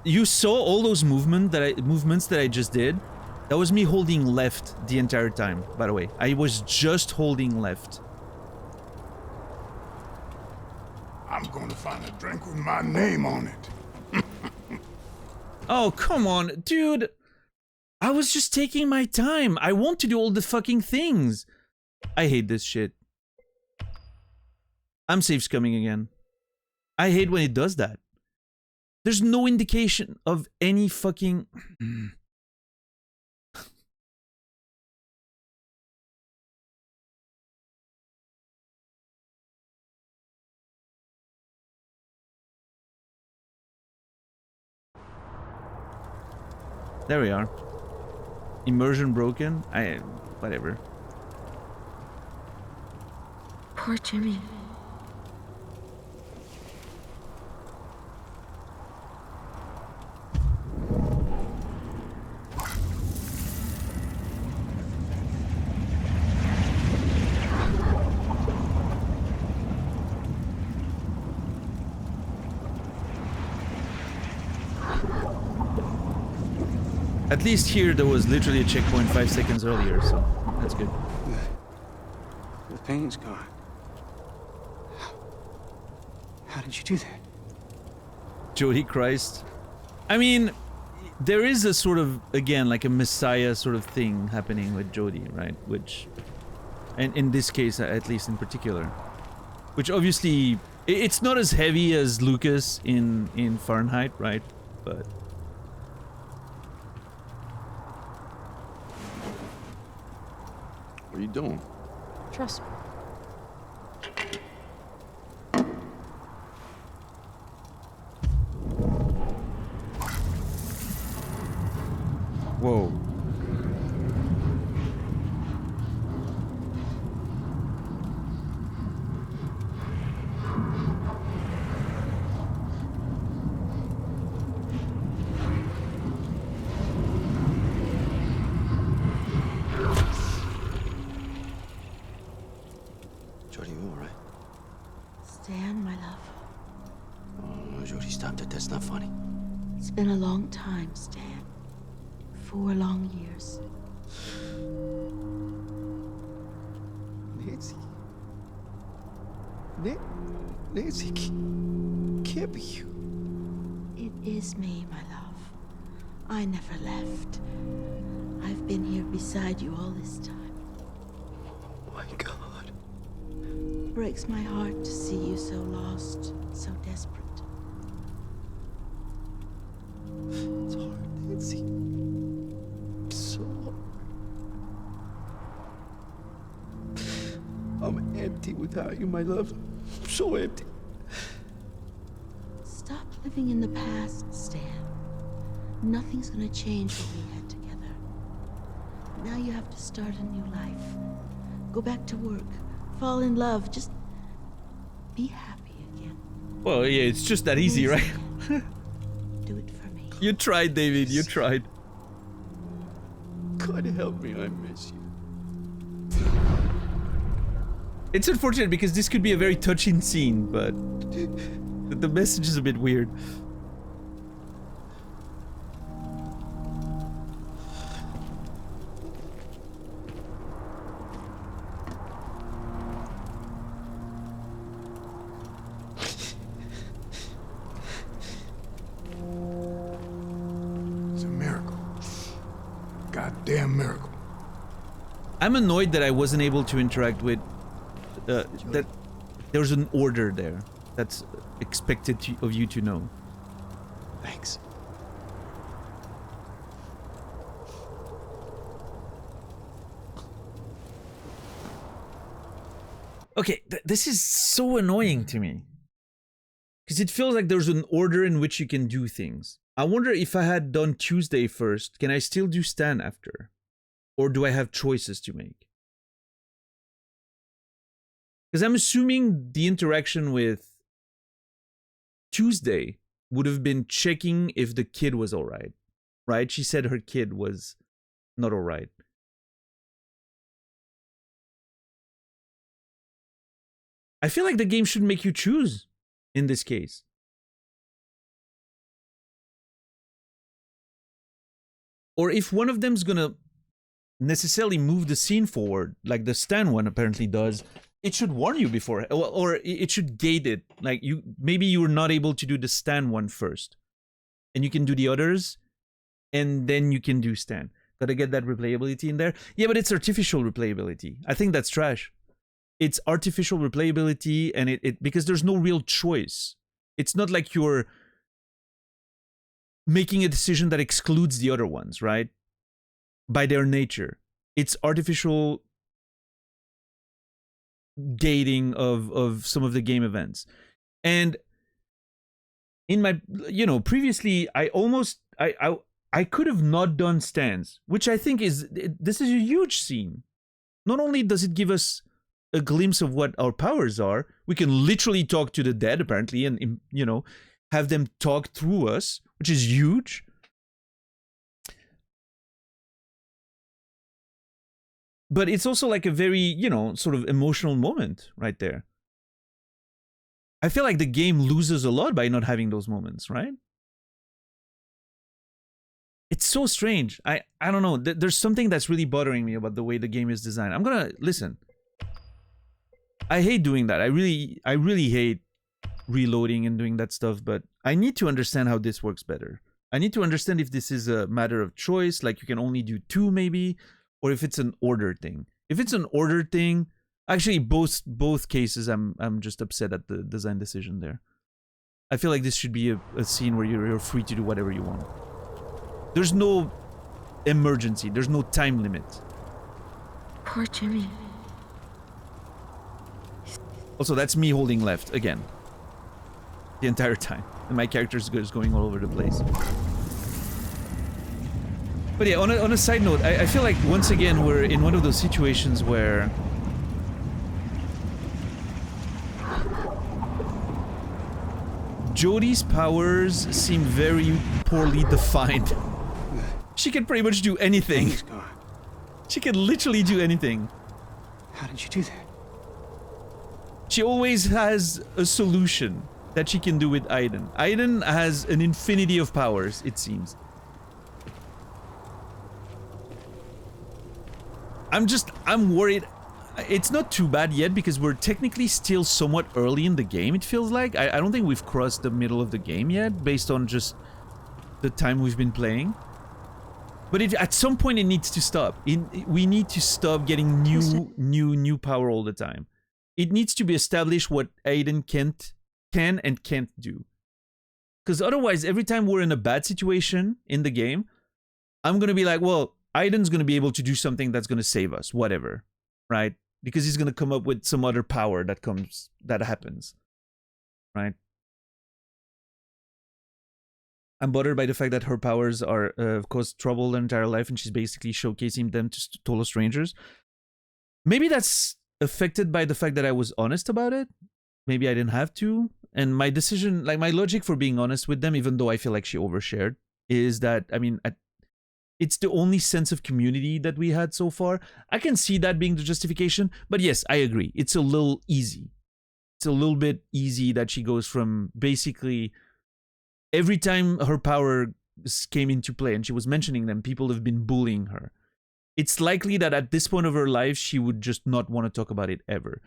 You saw all those movements that I just did? That was me holding left the entire time, by the way. I was just holding left. I'm going to find a drink with my name on it. Oh, come on, dude. I was just taking my time. I want to do all the fucking things. I hate this shit. I'm safe scumming again. I hate when it does that. There's no indication of any fucking... There we are. Immersion broken? Whatever. Poor Jimmy. At least here there was literally a checkpoint 5 seconds earlier, so that's good. The pain's gone. How did you do that? Jody Christ. I mean, there is a sort of, again, like a messiah sort of thing happening with Jody, right? Which, and in this case, at least in particular, which obviously, it's not as heavy as Lucas in Fahrenheit, right? But... What are you doing? Trust me. Whoa. That's not funny. It's been a long time, Stan. 4 long years. Nancy. Nancy, can't be you. It is me, my love. I never left. I've been here beside you all this time. Oh my God. It breaks my heart to see you so lost, so desperate. It's hard, Nancy. So hard. I'm empty without you, my love. I'm so empty. Stop living in the past, Stan. Nothing's gonna change what we had together. Now you have to start a new life. Go back to work. Fall in love. Just be happy again. Well, yeah, it's just that easy, right? Do it for me. You tried, David. You tried. God help me, I miss you. It's unfortunate because this could be a very touching scene, but the message is a bit weird. It's a miracle. Goddamn miracle. I'm annoyed that I wasn't able to interact with that there's an order there that's expected of you to know. Thanks. Okay, this is so annoying to me. Because it feels like there's an order in which you can do things. I wonder if I had done Tuesday first, can I still do Stan after? Or do I have choices to make? Because I'm assuming the interaction with Tuesday would have been checking if the kid was alright. Right? She said her kid was not alright. I feel like the game should make you choose in this case. Or if one of them's gonna necessarily move the scene forward, like the Stan one apparently does, it should warn you before, or it should gate it. Like maybe you were not able to do the Stan one first, and you can do the others, and then you can do Stan. Gotta get that replayability in there. Yeah, but it's artificial replayability. I think that's trash. It's artificial replayability, and it because there's no real choice. It's not like you're making a decision that excludes the other ones, right? By their nature. It's artificial gating of some of the game events. And in my, previously, I could have not done Stans, which I think this is a huge scene. Not only does it give us a glimpse of what our powers are, we can literally talk to the dead, apparently, and, have them talk through us, which is huge. But it's also like a very, sort of emotional moment right there. I feel like the game loses a lot by not having those moments, right? It's so strange. I don't know. There's something that's really bothering me about the way the game is designed. I'm gonna listen. I hate doing that. I really hate reloading and doing that stuff, but I need to understand how this works better. I need to understand if this is a matter of choice, like you can only do 2 maybe, or if it's an order thing. If it's an order thing, actually both cases I'm just upset at the design decision there. I feel like this should be a scene where you're free to do whatever you want. There's no emergency, there's no time limit. Poor Jimmy. Also, that's me holding left again. The entire time. And my character is going all over the place. But yeah, on a side note, I feel like once again we're in one of those situations where Jodie's powers seem very poorly defined. She can pretty much do anything. She can literally do anything. How did you do that? She always has a solution that she can do with Aiden. Aiden has an infinity of powers, it seems. I'm worried. It's not too bad yet because we're technically still somewhat early in the game, it feels like. I don't think we've crossed the middle of the game yet, based on just the time we've been playing. But at some point it needs to stop. We need to stop getting new power all the time. It needs to be established what Aiden can and can't do. Because otherwise, every time we're in a bad situation in the game, I'm going to be like, well, Aiden's going to be able to do something that's going to save us, whatever, right? Because he's going to come up with some other power that happens, right? I'm bothered by the fact that her powers are cause trouble her entire life, and she's basically showcasing them to total strangers. Maybe that's affected by the fact that I was honest about it. Maybe I didn't have to. And my decision, like my logic for being honest with them, even though I feel like she overshared, is that, I mean, it's the only sense of community that we had so far. I can see that being the justification, but yes, I agree. It's a little easy. It's a little bit easy that she goes from basically every time her power came into play and she was mentioning them, people have been bullying her. It's likely that at this point of her life, she would just not want to talk about it ever.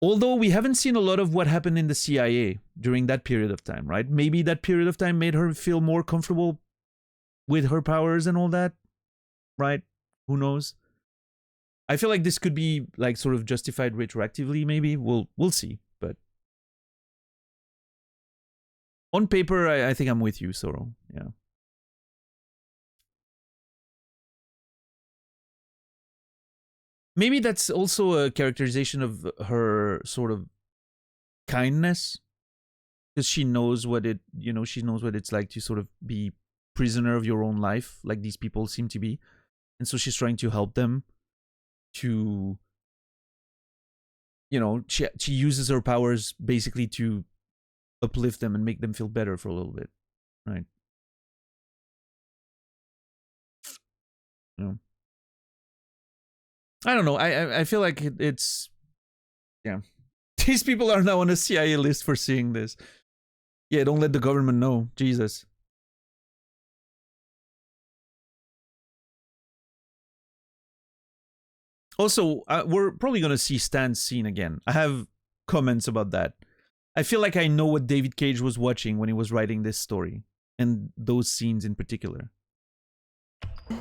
Although we haven't seen a lot of what happened in the CIA during that period of time, right? Maybe that period of time made her feel more comfortable with her powers and all that, right? Who knows? I feel like this could be like sort of justified retroactively, maybe. We'll see, but on paper, I think I'm with you, Soro. Yeah. Maybe that's also a characterization of her sort of kindness, because she knows what she knows what it's like to sort of be prisoner of your own life, like these people seem to be, and so she's trying to help them. To, she uses her powers basically to uplift them and make them feel better for a little bit, right? I don't know. I feel like it's, yeah. These people are now on a CIA list for seeing this. Yeah, don't let the government know. Jesus. Also, we're probably going to see Stan's scene again. I have comments about that. I feel like I know what David Cage was watching when he was writing this story, and those scenes in particular. Do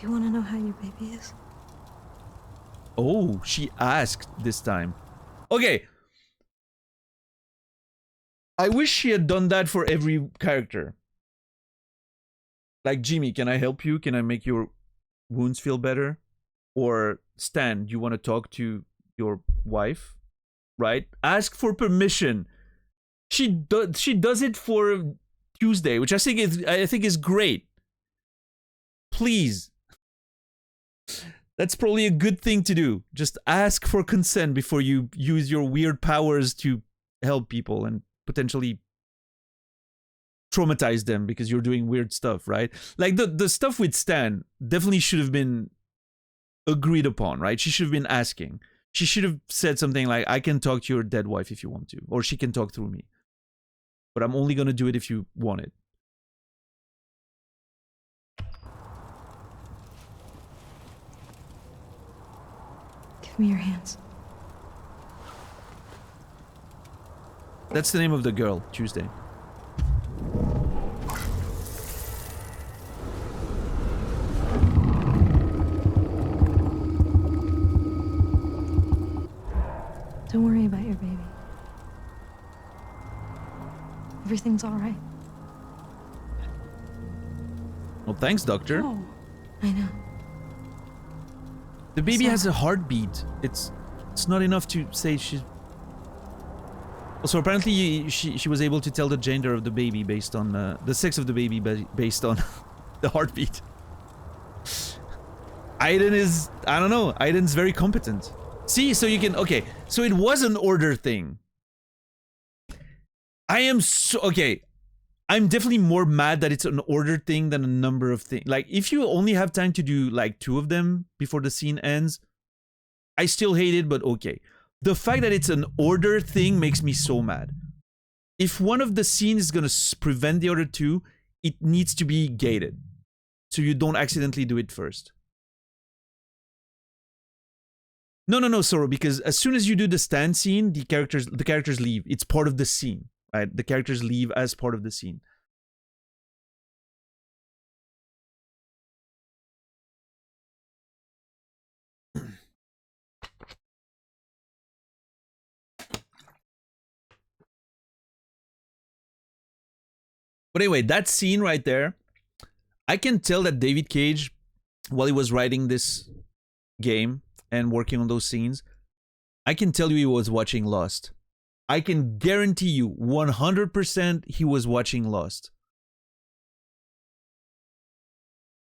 you want to know how your baby is? Oh, she asked this time. Okay. I wish she had done that for every character. Like, Jimmy, can I help you? Can I make your wounds feel better? Or, Stan, do you want to talk to your wife? Right? Ask for permission. She does it for Tuesday, which I think is great. Please. That's probably a good thing to do. Just ask for consent before you use your weird powers to help people and potentially traumatize them because you're doing weird stuff, right? Like the stuff with Stan definitely should have been agreed upon, right? She should have been asking. She should have said something like, I can talk to your dead wife if you want to, or she can talk through me. But I'm only going to do it if you want it. Give me your hands. That's the name of the girl, Tuesday. Don't worry about your baby. Everything's all right. Well, thanks, Doctor. Oh, I know. The baby has a heartbeat. It's not enough to say she's... Also, apparently she was able to tell the gender of the baby based on the sex of the baby based on the heartbeat. Aiden is... I don't know. Aiden's very competent. See, so you can... Okay, so it was an order thing. I am so... Okay, I'm definitely more mad that it's an order thing than a number of things. Like, if you only have time to do, like, 2 of them before the scene ends, I still hate it, but okay. The fact that it's an order thing makes me so mad. If one of the scenes is gonna prevent the other two, it needs to be gated, so you don't accidentally do it first. No, Soro, because as soon as you do the stand scene, the characters leave. It's part of the scene, right? The characters leave as part of the scene. But anyway, that scene right there, I can tell that David Cage, while he was writing this game and working on those scenes, I can tell you he was watching Lost. I can guarantee you 100% he was watching Lost.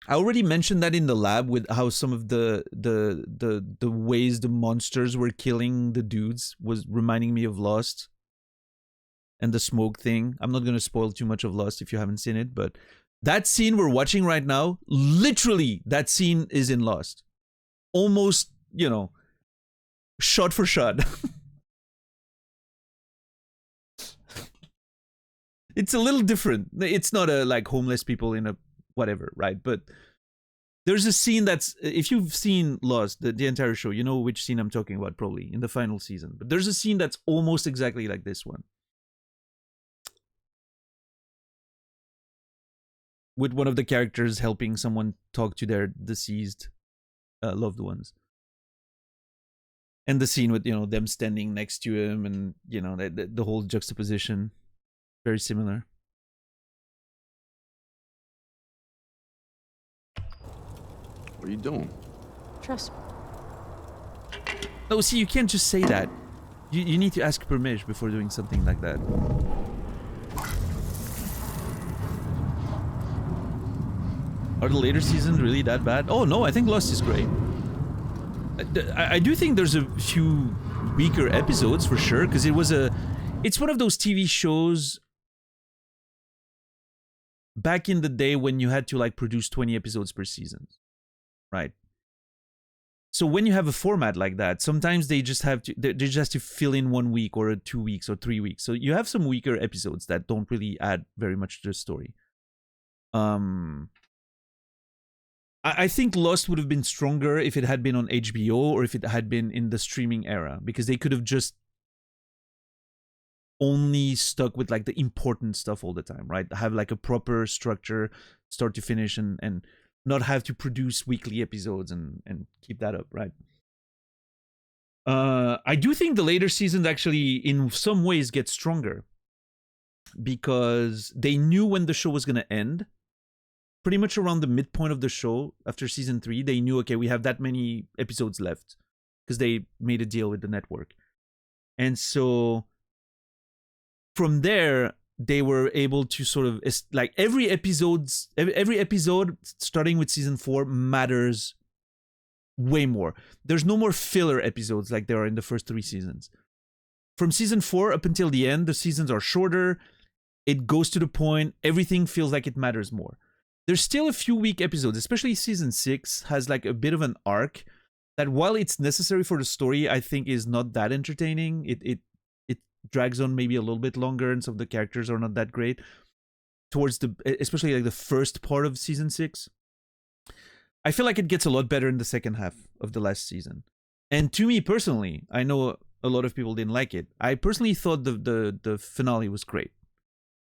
I already mentioned that in the lab with how some of the ways the monsters were killing the dudes was reminding me of Lost. And the smoke thing. I'm not going to spoil too much of Lost if you haven't seen it, but that scene we're watching right now, literally that scene is in Lost. Almost, you know, shot for shot. It's a little different. It's not a like homeless people in a whatever, right? But there's a scene that's, if you've seen Lost, the entire show, you know which scene I'm talking about probably in the final season. But there's a scene that's almost exactly like this one. With one of the characters helping someone talk to their deceased loved ones. And the scene with, you know, them standing next to him and, you know, the whole juxtaposition. Very similar. What are you doing? Trust me. No, see, you can't just say that. You need to ask permission before doing something like that. Are the later seasons really that bad? Oh no, I think Lost is great. I do think there's a few weaker episodes for sure, because it's one of those TV shows back in the day when you had to like produce 20 episodes per season, right? So when you have a format like that, sometimes they just have to fill in 1 week or 2 weeks or 3 weeks. So you have some weaker episodes that don't really add very much to the story. I think Lost would have been stronger if it had been on HBO or if it had been in the streaming era, because they could have just only stuck with like the important stuff all the time, right? Have like a proper structure, start to finish, and not have to produce weekly episodes and keep that up, right? I do think the later seasons actually in some ways get stronger because they knew when the show was going to end. Pretty much around the midpoint of the show, after season 3, they knew, okay, we have that many episodes left because they made a deal with the network. And so from there, they were able to sort of, like every episode starting with season 4 matters way more. There's no more filler episodes like there are in the first 3 seasons. From season 4 up until the end, the seasons are shorter. It goes to the point. Everything feels like it matters more. There's still a few weak episodes, especially season 6 has like a bit of an arc that, while it's necessary for the story, I think is not that entertaining. It drags on maybe a little bit longer, and some of the characters are not that great towards especially like the first part of season 6. I feel like it gets a lot better in the second half of the last season. And to me personally, I know a lot of people didn't like it. I personally thought the finale was great.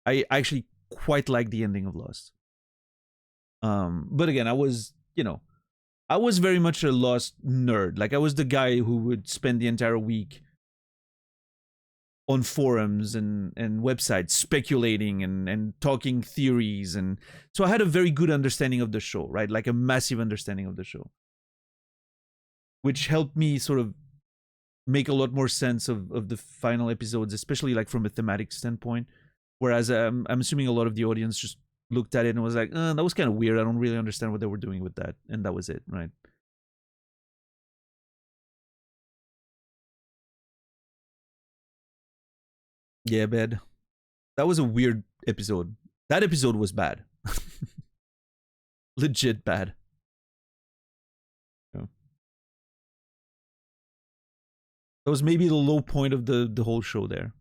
I actually quite like the ending of Lost. But again, I was very much a Lost nerd. Like, I was the guy who would spend the entire week on forums and websites speculating and talking theories. And so I had a very good understanding of the show, right? Like a massive understanding of the show, which helped me sort of make a lot more sense of the final episodes, especially like from a thematic standpoint. Whereas I'm assuming a lot of the audience just looked at it and was like, that was kind of weird. I don't really understand what they were doing with that. And that was it, right? Yeah, bad. That was a weird episode. That episode was bad. Legit bad. Yeah. That was maybe the low point of the whole show there.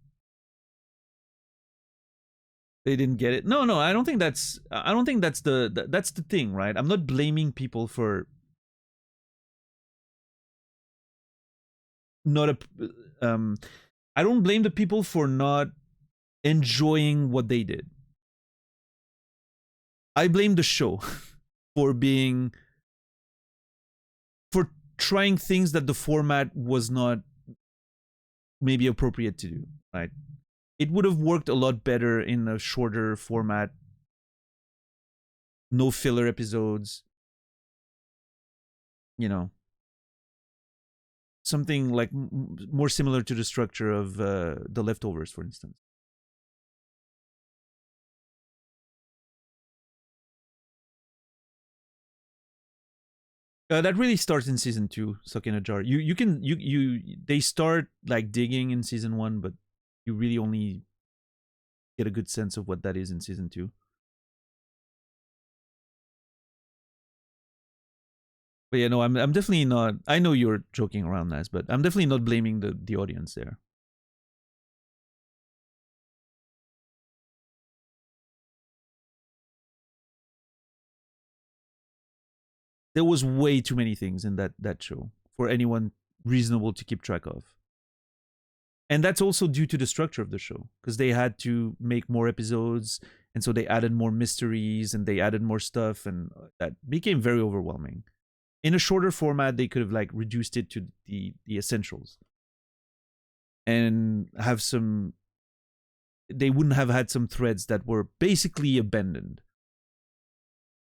They didn't get it. No, I don't think that's that's the thing, right? I'm not blaming people for not a I don't blame the people for not enjoying what they did. I blame the show for trying things that the format was not maybe appropriate to do, right? It would have worked a lot better in a shorter format. No filler episodes. You know. Something like more similar to the structure of The Leftovers, for instance. That really starts in season 2, Stuck in a Jar. They start like digging in season 1, but you really only get a good sense of what that is in season 2. But yeah, no, I'm definitely not. I know you're joking around, Naz, but I'm definitely not blaming the audience there. There was way too many things in that show for anyone reasonable to keep track of. And that's also due to the structure of the show, because they had to make more episodes, and so they added more mysteries and they added more stuff, and that became very overwhelming. In a shorter format, they could have like reduced it to the essentials and have some. They wouldn't have had some threads that were basically abandoned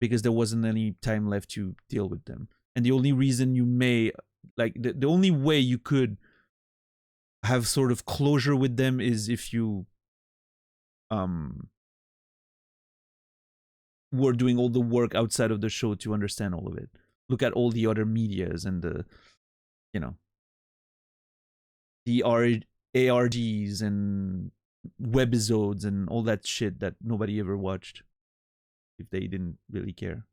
because there wasn't any time left to deal with them. And the only reason you may, like, the only way you could have sort of closure with them is if you were doing all the work outside of the show to understand all of it. Look at all the other medias and the, you know, the ARDs and webisodes and all that shit that nobody ever watched if they didn't really care.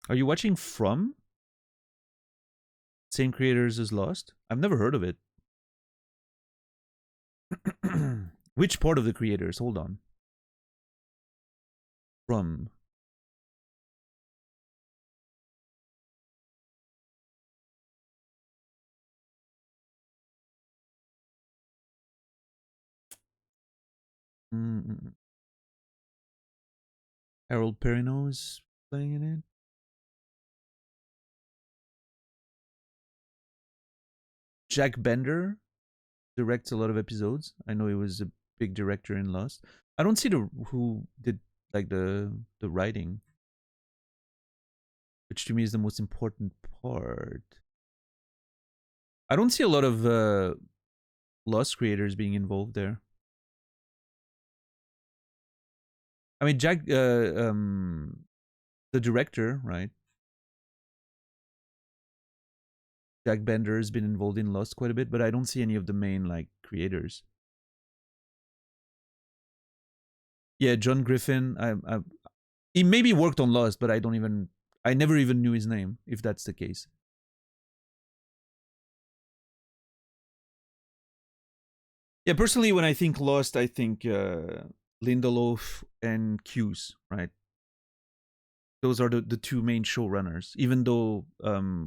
Are you watching From? Same creators as Lost? I've never heard of it. Which part of the creators? Hold on. From. Harold Perrineau is playing in it. Jack Bender directs a lot of episodes. I know he was a big director in Lost. I don't see who did like the writing, which to me is the most important part. I don't see a lot of Lost creators being involved there. I mean, Jack, the director, right? Jack Bender has been involved in Lost quite a bit, but I don't see any of the main like creators. Yeah, John Griffin. He maybe worked on Lost, but I never even knew his name, if that's the case. Yeah, personally, when I think Lost, I think Lindelof and Hughes, right? Those are the two main showrunners, even though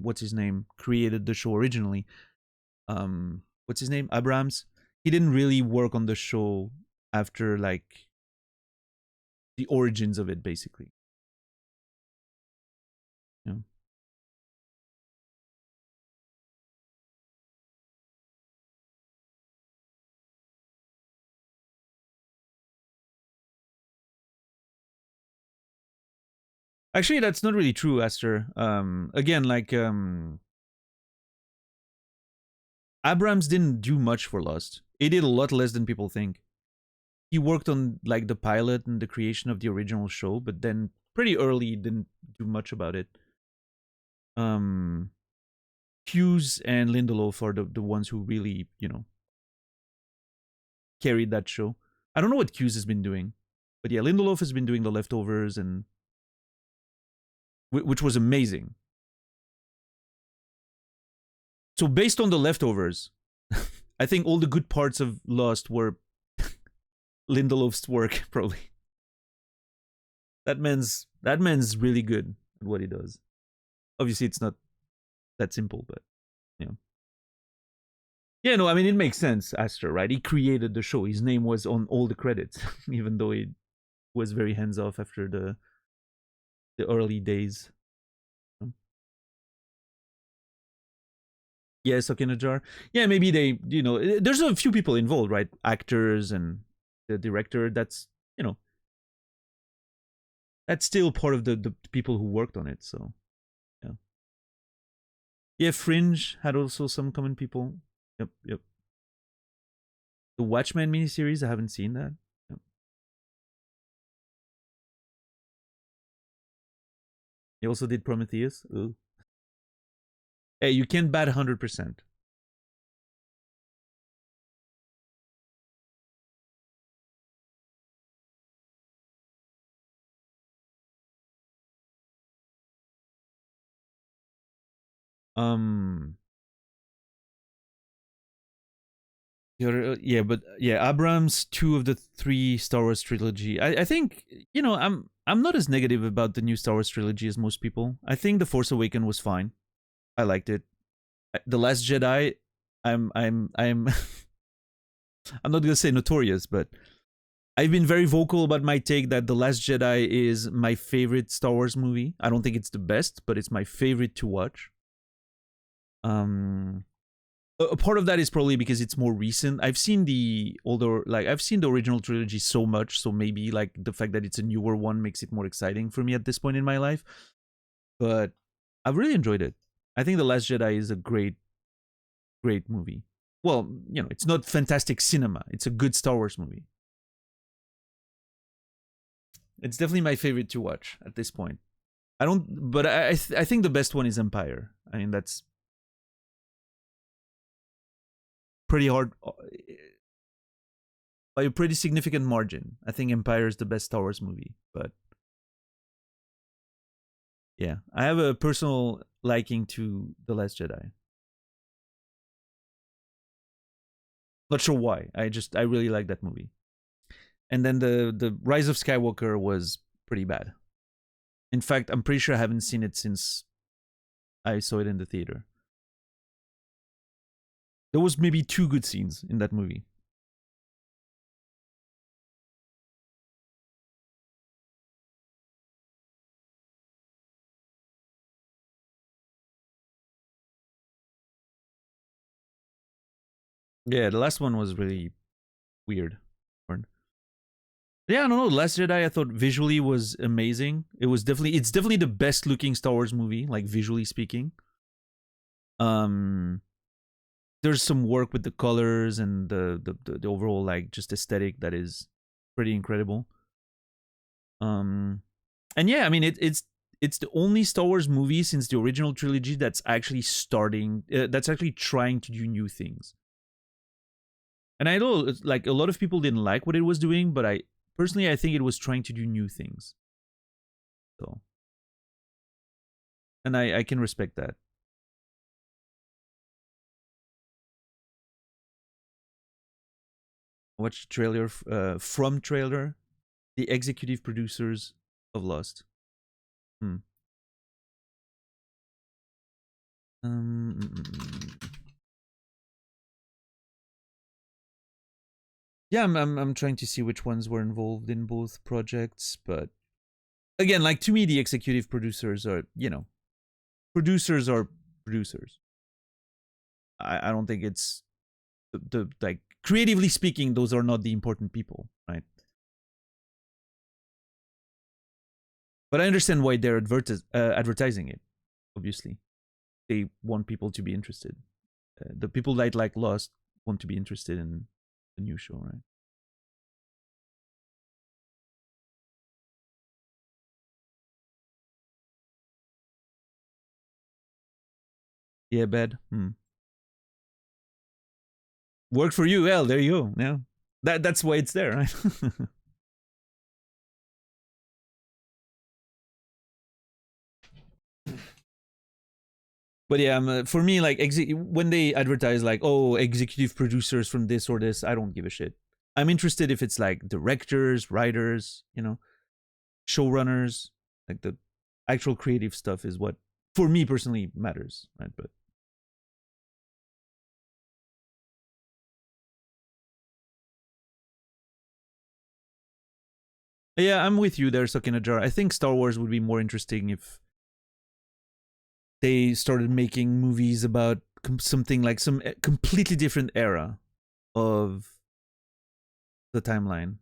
what's his name created the show originally. What's his name? Abrams. He didn't really work on the show after like the origins of it, basically. Yeah. Actually, that's not really true, Aster. Again, like Abrams didn't do much for Lost. He did a lot less than people think. He worked on like the pilot and the creation of the original show, but then pretty early didn't do much about it. Hughes and Lindelof are the ones who really, you know, carried that show. I don't know what Hughes has been doing, but yeah, Lindelof has been doing The Leftovers and which was amazing. So based on The Leftovers, I think all the good parts of Lost were Lindelof's work, probably. That man's really good at what he does. Obviously, it's not that simple, but you know. Yeah, no, I mean, it makes sense, Astor, right? He created the show. His name was on all the credits, even though he was very hands-off after the early days. Yeah, Suck in a Jar. Yeah, maybe they, you know, there's a few people involved, right? Actors and the director. That's, you know, that's still part of the people who worked on it, so, yeah. Yeah, Fringe had also some common people. Yep. The Watchmen miniseries, I haven't seen that. Yep. He also did Prometheus. Ooh. Hey, you can't bat 100%. Abrams, 2 of the 3 Star Wars trilogy. I think, you know, I'm not as negative about the new Star Wars trilogy as most people. I think The Force Awakens was fine. I liked it. The Last Jedi, I'm I'm not gonna say notorious, but I've been very vocal about my take that The Last Jedi is my favorite Star Wars movie. I don't think it's the best, but it's my favorite to watch. A part of that is probably because it's more recent. I've seen the original trilogy so much, so maybe like the fact that it's a newer one makes it more exciting for me at this point in my life. But I've really enjoyed it. I think The Last Jedi is a great movie. Well, you know, it's not fantastic cinema. It's a good Star Wars movie. It's definitely my favorite to watch at this point. I think the best one is Empire. I mean, that's pretty hard by a pretty significant margin. I think Empire is the best Star Wars movie, but yeah, I have a personal liking to The Last Jedi. Not sure why. I really like that movie. And then the Rise of Skywalker was pretty bad. In fact, I'm pretty sure I haven't seen it since I saw it in the theater. There was maybe 2 good scenes in that movie. Yeah, the last one was really weird. Yeah, I don't know. The Last Jedi, I thought visually was amazing. It's definitely the best looking Star Wars movie, like visually speaking. There's some work with the colors and the overall like just aesthetic that is pretty incredible. And yeah, I mean it's the only Star Wars movie since the original trilogy that's actually trying to do new things. And I know like a lot of people didn't like what it was doing, but I think it was trying to do new things. So, and I can respect that. Watch the trailer from trailer, the executive producers of Lost. Yeah, I'm trying to see which ones were involved in both projects, but again, like to me, the executive producers are, you know, producers are producers. I don't think it's the like creatively speaking, those are not the important people, right? But I understand why they're advertising it. Obviously, they want people to be interested. The people that like Lost want to be interested in the new show, right? Yeah, bad. Worked for you. Well, there you go. Yeah, that's why it's there, right? But yeah, for me, like when they advertise like, oh, executive producers from this or this, I don't give a shit. I'm interested if it's like directors, writers, you know, showrunners, like the actual creative stuff is what for me personally matters, right? But yeah, I'm with you there, Stuck in a Jar. I think Star Wars would be more interesting if they started making movies about something like some completely different era of the timeline.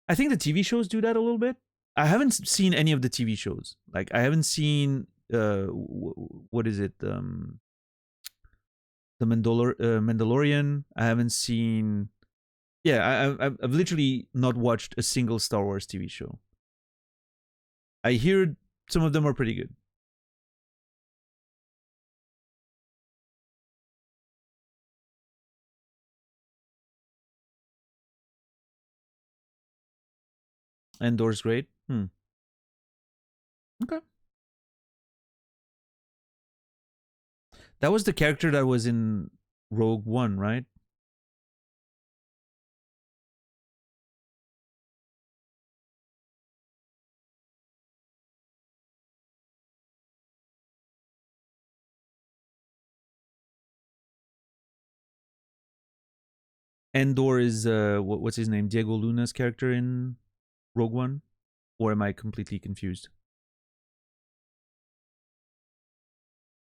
I think the TV shows do that a little bit. I haven't seen any of the TV shows. Like I haven't seen what is it? The Mandalorian. I haven't seen. Yeah, I've literally not watched a single Star Wars TV show. I hear some of them are pretty good. Andor's great. Okay. That was the character that was in Rogue One, right? Andor is what's his name? Diego Luna's character in Rogue One? Or am I completely confused?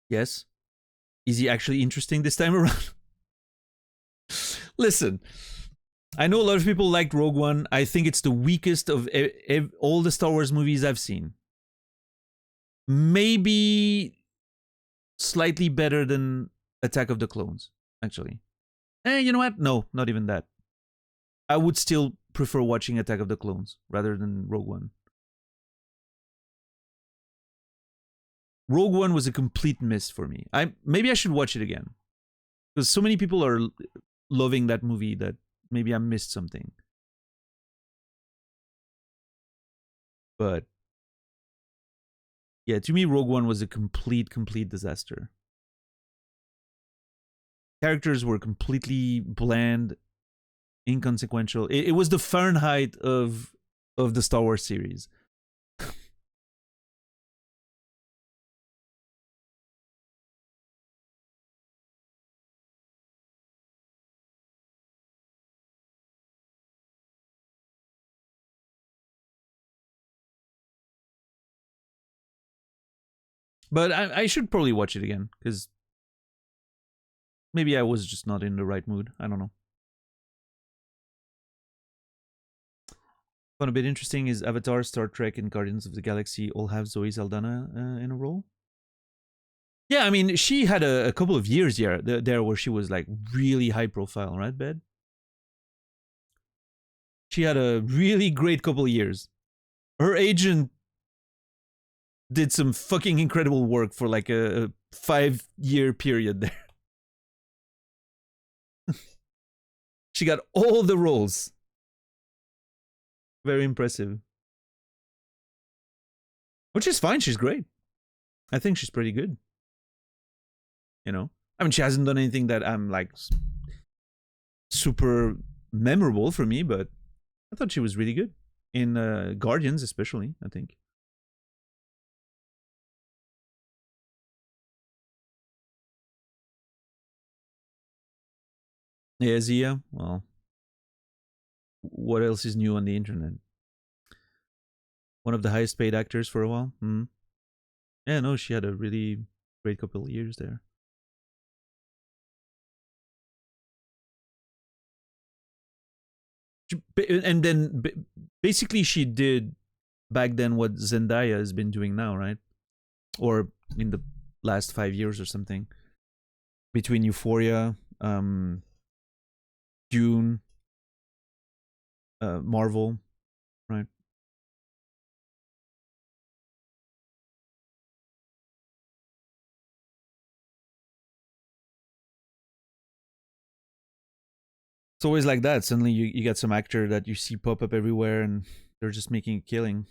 Yes. Is he actually interesting this time around? Listen, I know a lot of people liked Rogue One. I think it's the weakest of all the Star Wars movies I've seen. Maybe slightly better than Attack of the Clones, actually. You know what? No, not even that. I would still prefer watching Attack of the Clones rather than Rogue One. Rogue One was a complete miss for me. Maybe I should watch it again. Because so many people are loving that movie that maybe I missed something. But yeah, to me, Rogue One was a complete disaster. Characters were completely bland, inconsequential. It was the Fahrenheit of the Star Wars series. But I should probably watch it again, because maybe I was just not in the right mood. I don't know. Found a bit interesting is Avatar, Star Trek, and Guardians of the Galaxy all have Zoe Saldana in a role. Yeah, I mean, she had a couple of years there where she was like really high profile, right, Bed? She had a really great couple of years. Her agent did some fucking incredible work for like a 5-year period there. She got all the roles. Very impressive. Which is fine, she's great. I think she's pretty good. You know? I mean, she hasn't done anything that I'm like super memorable for me, but I thought she was really good. In Guardians especially, I think. Yeah, Zia. Well, what else is new on the internet? One of the highest paid actors for a while. Yeah, no, she had a really great couple of years there. And then basically she did back then what Zendaya has been doing now, right? Or in the last 5 years or something. Between Euphoria, Dune, Marvel, right? It's always like that. Suddenly you get some actor that you see pop up everywhere and they're just making a killing.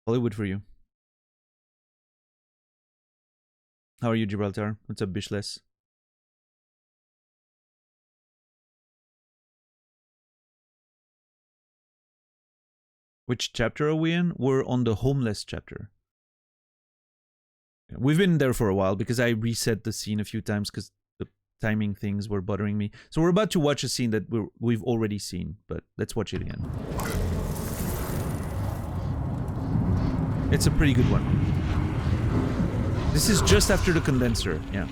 Hollywood for you. How are you, Gibraltar? What's up, Bishless? Which chapter are we in? We're on the homeless chapter. We've been there for a while because I reset the scene a few times because the timing things were bothering me. So we're about to watch a scene that we've already seen, but let's watch it again. It's a pretty good one. This is just after the condenser, yeah.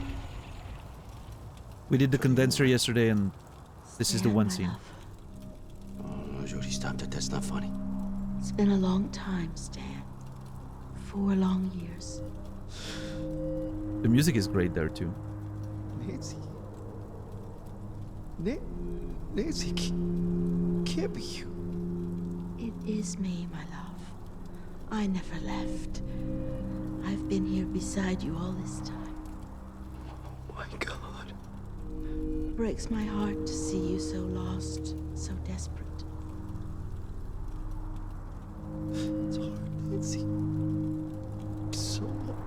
We did the condenser yesterday and this is the one scene. Oh, Jody, stop that. That's not funny. It's been a long time, Stan. 4 long years. The music is great there too. Nancy. Nancy, can't be you. It is me, my love. I never left. I've been here beside you all this time. Oh my God. It breaks my heart to see you so lost, so desperate. It's hard, Nancy. So hard.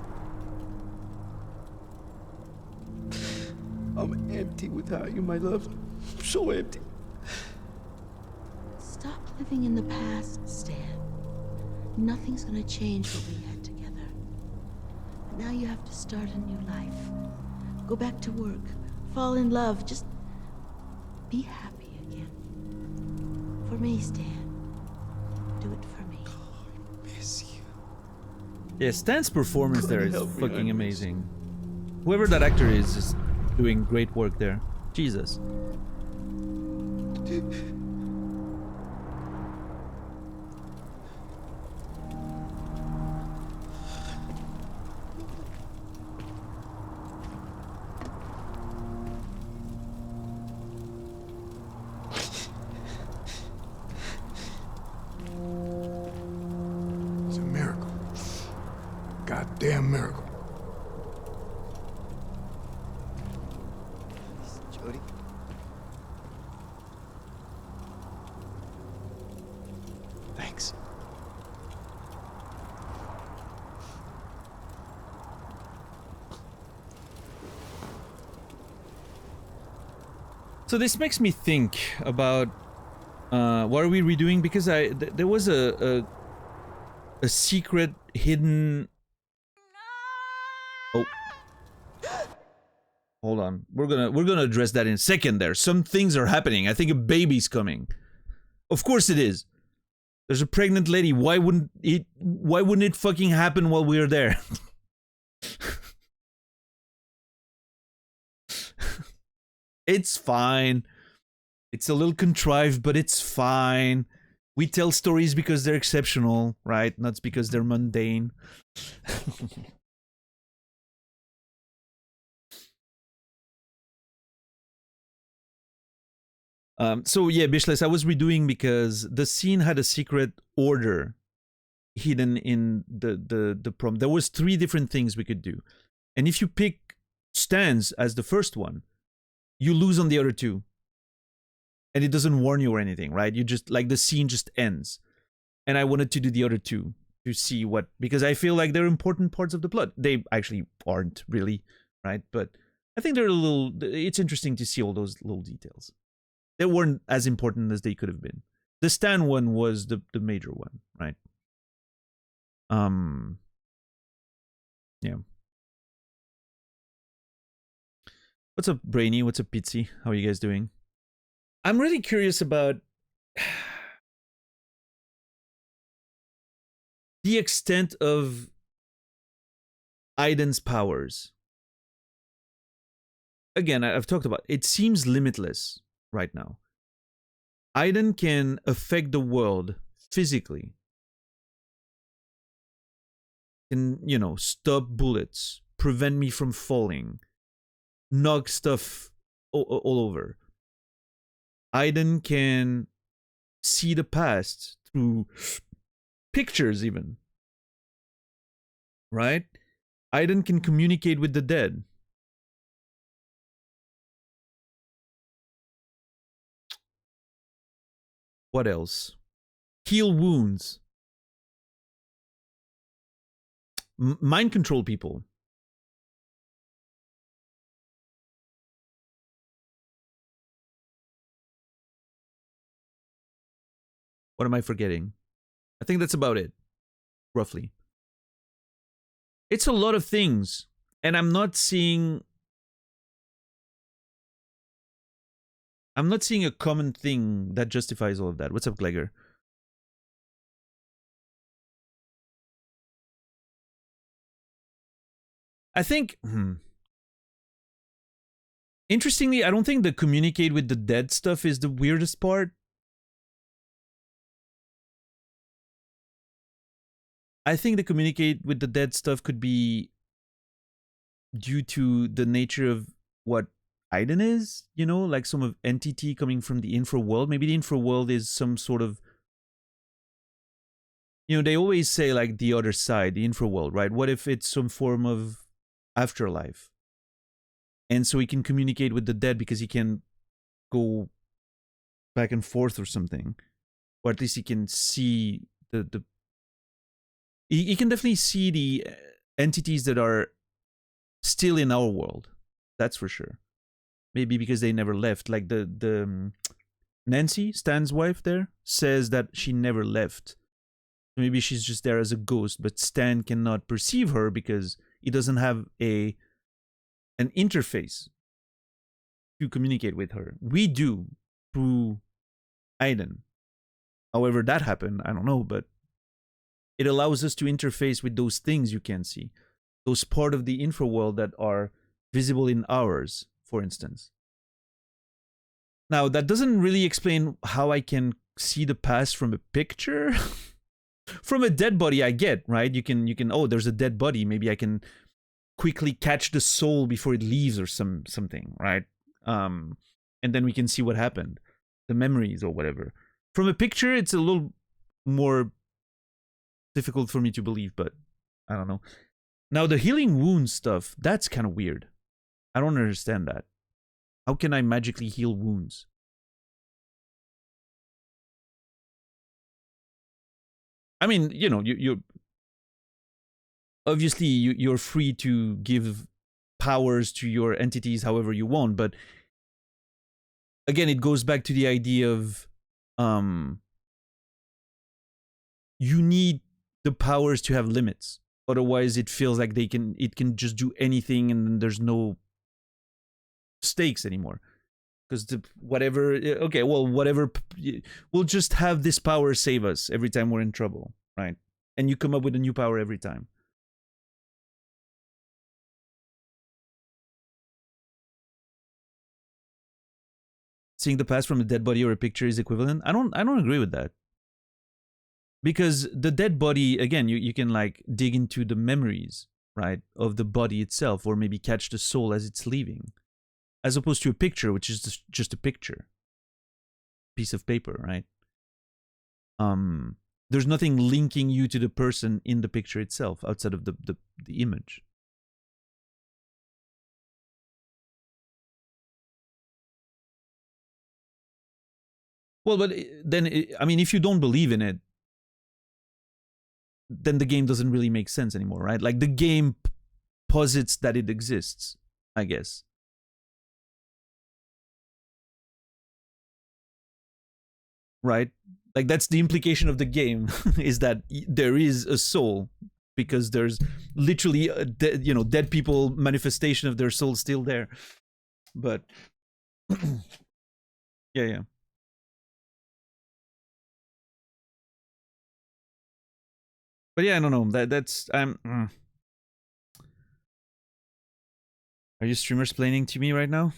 I'm empty without you, my love. I'm so empty. Stop living in the past, Stan. Nothing's gonna change what we had together. But now you have to start a new life. Go back to work. Fall in love. Just be happy again. For me, Stan. Do it for me. Miss you. Yeah, Stan's performance there is help me, fucking I amazing. Whoever that actor is doing great work there. Jesus. It's a miracle. Goddamn miracle. Jody. Thanks. So this makes me think about what are we redoing, because there was a secret hidden. Oh, hold on. We're gonna address that in a second. There, some things are happening. I think a baby's coming. Of course it is. There's a pregnant lady. Why wouldn't it fucking happen while we are there? It's fine. It's a little contrived, but it's fine. We tell stories because they're exceptional, right? Not because they're mundane. So yeah, Bishless, I was redoing because the scene had a secret order hidden in the prompt. There was 3 different things we could do. And if you pick Stan's as the first one, you lose on the other 2. And it doesn't warn you or anything, right? You just, like, the scene just ends. And I wanted to do the other 2 to see what, because I feel like they're important parts of the plot. They actually aren't really, right? But I think they're a little, it's interesting to see all those little details. They weren't as important as they could have been. The Stan one was the major one, right? Yeah. What's up, Brainy? What's up, Pizzy? How are you guys doing? I'm really curious about the extent of Aiden's powers. Again, I've talked about it. It seems limitless right now. Aiden can affect the world physically. Can, you know, stop bullets, prevent me from falling, knock stuff all over. Aiden can see the past through pictures even. Right? Aiden can communicate with the dead. What else? Heal wounds. Mind control people. What am I forgetting? I think that's about it, roughly. It's a lot of things, and I'm not seeing a common thing that justifies all of that. What's up, Glegor? I think, interestingly, I don't think the communicate with the dead stuff is the weirdest part. I think the communicate with the dead stuff could be due to the nature of what Aiden is, you know, like some of entity coming from the infra world. Maybe the infra world is some sort of, you know, they always say like the other side, the infra world, right? What if it's some form of afterlife? And so he can communicate with the dead because he can go back and forth or something. Or at least he can see he can definitely see the entities that are still in our world. That's for sure. Maybe because they never left. Like the Nancy, Stan's wife there, says that she never left. Maybe she's just there as a ghost, but Stan cannot perceive her because he doesn't have an interface to communicate with her. We do through Aiden. However that happened, I don't know, but it allows us to interface with those things you can see. Those part of the infra world that are visible in ours, for instance. Now, that doesn't really explain how I can see the past from a picture. From a dead body, I get, right? You can, oh, there's a dead body. Maybe I can quickly catch the soul before it leaves or something, right? And then we can see what happened. The memories or whatever. From a picture, it's a little more difficult for me to believe, but I don't know. Now, the healing wounds stuff, that's kind of weird. I don't understand that. How can I magically heal wounds? I mean, you know, you're obviously you're free to give powers to your entities however you want, but again, it goes back to the idea of you need the powers to have limits. Otherwise, it feels like it can just do anything, and there's no stakes anymore. Because whatever, okay, well, whatever, we'll just have this power save us every time we're in trouble, right? And you come up with a new power every time. Seeing the past from a dead body or a picture is equivalent. I don't agree with that. Because the dead body, again, you can like dig into the memories, right, of the body itself, or maybe catch the soul as it's leaving, as opposed to a picture, which is just a picture, piece of paper, right? There's nothing linking you to the person in the picture itself outside of the image. Well, but then, I mean, if you don't believe in it, then the game doesn't really make sense anymore, right? Like, the game posits that it exists, I guess. Right? Like, that's the implication of the game, is that there is a soul, because there's literally a dead people manifestation of their soul still there. But yeah. But yeah, I don't know. That's Are you streamers explaining to me right now?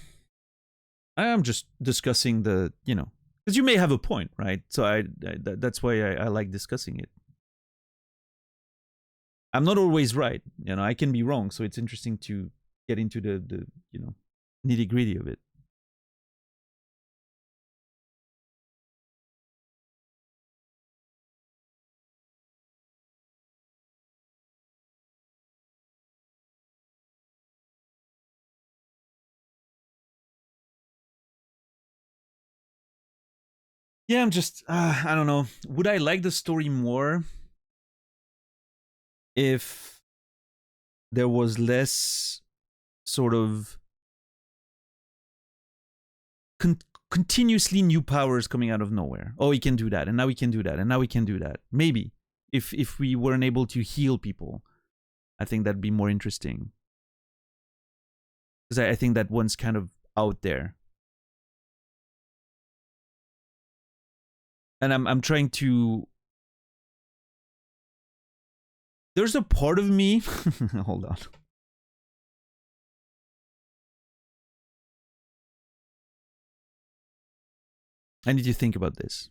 I am just discussing the, because you may have a point, right? So that's why I like discussing it. I'm not always right, I can be wrong, so it's interesting to get into the nitty-gritty of it. Yeah, I'm just, I don't know. Would I like the story more if there was less sort of continuously new powers coming out of nowhere. Oh, he can do that, and now he can do that, and now he can do that. Maybe if we weren't able to heal people, I think that'd be more interesting. Because I think that one's kind of out there. And I'm trying to... There's a part of me... Hold on. I need to think about this.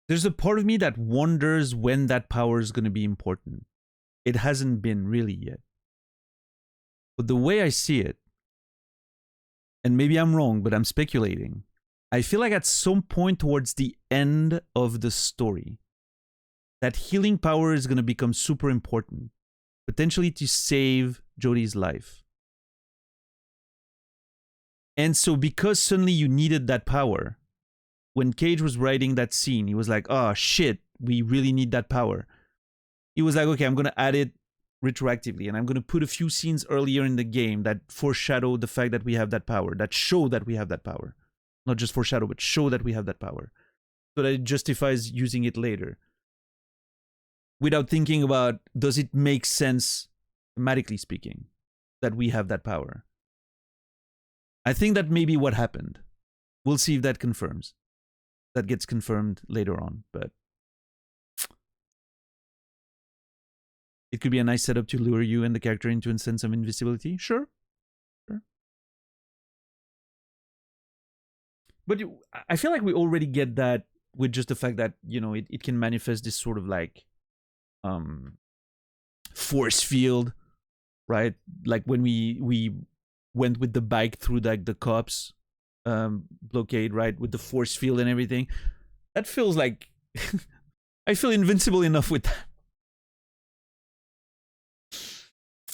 There's a part of me that wonders when that power is going to be important. It hasn't been really yet. But the way I see it, and maybe I'm wrong, but I'm speculating, I feel like at some point towards the end of the story, that healing power is going to become super important, potentially to save Jodie's life. And so because suddenly you needed that power, when Cage was writing that scene, he was like, oh shit, we really need that power. He was like, okay, I'm going to add it retroactively, and I'm going to put a few scenes earlier in the game that foreshadow the fact that we have that power, that show that we have that power. Not just foreshadow, but show that we have that power. So that it justifies using it later. Without thinking about, does it make sense, thematically speaking, that we have that power? I think that may be what happened. We'll see if that confirms. That gets confirmed later on, but it could be a nice setup to lure you and the character into a sense of invisibility. Sure. But I feel like we already get that with just the fact that, you know, it can manifest this sort of like force field, right? Like when we went with the bike through like the cops blockade, right? With the force field and everything. That feels like I feel invincible enough with that.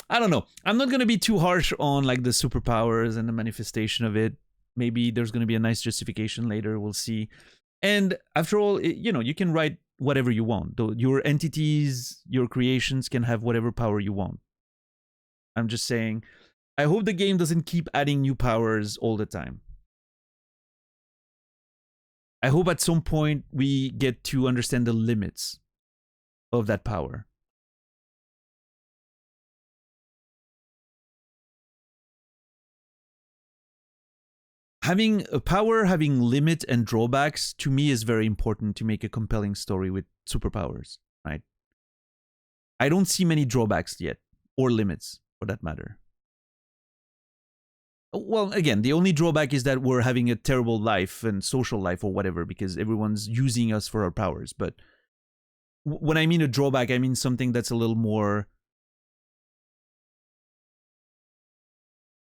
I don't know. I'm not going to be too harsh on like the superpowers and the manifestation of it. Maybe there's going to be a nice justification later. We'll see. And after all, you know, you can write whatever you want. Your entities, your creations can have whatever power you want. I'm just saying, I hope the game doesn't keep adding new powers all the time. I hope at some point we get to understand the limits of that power. Having a power, having limit and drawbacks, to me is very important to make a compelling story with superpowers, right? I don't see many drawbacks yet, or limits, for that matter. Well, again, the only drawback is that we're having a terrible life and social life or whatever, because everyone's using us for our powers. But when I mean a drawback, I mean something that's a little more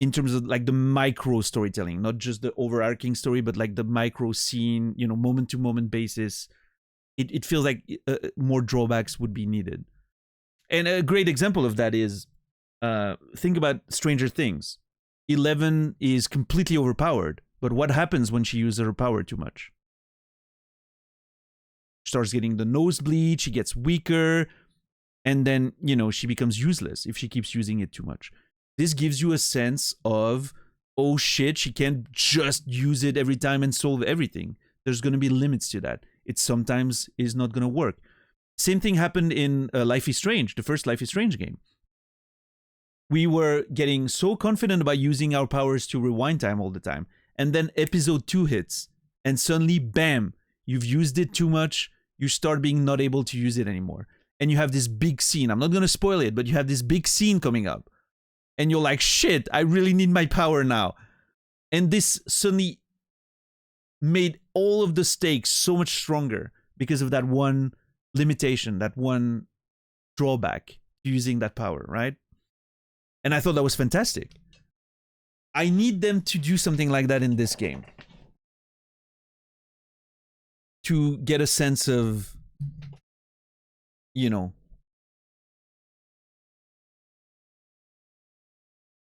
in terms of like the micro storytelling, not just the overarching story, but like the micro scene, you know, moment to moment basis. It feels like more drawbacks would be needed. And a great example of that is, think about Stranger Things. Eleven is completely overpowered, but what happens when she uses her power too much? She starts getting the nosebleed, she gets weaker, and then, you know, she becomes useless if she keeps using it too much. This gives you a sense of, oh shit, she can't just use it every time and solve everything. There's going to be limits to that. It sometimes is not going to work. Same thing happened in Life is Strange, the first Life is Strange game. We were getting so confident about using our powers to rewind time all the time. And then episode 2 hits, and suddenly, bam, you've used it too much. You start being not able to use it anymore. And you have this big scene. I'm not going to spoil it, but you have this big scene coming up. And you're like, shit, I really need my power now. And this suddenly made all of the stakes so much stronger because of that one limitation, that one drawback to using that power, right? And I thought that was fantastic. I need them to do something like that in this game. To get a sense of, you know,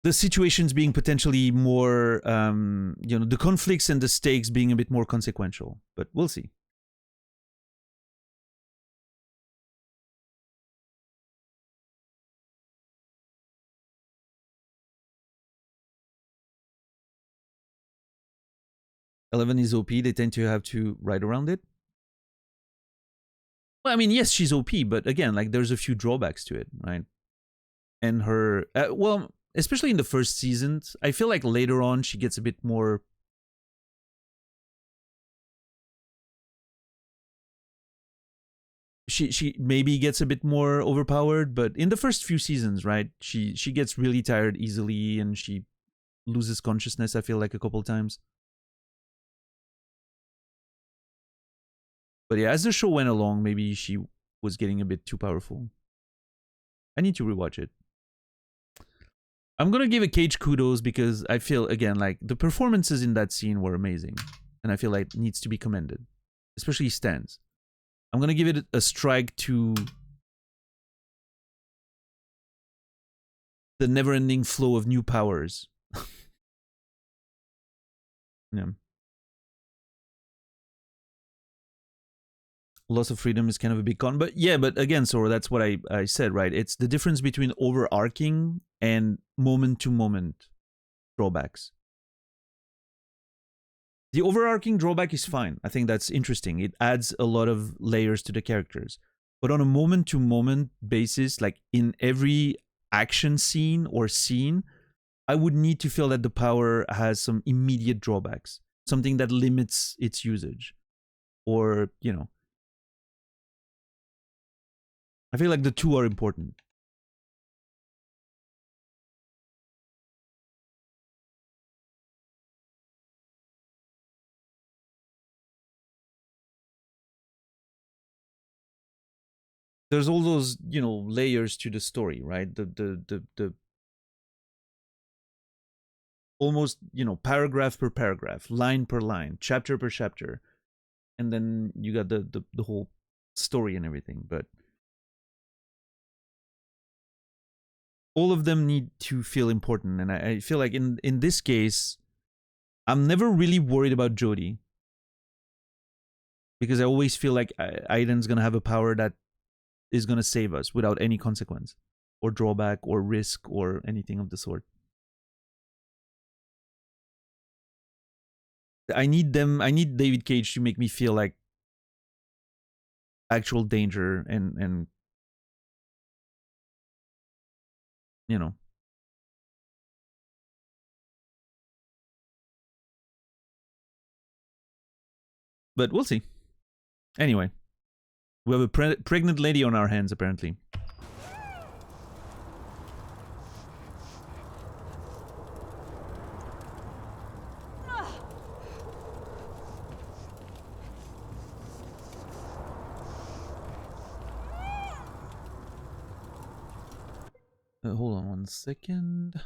the situations being potentially more, you know, the conflicts and the stakes being a bit more consequential. But we'll see. 11 is OP. They tend to have to ride around it. Well, I mean, yes, she's OP, but again, like there's a few drawbacks to it, right? And her, well, especially in the first seasons, I feel like later on she gets a bit more. She maybe gets a bit more overpowered, but in the first few seasons, right, she gets really tired easily and she loses consciousness, I feel like, a couple times. But yeah, as the show went along, maybe she was getting a bit too powerful. I need to rewatch it. I'm gonna give a Cage kudos because I feel, again, like the performances in that scene were amazing. And I feel like it needs to be commended. Especially Stan's. I'm gonna give it a strike to the never-ending flow of new powers. Yeah. Loss of freedom is kind of a big con, but yeah, but again, so that's what I said, right? It's the difference between overarching and moment-to-moment drawbacks. The overarching drawback is fine. I think that's interesting. It adds a lot of layers to the characters. But on a moment-to-moment basis, like in every action scene or scene, I would need to feel that the power has some immediate drawbacks. Something that limits its usage. Or, you know. I feel like the two are important. There's all those, you know, layers to the story, right? The almost, you know, paragraph per paragraph, line per line, chapter per chapter. And then you got the whole story and everything, but all of them need to feel important. And I feel like in this case, I'm never really worried about Jodie. Because I always feel like Aiden's going to have a power that is going to save us without any consequence. Or drawback or risk or anything of the sort. I need David Cage to make me feel like actual danger and you know. But we'll see. Anyway, we have a pregnant lady on our hands, apparently. Hold on 1 second.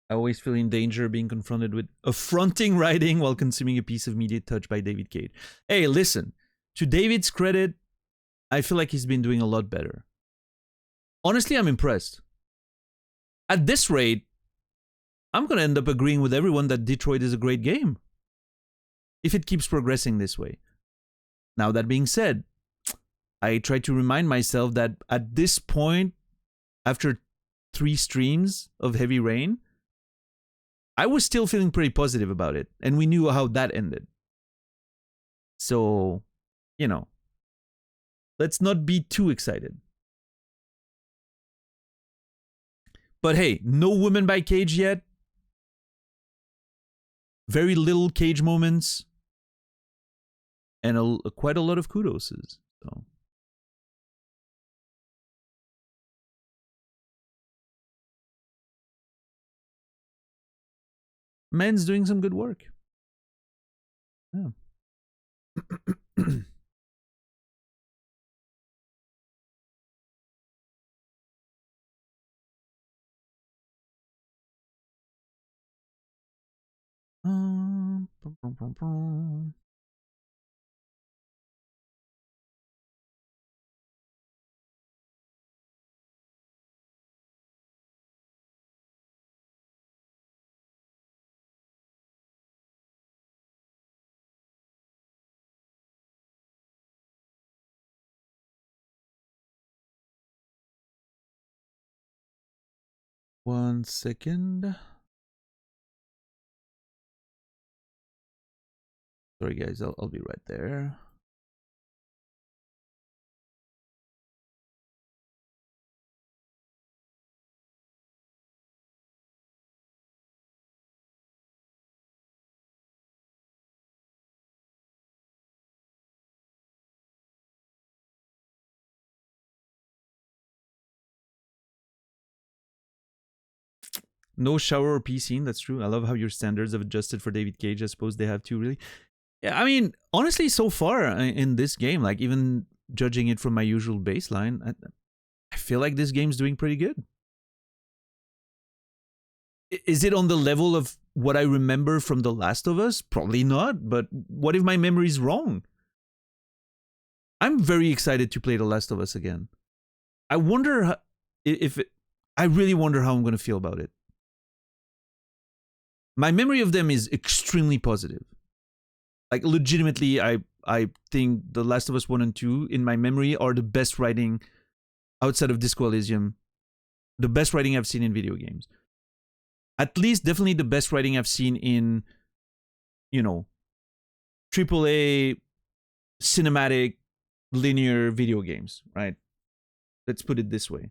I always feel in danger being confronted with affronting writing while consuming a piece of media touched by David Cage. Hey, listen, to David's credit, I feel like he's been doing a lot better. Honestly, I'm impressed. At this rate, I'm going to end up agreeing with everyone that Detroit is a great game. If it keeps progressing this way. Now, that being said, I try to remind myself that at this point, after 3 streams of Heavy Rain, I was still feeling pretty positive about it, and we knew how that ended. So, you know, let's not be too excited. But hey, no women by Cage yet. Very little Cage moments. And quite a lot of kudoses. So. Man's doing some good work. Yeah. Bum, bum, bum, bum. One second. Sorry, guys. I'll be right there. No shower or pee scene. That's true. I love how your standards have adjusted for David Cage. I suppose they have too, really. Yeah, I mean, honestly, so far in this game, like even judging it from my usual baseline, I feel like this game's doing pretty good. Is it on the level of what I remember from The Last of Us? Probably not, but what if my memory's wrong? I'm very excited to play The Last of Us again. I wonder I really wonder how I'm going to feel about it. My memory of them is extremely positive. Like, legitimately, I think The Last of Us 1 and 2, in my memory, are the best writing outside of Disco Elysium. The best writing I've seen in video games. At least, definitely the best writing I've seen in, you know, AAA, cinematic, linear video games, right? Let's put it this way.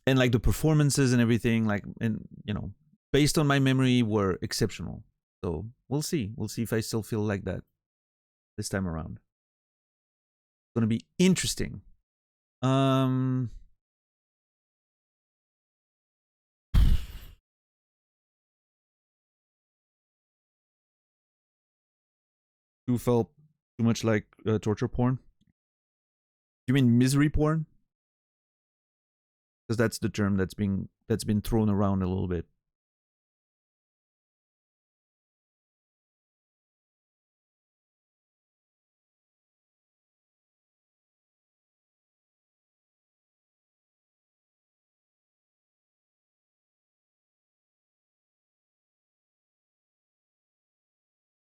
And like the performances and everything, like, and you know, based on my memory, were exceptional. So we'll see. We'll see if I still feel like that this time around. It's gonna be interesting. You felt too much like torture porn? You mean misery porn? Because that's the term that's been thrown around a little bit.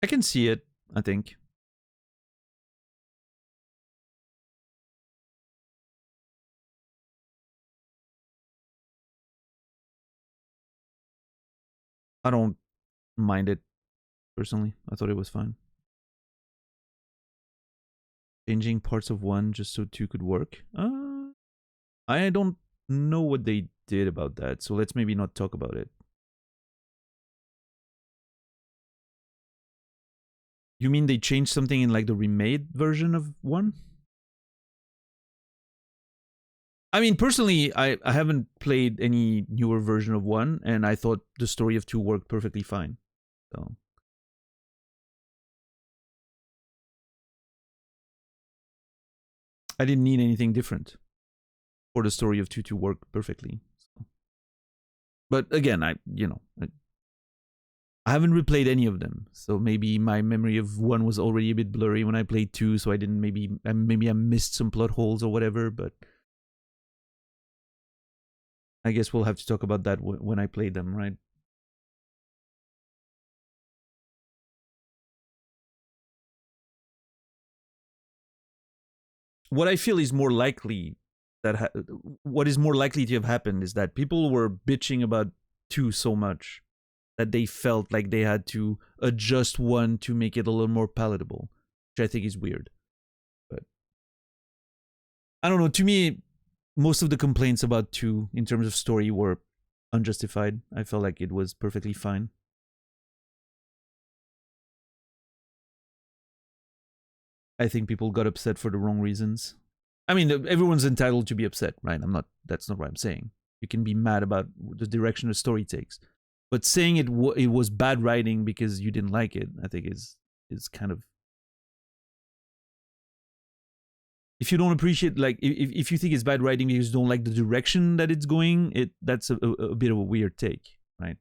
I can see it, I think. I don't mind it, personally. I thought it was fine. Changing parts of 1 just so 2 could work? I don't know what they did about that, so let's maybe not talk about it. You mean they changed something in like the remade version of 1? I mean, personally, I haven't played any newer version of 1, and I thought the story of 2 worked perfectly fine. So I didn't need anything different for the story of 2 to work perfectly. So. But again, I haven't replayed any of them, so maybe my memory of 1 was already a bit blurry when I played 2, so I didn't maybe I missed some plot holes or whatever, but I guess we'll have to talk about that when I play them, right? What I feel is more likely that what is more likely to have happened is that people were bitching about 2 so much that they felt like they had to adjust 1 to make it a little more palatable, which I think is weird. But I don't know, to me, most of the complaints about 2 in terms of story were unjustified. I felt like it was perfectly fine. I think people got upset for the wrong reasons. I mean, everyone's entitled to be upset, right? That's not what I'm saying. You can be mad about the direction the story takes. But saying it was bad writing because you didn't like it, I think is kind of... If you don't appreciate, like, if you think it's bad writing because you don't like the direction that it's going, that's a bit of a weird take, right?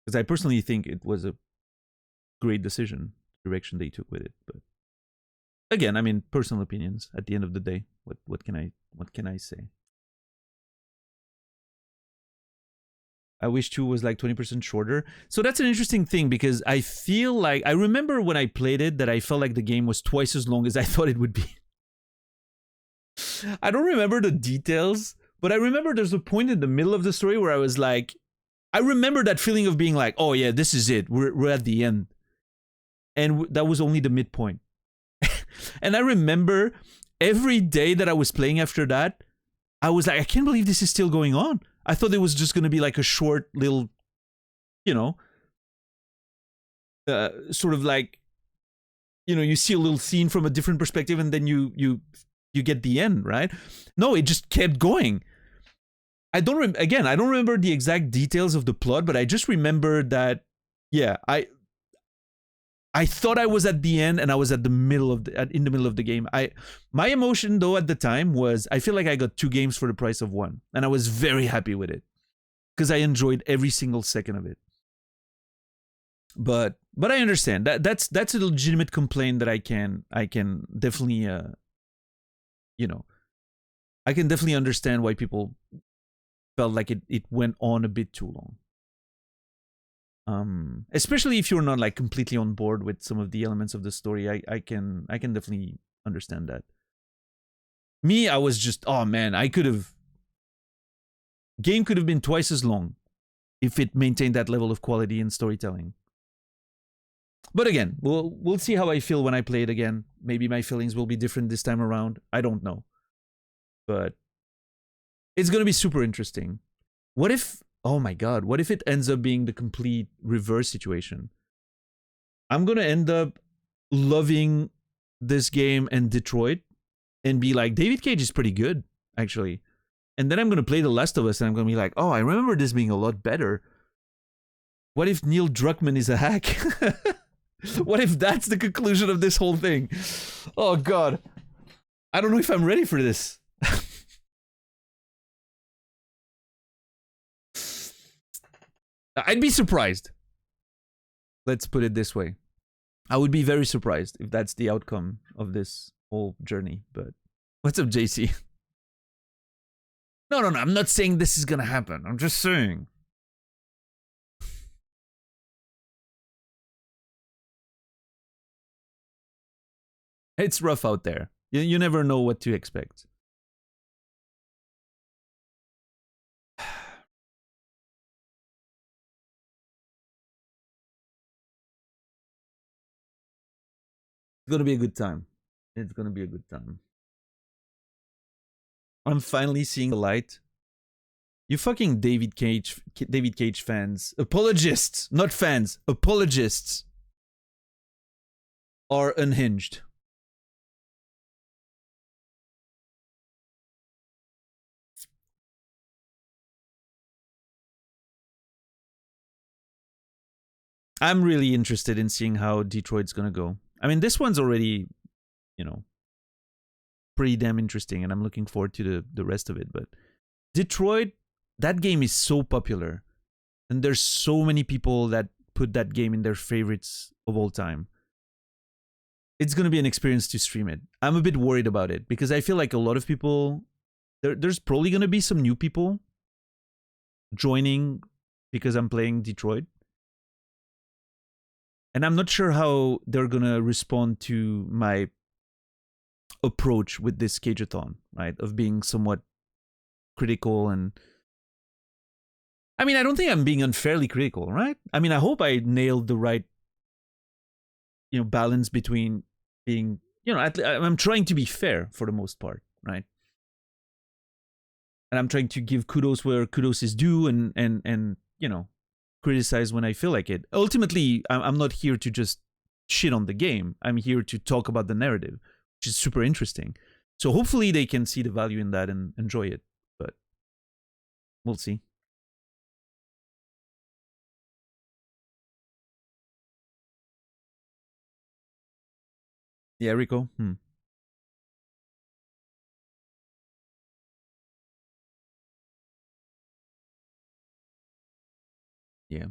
Because I personally think it was a great decision, the direction they took with it. But again, I mean, personal opinions. At the end of the day, what can I say? I wish 2 was like 20% shorter. So that's an interesting thing because I feel like I remember when I played it that I felt like the game was twice as long as I thought it would be. I don't remember the details, but I remember there's a point in the middle of the story where I was like, I remember that feeling of being like, oh yeah, this is it. We're at the end. And that was only the midpoint. And I remember every day that I was playing after that, I was like, I can't believe this is still going on. I thought it was just going to be like a short little, you know, sort of like, you know, you see a little scene from a different perspective and then you get the end, right? No, it just kept going. I don't remember the exact details of the plot, but I just remember that, yeah, I thought I was at the end and I was in the middle of the game. My emotion though at the time was I feel like I got 2 games for the price of 1, and I was very happy with it because I enjoyed every single second of it. But I understand that's a legitimate complaint that I can definitely you know, I can definitely understand why people felt like it went on a bit too long. Especially if you're not like completely on board with some of the elements of the story, I can definitely understand that. Me, I was just, oh man, game could have been twice as long if it maintained that level of quality and storytelling. But again, we'll see how I feel when I play it again. Maybe my feelings will be different this time around. I don't know. But it's gonna be super interesting. What if, oh my god, what if it ends up being the complete reverse situation? I'm gonna end up loving this game and Detroit and be like, David Cage is pretty good, actually. And then I'm gonna play The Last of Us and I'm gonna be like, oh, I remember this being a lot better. What if Neil Druckmann is a hack? What if that's the conclusion of this whole thing? Oh god. I don't know if I'm ready for this. I'd be surprised. Let's put it this way. I would be very surprised if that's the outcome of this whole journey. But what's up, JC? No, I'm not saying this is gonna happen. I'm just saying. It's rough out there. You never know what to expect. It's gonna be a good time. It's gonna be a good time. I'm finally seeing the light. You fucking David Cage fans. Apologists, not fans. Apologists are unhinged. I'm really interested in seeing how Detroit's gonna go. I mean, this one's already, you know, pretty damn interesting, and I'm looking forward to the rest of it. But Detroit, that game is so popular, and there's so many people that put that game in their favorites of all time. It's gonna be an experience to stream it. I'm a bit worried about it because I feel like a lot of people, there's probably gonna be some new people joining because I'm playing Detroit. And I'm not sure how they're gonna respond to my approach with this Cageathon, right? Of being somewhat critical and... I mean, I don't think I'm being unfairly critical, right? I mean, I hope I nailed the right, you know, balance between being, you know, I'm trying to be fair for the most part, right? And I'm trying to give kudos where kudos is due and you know, criticize when I feel like it. Ultimately, I'm not here to just shit on the game. I'm here to talk about the narrative, which is super interesting. So hopefully they can see the value in that and enjoy it. But we'll see. Yeah, Rico. Yeah.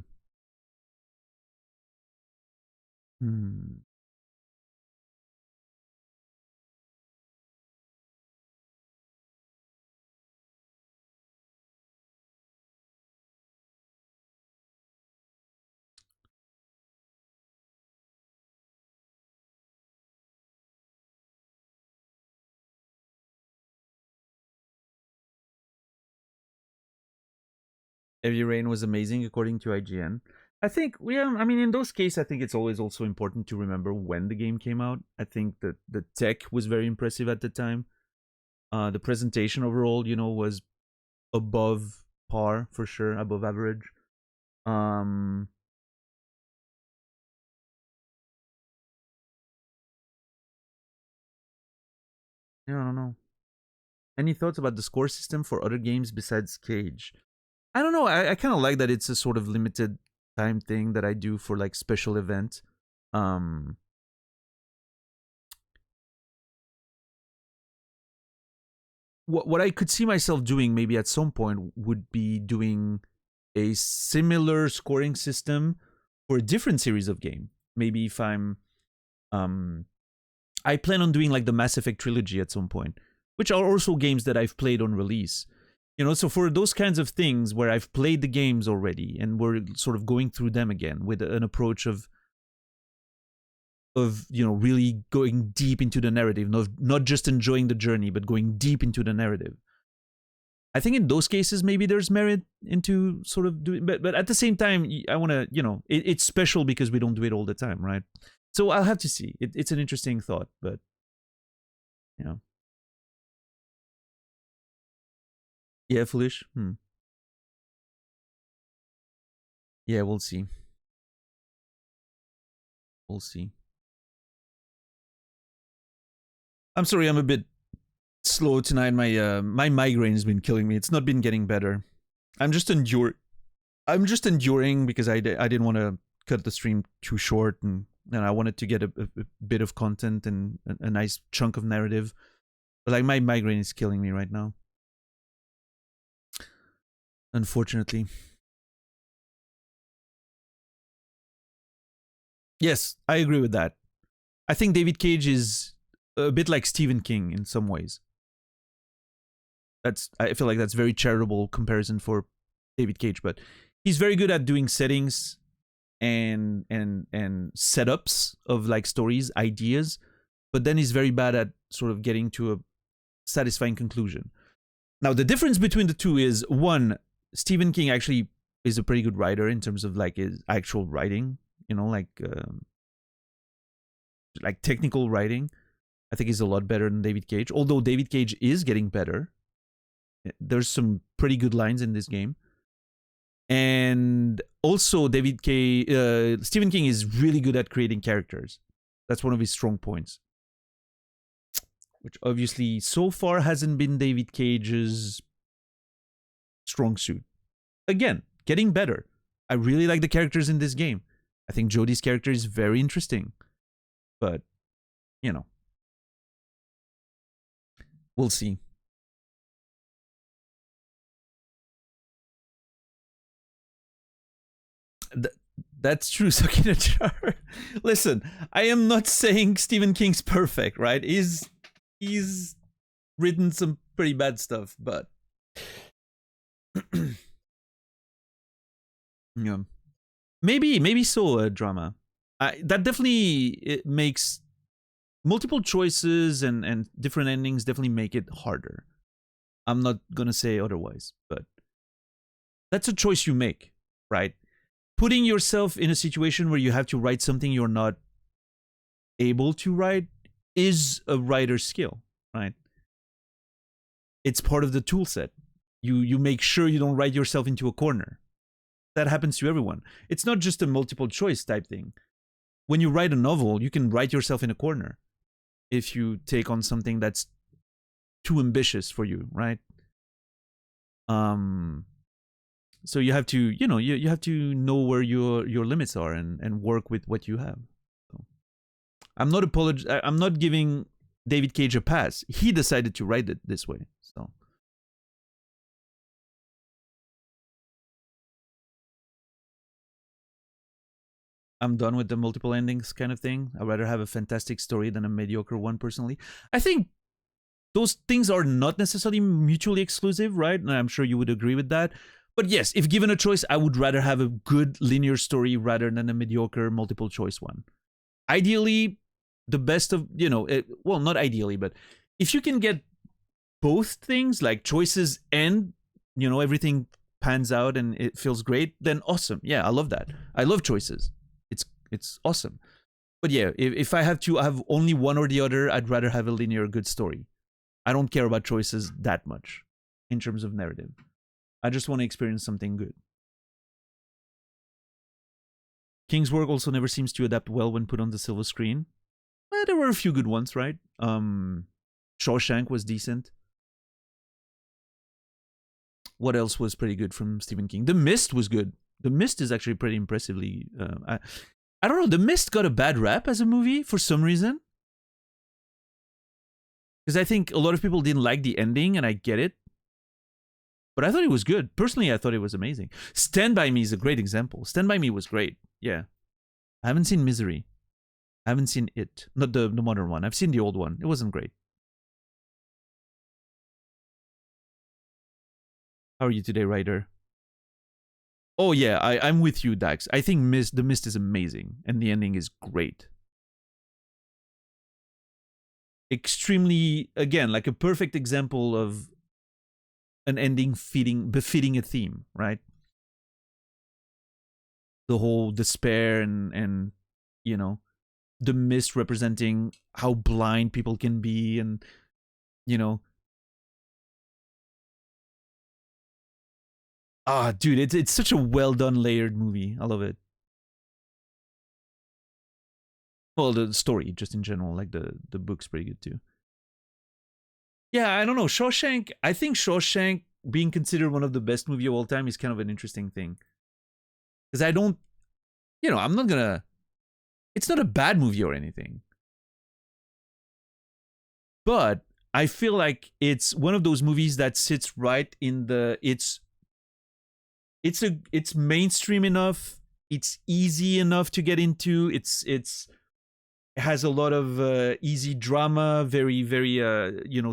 Heavy Rain was amazing according to IGN. I think I mean, in those cases, I think it's always also important to remember when the game came out. I think that the tech was very impressive at the time. The presentation overall, was above par for sure, above average. I don't know. Any thoughts about the score system for other games besides Cage? I don't know. I kind of like that it's a sort of limited time thing that I do for like special event. What I could see myself doing maybe at some point would be doing a similar scoring system for a different series of game. Maybe if I'm I plan on doing like the Mass Effect trilogy at some point, which are also games that I've played on release. So for those kinds of things where I've played the games already and we're sort of going through them again with an approach of really going deep into the narrative, not just enjoying the journey, but going deep into the narrative. I think in those cases, maybe there's merit into sort of doing, but at the same time, I want to, it's special because we don't do it all the time, right? So I'll have to see. It's an interesting thought, but, Yeah, Foolish. Yeah, we'll see. We'll see. I'm sorry, I'm a bit slow tonight. My migraine has been killing me. It's not been getting better. I'm just enduring because I didn't want to cut the stream too short, and I wanted to get a bit of content and a nice chunk of narrative. But like my migraine is killing me right now. Unfortunately. Yes, I agree with that. I think David Cage is a bit like Stephen King in some ways. I feel like that's very charitable comparison for David Cage, but he's very good at doing settings and setups of like stories, ideas, but then he's very bad at sort of getting to a satisfying conclusion. Now, the difference between the two is, one, Stephen King actually is a pretty good writer in terms of like his actual writing, like technical writing. I think he's a lot better than David Cage, although David Cage is getting better. There's some pretty good lines in this game. And also Stephen King is really good at creating characters. That's one of his strong points, which obviously so far hasn't been David Cage's strong suit. Again, getting better. I really like the characters in this game. I think Jodie's character is very interesting. But, we'll see. That's true, Sakinachar. Listen, I am not saying Stephen King's perfect, right? He's written some pretty bad stuff, but yeah, maybe so. Drama. That definitely makes multiple choices and different endings definitely make it harder. I'm not gonna say otherwise, but that's a choice you make, right? Putting yourself in a situation where you have to write something you're not able to write is a writer's skill, right? It's part of the tool set. You make sure you don't write yourself into a corner. That happens to everyone. It's not just a multiple choice type thing. when you write a novel, you can write yourself in a corner if you take on something that's too ambitious for you, right? So you have to, you have to know where your limits are and work with what you have. So I'm not giving David Cage a pass. He decided to write it this way. So I'm done with the multiple endings kind of thing. I'd rather have a fantastic story than a mediocre one, personally. I think those things are not necessarily mutually exclusive, right? And I'm sure you would agree with that. But yes, if given a choice, I would rather have a good linear story rather than a mediocre multiple choice one. Ideally, the best of, well, not ideally, but if you can get both things, like choices and, everything pans out and it feels great, then awesome. Yeah, I love that. I love choices. It's awesome. But yeah, if I have to have only one or the other, I'd rather have a linear good story. I don't care about choices that much in terms of narrative. I just want to experience something good. King's work also never seems to adapt well when put on the silver screen. Well, there were a few good ones, right? Shawshank was decent. What else was pretty good from Stephen King? The Mist was good. The Mist is actually pretty impressively... I don't know, The Mist got a bad rap as a movie for some reason. Because I think a lot of people didn't like the ending, and I get it. But I thought it was good. Personally, I thought it was amazing. Stand By Me is a great example. Stand By Me was great. Yeah. I haven't seen Misery. I haven't seen it. Not the modern one. I've seen the old one. It wasn't great. How are you today, Ryder? Oh yeah, I'm with you, Dax. I think The Mist is amazing, and the ending is great. Extremely, again, like a perfect example of an ending befitting a theme, right? The whole despair and the mist representing how blind people can be, and dude, it's such a well done layered movie. I love it. Well, the story just in general, like the book's pretty good too. Yeah, I don't know. Shawshank, I think Shawshank being considered one of the best movie of all time is kind of an interesting thing. Because I don't, I'm not gonna, it's not a bad movie or anything. But I feel like it's one of those movies that sits right in the, it's mainstream enough, it's easy enough to get into, it has a lot of easy drama, very, very,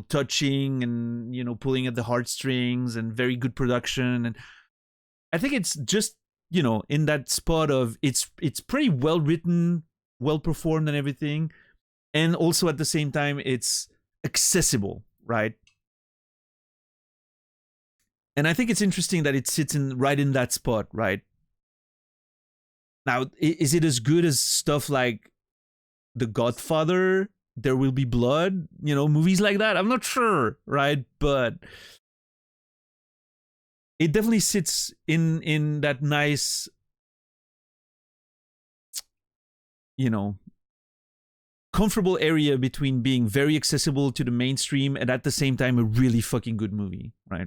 touching and, pulling at the heartstrings, and very good production. And I think it's just, in that spot of it's pretty well written, well performed and everything. And also at the same time, it's accessible, right? And I think it's interesting that it sits right in that spot, right? Now, is it as good as stuff like The Godfather, There Will Be Blood, movies like that? I'm not sure, right? But it definitely sits in that nice, comfortable area between being very accessible to the mainstream and at the same time a really fucking good movie, right?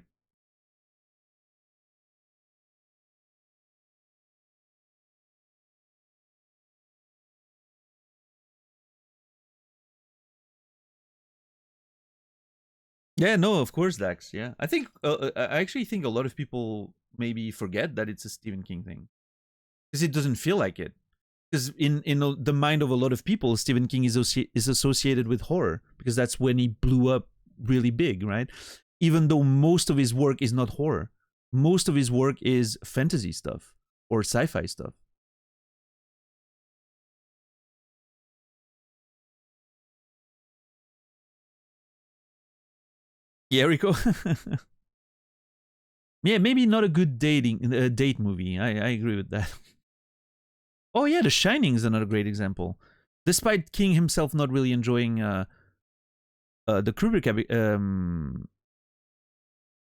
Yeah, no, of course, Dax. Yeah, I think I actually think a lot of people maybe forget that it's a Stephen King thing because it doesn't feel like it. Because in the mind of a lot of people, Stephen King is associated with horror because that's when he blew up really big, right? Even though most of his work is not horror, most of his work is fantasy stuff or sci-fi stuff. Yeah, Rico. Yeah, maybe not a good date movie. I agree with that. Oh yeah, The Shining is another great example. Despite King himself not really enjoying the Kubrick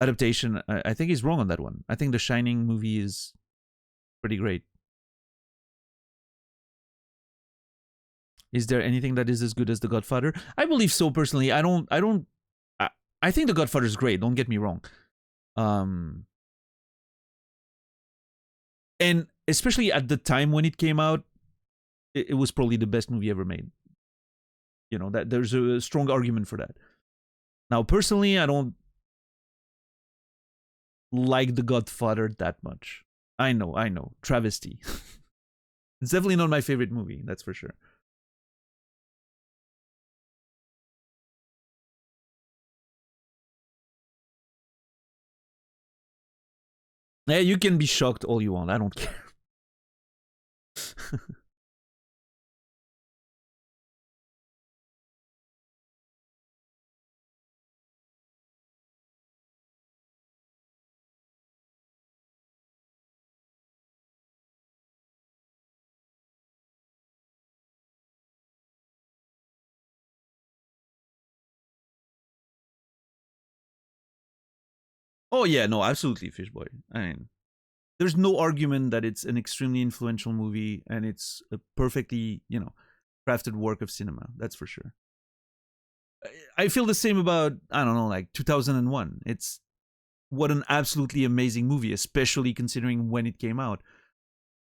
adaptation, I think he's wrong on that one. I think The Shining movie is pretty great. Is there anything that is as good as The Godfather? I believe so personally. I think The Godfather is great. Don't get me wrong. And especially at the time when it came out, it was probably the best movie ever made. You know, that there's a strong argument for that. Now, personally, I don't like The Godfather that much. I know. Travesty. It's definitely not my favorite movie, that's for sure. Yeah, you can be shocked all you want. I don't care. Oh yeah, no, absolutely, Fishboy. I mean, there's no argument that it's an extremely influential movie and it's a perfectly, you know, crafted work of cinema. That's for sure. I feel the same about, I don't know, like 2001. It's what an absolutely amazing movie, especially considering when it came out.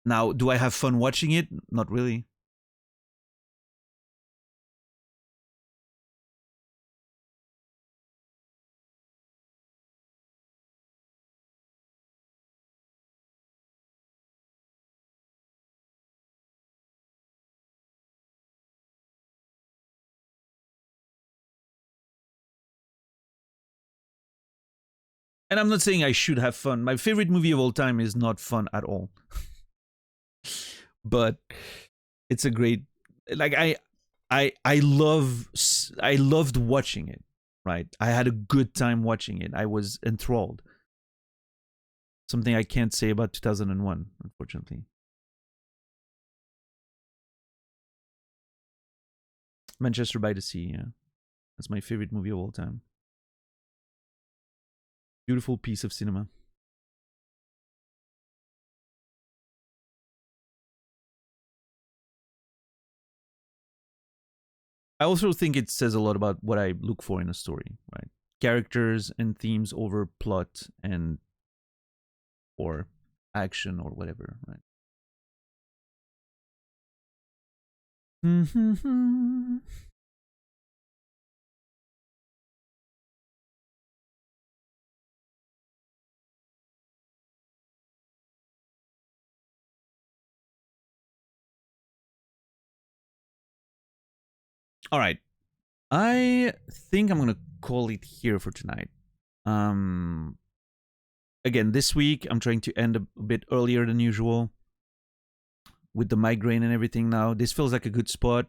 Now, do I have fun watching it? Not really. And I'm not saying I should have fun. My favorite movie of all time is not fun at all. But it's a great, like, I loved watching it, right? I had a good time watching it. I was enthralled. Something I can't say about 2001, unfortunately. Manchester by the Sea, yeah. That's my favorite movie of all time. Beautiful piece of cinema. I also think it says a lot about what I look for in a story, right? Characters and themes over plot and or action or whatever, right? All right. I think I'm going to call it here for tonight. Again, this week I'm trying to end a bit earlier than usual with the migraine and everything now. This feels like a good spot.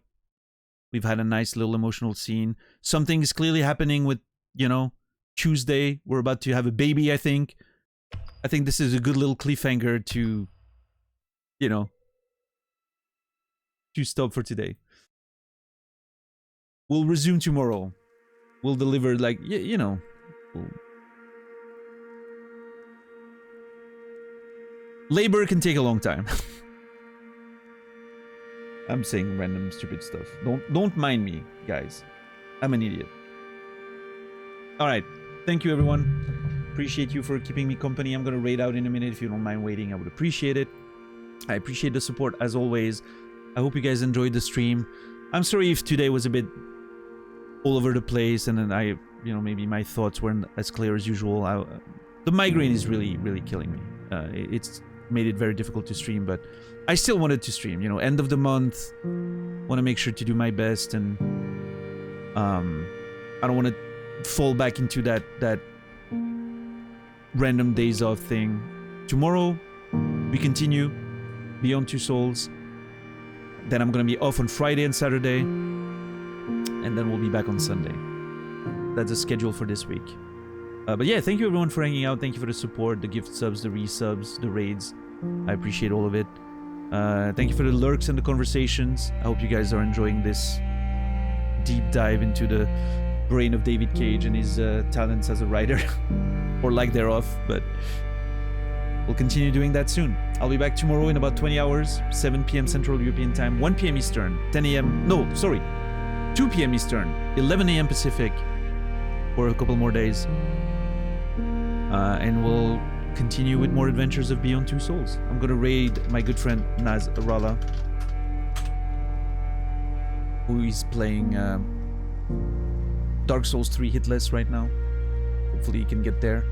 We've had a nice little emotional scene. Something is clearly happening with, you know, Tuesday. We're about to have a baby, I think. I think this is a good little cliffhanger to, you know, to stop for today. We'll resume tomorrow. We'll deliver, like, you know. Labor can take a long time. I'm saying random stupid stuff. Don't mind me, guys. I'm an idiot. All right. Thank you, everyone. Appreciate you for keeping me company. I'm gonna raid out in a minute. If you don't mind waiting, I would appreciate it. I appreciate the support as always. I hope you guys enjoyed the stream. I'm sorry if today was a bit all over the place and then you know, maybe my thoughts weren't as clear as usual. The migraine is really, really killing me. It's made it very difficult to stream, but I still wanted to stream. You know, end of the month, want to make sure to do my best, and I don't want to fall back into that random days off thing. Tomorrow, we continue Beyond Two Souls. Then I'm gonna be off on Friday and Saturday, and then we'll be back on Sunday. That's the schedule for this week. But yeah, thank you everyone for hanging out. Thank you for the support, the gift subs, the resubs, the raids. I appreciate all of it. Thank you for the lurks and the conversations. I hope you guys are enjoying this deep dive into the brain of David Cage and his talents as a writer, or lack thereof. But we'll continue doing that soon. I'll be back tomorrow in about 20 hours, 7 p.m. Central European Time, 1 p.m. Eastern, 10 a.m. No, sorry, 2 p.m. Eastern, 11 a.m. Pacific for a couple more days. And we'll continue with more adventures of Beyond Two Souls. I'm gonna raid my good friend Naz Rala, who is playing Dark Souls 3 hitless right now. Hopefully he can get there.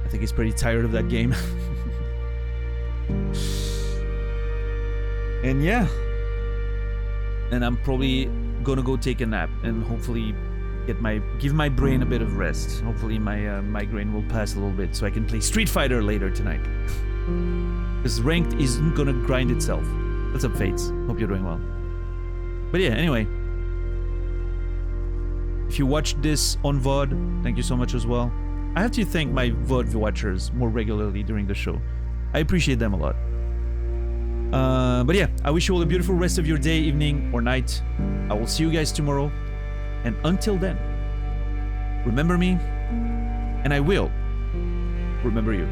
I think he's pretty tired of that game. And yeah. And I'm probably gonna go take a nap and hopefully give my brain a bit of rest. Hopefully my migraine will pass a little bit so I can play Street Fighter later tonight. Because ranked isn't gonna grind itself. What's up, Fates? Hope you're doing well. But yeah, anyway. If you watched this on VOD, thank you so much as well. I have to thank my VOD watchers more regularly during the show. I appreciate them a lot. But yeah, I wish you all a beautiful rest of your day, evening, or night. I will see you guys tomorrow. And until then, remember me, and I will remember you.